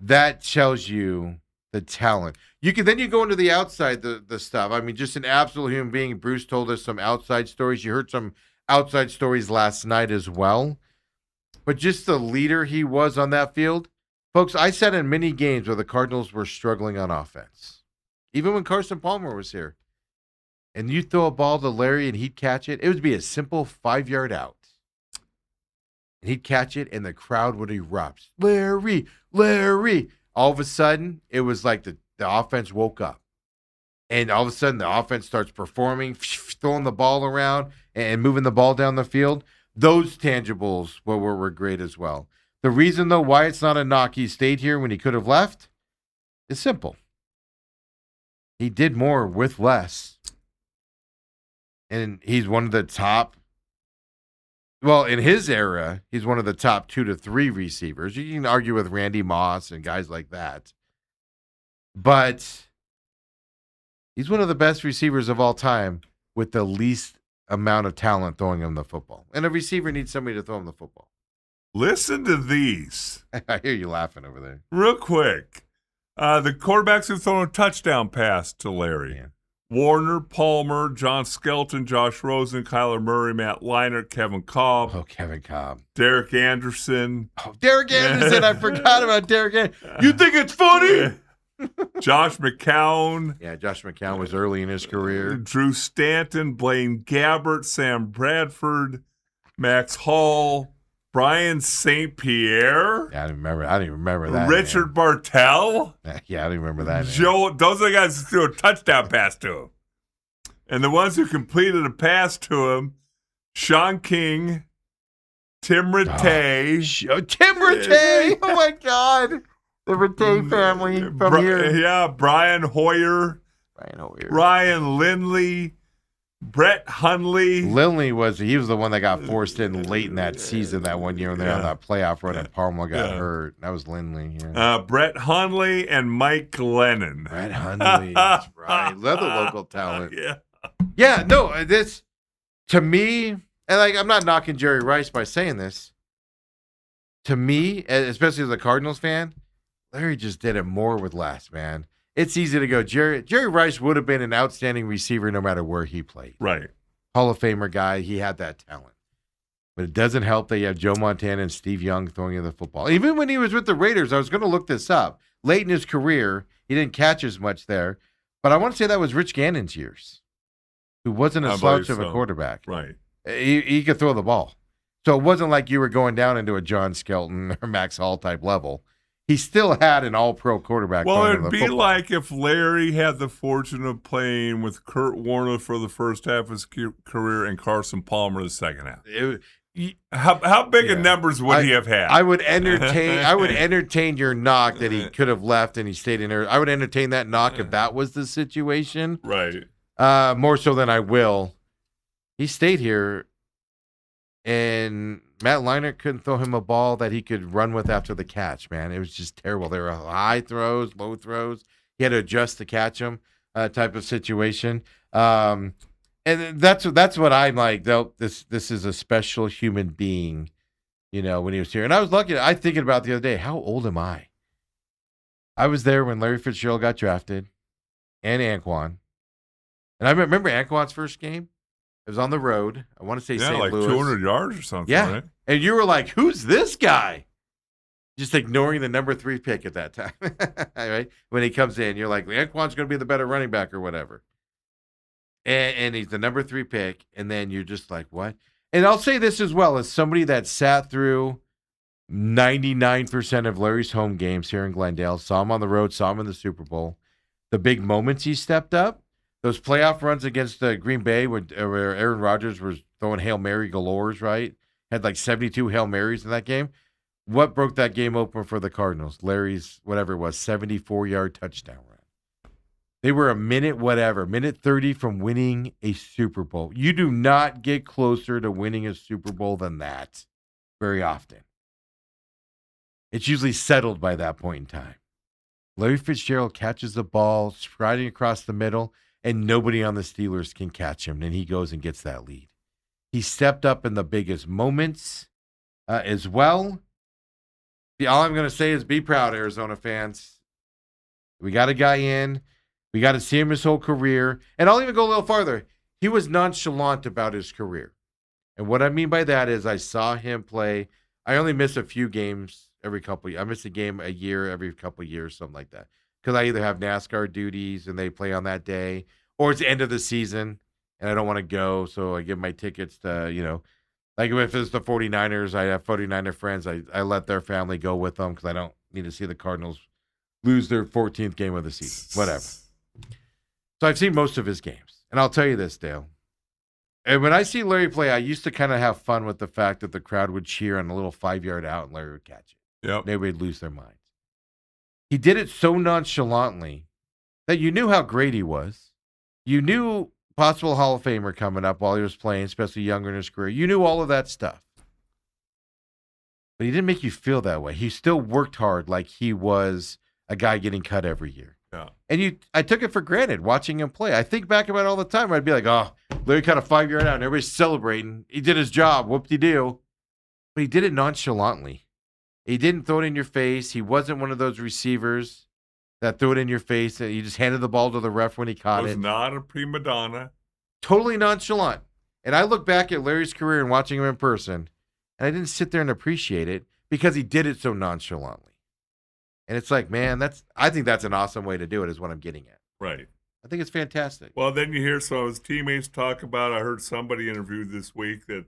S1: that tells you the talent. You go into the outside, the stuff. I mean, just an absolute human being. Bruce told us some outside stories. You heard some outside stories last night as well. But just the leader he was on that field. Folks, I sat in many games where the Cardinals were struggling on offense. Even when Carson Palmer was here. And you throw a ball to Larry and he'd catch it. It would be a simple 5-yard out. And he'd catch it and the crowd would erupt. Larry, Larry. All of a sudden, it was like the offense woke up. And all of a sudden, the offense starts performing, throwing the ball around and moving the ball down the field. Those tangibles were great as well. The reason, though, why it's not a knock he stayed here when he could have left is simple. He did more with less. And he's one of the top. Well, in his era, he's one of the top 2 to 3 receivers. You can argue with Randy Moss and guys like that. But he's one of the best receivers of all time with the least amount of talent throwing him the football. And a receiver needs somebody to throw him the football.
S2: Listen to these.
S1: I hear you laughing over there.
S2: Real quick. The quarterbacks who've thrown a touchdown pass to Larry.
S1: Man.
S2: Warner, Palmer, John Skelton, Josh Rosen, Kyler Murray, Matt Leinart, Kevin Kolb.
S1: Oh, Kevin Kolb.
S2: Derek Anderson.
S1: Oh, Derek Anderson. I forgot about Derek Anderson. You think it's funny?
S2: Josh McCown.
S1: Yeah, Josh McCown was early in his career.
S2: Drew Stanton, Blaine Gabbert, Sam Bradford, Max Hall, Brian St. Pierre.
S1: Yeah, I don't even remember that.
S2: Richard Bartell.
S1: Yeah, I don't remember that.
S2: Joe, those are the guys who threw a touchdown pass to him. And the ones who completed a pass to him, Sean King, Tim Rattay.
S1: Tim Rattay! Oh, my God. The Rattay family from here.
S2: Yeah, Brian Hoyer. Ryan Lindley. Brett Hundley.
S1: Lindley was the one that got forced in late in that season that one year when they were on that playoff run and Palmer got hurt. That was Lindley. Yeah.
S2: Brett Hundley and Mike Glennon.
S1: Brett Hundley, that's right. Another local talent.
S2: Yeah.
S1: Yeah, no, this, to me, and I'm not knocking Jerry Rice by saying this. To me, especially as a Cardinals fan, Larry just did it more with less, man. It's easy to go. Jerry Rice would have been an outstanding receiver no matter where he played.
S2: Right.
S1: Hall of Famer guy. He had that talent. But it doesn't help that you have Joe Montana and Steve Young throwing you the football. Even when he was with the Raiders, I was going to look this up. Late in his career, he didn't catch as much there. But I want to say that was Rich Gannon's years, who wasn't a slouch of a quarterback.
S2: Right.
S1: He could throw the ball. So it wasn't like you were going down into a John Skelton or Max Hall type level. He still had an all-pro quarterback.
S2: Well, it'd be like if Larry had the fortune of playing with Kurt Warner for the first half of his career and Carson Palmer the second half. How big of numbers would he have had?
S1: I would entertain your knock that he could have left and he stayed in there. I would entertain that knock if that was the situation.
S2: Right.
S1: More so than I will. He stayed here, and Matt Leinart couldn't throw him a ball that he could run with after the catch, man. It was just terrible. There were high throws, low throws. He had to adjust to catch them, type of situation. And that's what I'm like. Though this is a special human being, when he was here. And I was lucky. I was thinking about the other day, how old am I? I was there when Larry Fitzgerald got drafted, and Anquan. And I remember Anquan's first game. It was on the road. I want to say St.
S2: like
S1: Louis.
S2: 200 yards or something, right?
S1: And you were like, who's this guy? Just ignoring the number 3 pick at that time. Right? When he comes in, you're like, Anquan's going to be the better running back or whatever. and he's the number 3 pick, and then you're just like, what? And I'll say this as well, as somebody that sat through 99% of Larry's home games here in Glendale, saw him on the road, saw him in the Super Bowl. The big moments he stepped up, those playoff runs against Green Bay where Aaron Rodgers was throwing Hail Mary galores, right? Had like 72 Hail Marys in that game. What broke that game open for the Cardinals? Larry's, whatever it was, 74-yard touchdown run. They were minute 30 from winning a Super Bowl. You do not get closer to winning a Super Bowl than that very often. It's usually settled by that point in time. Larry Fitzgerald catches the ball, striding across the middle, and nobody on the Steelers can catch him, and he goes and gets that lead. He stepped up in the biggest moments as well. All I'm going to say is be proud, Arizona fans. We got a guy in. We got to see him his whole career. And I'll even go a little farther. He was nonchalant about his career. And what I mean by that is I saw him play. I only miss a few games every couple. I miss a game a year every couple of years, something like that. Because I either have NASCAR duties and they play on that day, or it's the end of the season and I don't want to go. So I give my tickets to, like if it's the 49ers, I have 49er friends. I let their family go with them because I don't need to see the Cardinals lose their 14th game of the season. Whatever. So I've seen most of his games. And I'll tell you this, Dale. And when I see Larry play, I used to kind of have fun with the fact that the crowd would cheer on a little 5-yard out and Larry would catch it.
S2: Yep.
S1: They would lose their minds. He did it so nonchalantly that you knew how great he was. You knew possible Hall of Famer coming up while he was playing, especially younger in his career. You knew all of that stuff. But he didn't make you feel that way. He still worked hard like he was a guy getting cut every year.
S2: Yeah.
S1: And I took it for granted watching him play. I think back about it all the time. I'd be like, oh, Larry caught a 5-yard out and everybody's celebrating. He did his job. Whoop-de-doo. But he did it nonchalantly. He didn't throw it in your face. He wasn't one of those receivers that threw it in your face. He just handed the ball to the ref when he caught
S2: Was
S1: it.
S2: not a prima donna.
S1: Totally nonchalant. And I look back at Larry's career and watching him in person, and I didn't sit there and appreciate it because he did it so nonchalantly. And it's like, man, I think that's an awesome way to do it is what I'm getting at.
S2: Right.
S1: I think it's fantastic.
S2: Well, then you hear some of his teammates talk about, I heard somebody interviewed this week that,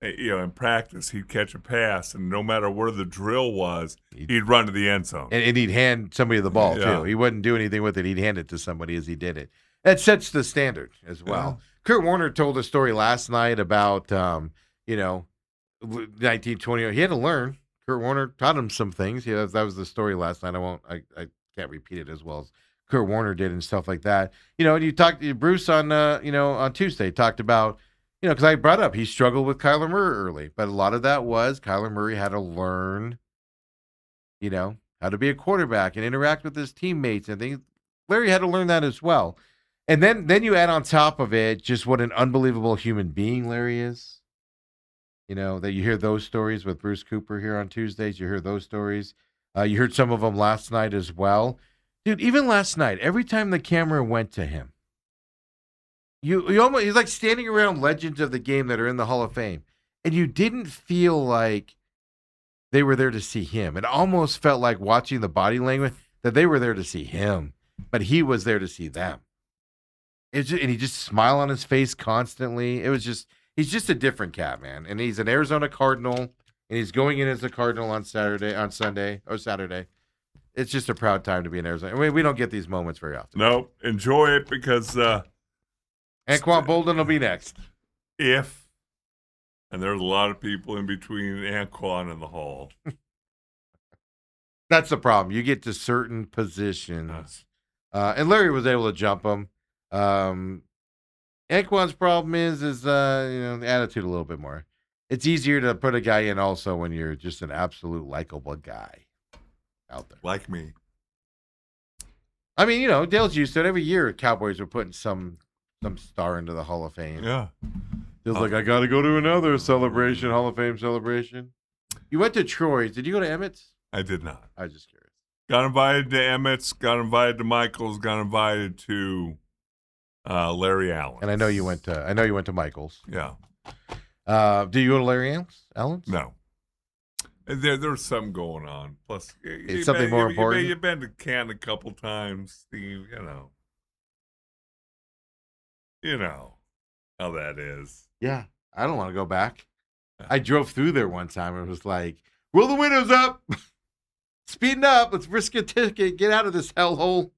S2: in practice, he'd catch a pass, and no matter where the drill was, he'd run to the end zone.
S1: And he'd hand somebody the ball, too. He wouldn't do anything with it. He'd hand it to somebody as he did it. That sets the standard as well. Yeah. Kurt Warner told a story last night about, 1920. He had to learn. Kurt Warner taught him some things. That was the story last night. I can't repeat it as well as Kurt Warner did and stuff like that. You talked to Bruce on, on Tuesday, talked about, because I brought up he struggled with Kyler Murray early, but a lot of that was Kyler Murray had to learn, how to be a quarterback and interact with his teammates and things. Larry had to learn that as well. And then you add on top of it just what an unbelievable human being Larry is. That you hear those stories with Bruce Cooper here on Tuesdays. You hear those stories. You heard some of them last night as well. Dude, even last night, every time the camera went to him, he's like standing around legends of the game that are in the Hall of Fame, and you didn't feel like they were there to see him. It almost felt like watching the body language that they were there to see him, but he was there to see them. And he just smiled on his face constantly. It was just... He's just a different cat, man. And he's an Arizona Cardinal, and he's going in as a Cardinal on Saturday. It's just a proud time to be in Arizona. I mean, we don't get these moments very often.
S2: No, enjoy it because
S1: Anquan Bolden will be next.
S2: And there's a lot of people in between Anquan and the Hall.
S1: That's the problem. You get to certain positions. And Larry was able to jump him. Anquan's problem is the attitude a little bit more. It's easier to put a guy in also when you're just an absolute likable guy out there.
S2: Like me.
S1: I mean, Dale's used to it. Every year, Cowboys are putting some star into the Hall of Fame.
S2: Yeah.
S1: Feels like I got to go to another celebration, Hall of Fame celebration. You went to Troy's. Did you go to Emmett's?
S2: I did not.
S1: I was just curious.
S2: Got invited to Emmett's, got invited to Michael's, got invited to Larry Allen.
S1: And I know you went to Michael's.
S2: Yeah.
S1: Do you go to Larry Allen's?
S2: No. There's something going on. Plus,
S1: it's something more important.
S2: You've been to Canton a couple times, Steve. You know how that is.
S1: Yeah, I don't want to go back. I drove through there one time and it was like, roll the windows up, speeding up, let's risk a ticket, get out of this hellhole.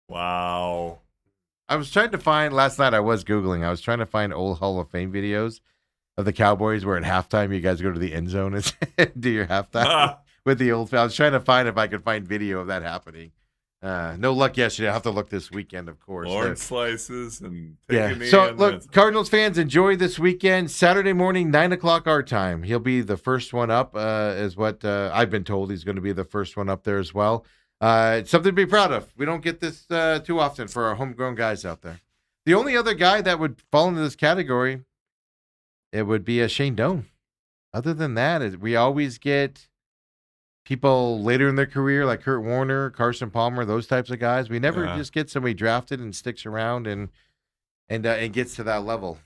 S2: Wow.
S1: I was trying to find, last night I was Googling, I was trying to find old Hall of Fame videos of the Cowboys where at halftime you guys go to the end zone and do your halftime with the old. I was trying to find if I could find video of that happening. No luck yesterday. I'll have to look this weekend, of course.
S2: Orange slices and
S1: Yeah.
S2: taking
S1: So,
S2: in.
S1: look, Cardinals fans, enjoy this weekend. Saturday morning, 9 o'clock our time. He'll be the first one up, is what I've been told. He's going to be the first one up there as well. It's something to be proud of. We don't get this too often for our homegrown guys out there. The only other guy that would fall into this category, it would be a Shane Doan. Other than that, we always get people later in their career like Kurt Warner, Carson Palmer, those types of guys. We never just get somebody drafted and sticks around and gets to that level.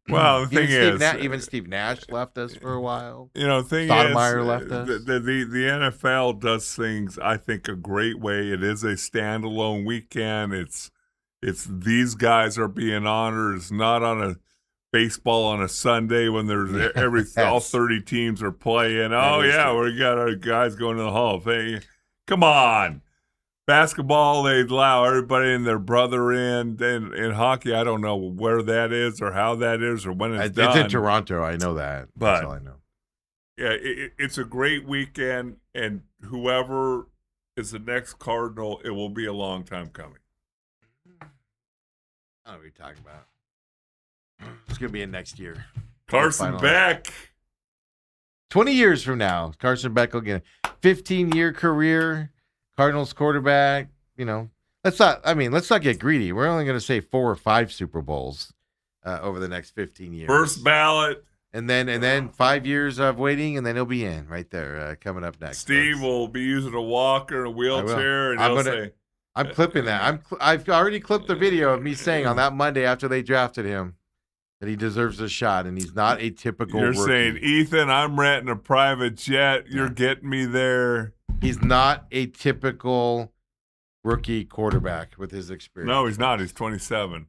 S2: Well, the thing is,
S1: even Steve Nash left us for a while.
S2: You know, the thing
S1: Stoudemire
S2: is,
S1: left us.
S2: The NFL does things, I think, a great way. It is a standalone weekend. It's these guys are being honored. It's not on a baseball on a Sunday when there's all 30 teams are playing. Oh yeah, we got our guys going to the Hall of Fame. Come on. Basketball, they allow everybody and their brother in. And in hockey, I don't know where that is or how that is or when it's done.
S1: It's in Toronto. I know that.
S2: But,
S1: that's all I know.
S2: Yeah, it's a great weekend, and whoever is the next Cardinal, it will be a long time coming.
S1: I don't know what you're talking about. It's going to be in next year.
S2: Carson Beck.
S1: 20 years from now, Carson Beck will get a 15-year career. Cardinals quarterback, let's not get greedy. We're only going to say 4 or 5 Super Bowls over the next 15 years.
S2: First ballot.
S1: And then 5 years of waiting, and then he'll be in right there coming up next.
S2: Steve will be using a walker and a wheelchair, and he'll say,
S1: I'm clipping that. I've already clipped the video of me saying on that Monday after they drafted him that he deserves a shot, and he's not a typical
S2: You're
S1: rookie.
S2: saying, Ethan, I'm renting a private jet. You're getting me there.
S1: He's not a typical rookie quarterback with his experience.
S2: No, he's not. He's 27.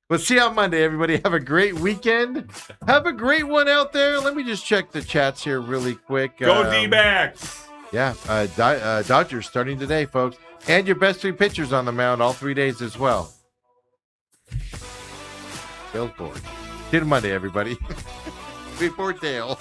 S1: We'll see you on Monday, everybody. Have a great weekend. Have a great one out there. Let me just check the chats here really quick.
S2: Go D-backs.
S1: Yeah, Dodgers starting today, folks. And your best 3 pitchers on the mound all 3 days as well. Dale's board. See you Monday, everybody. Before Dale.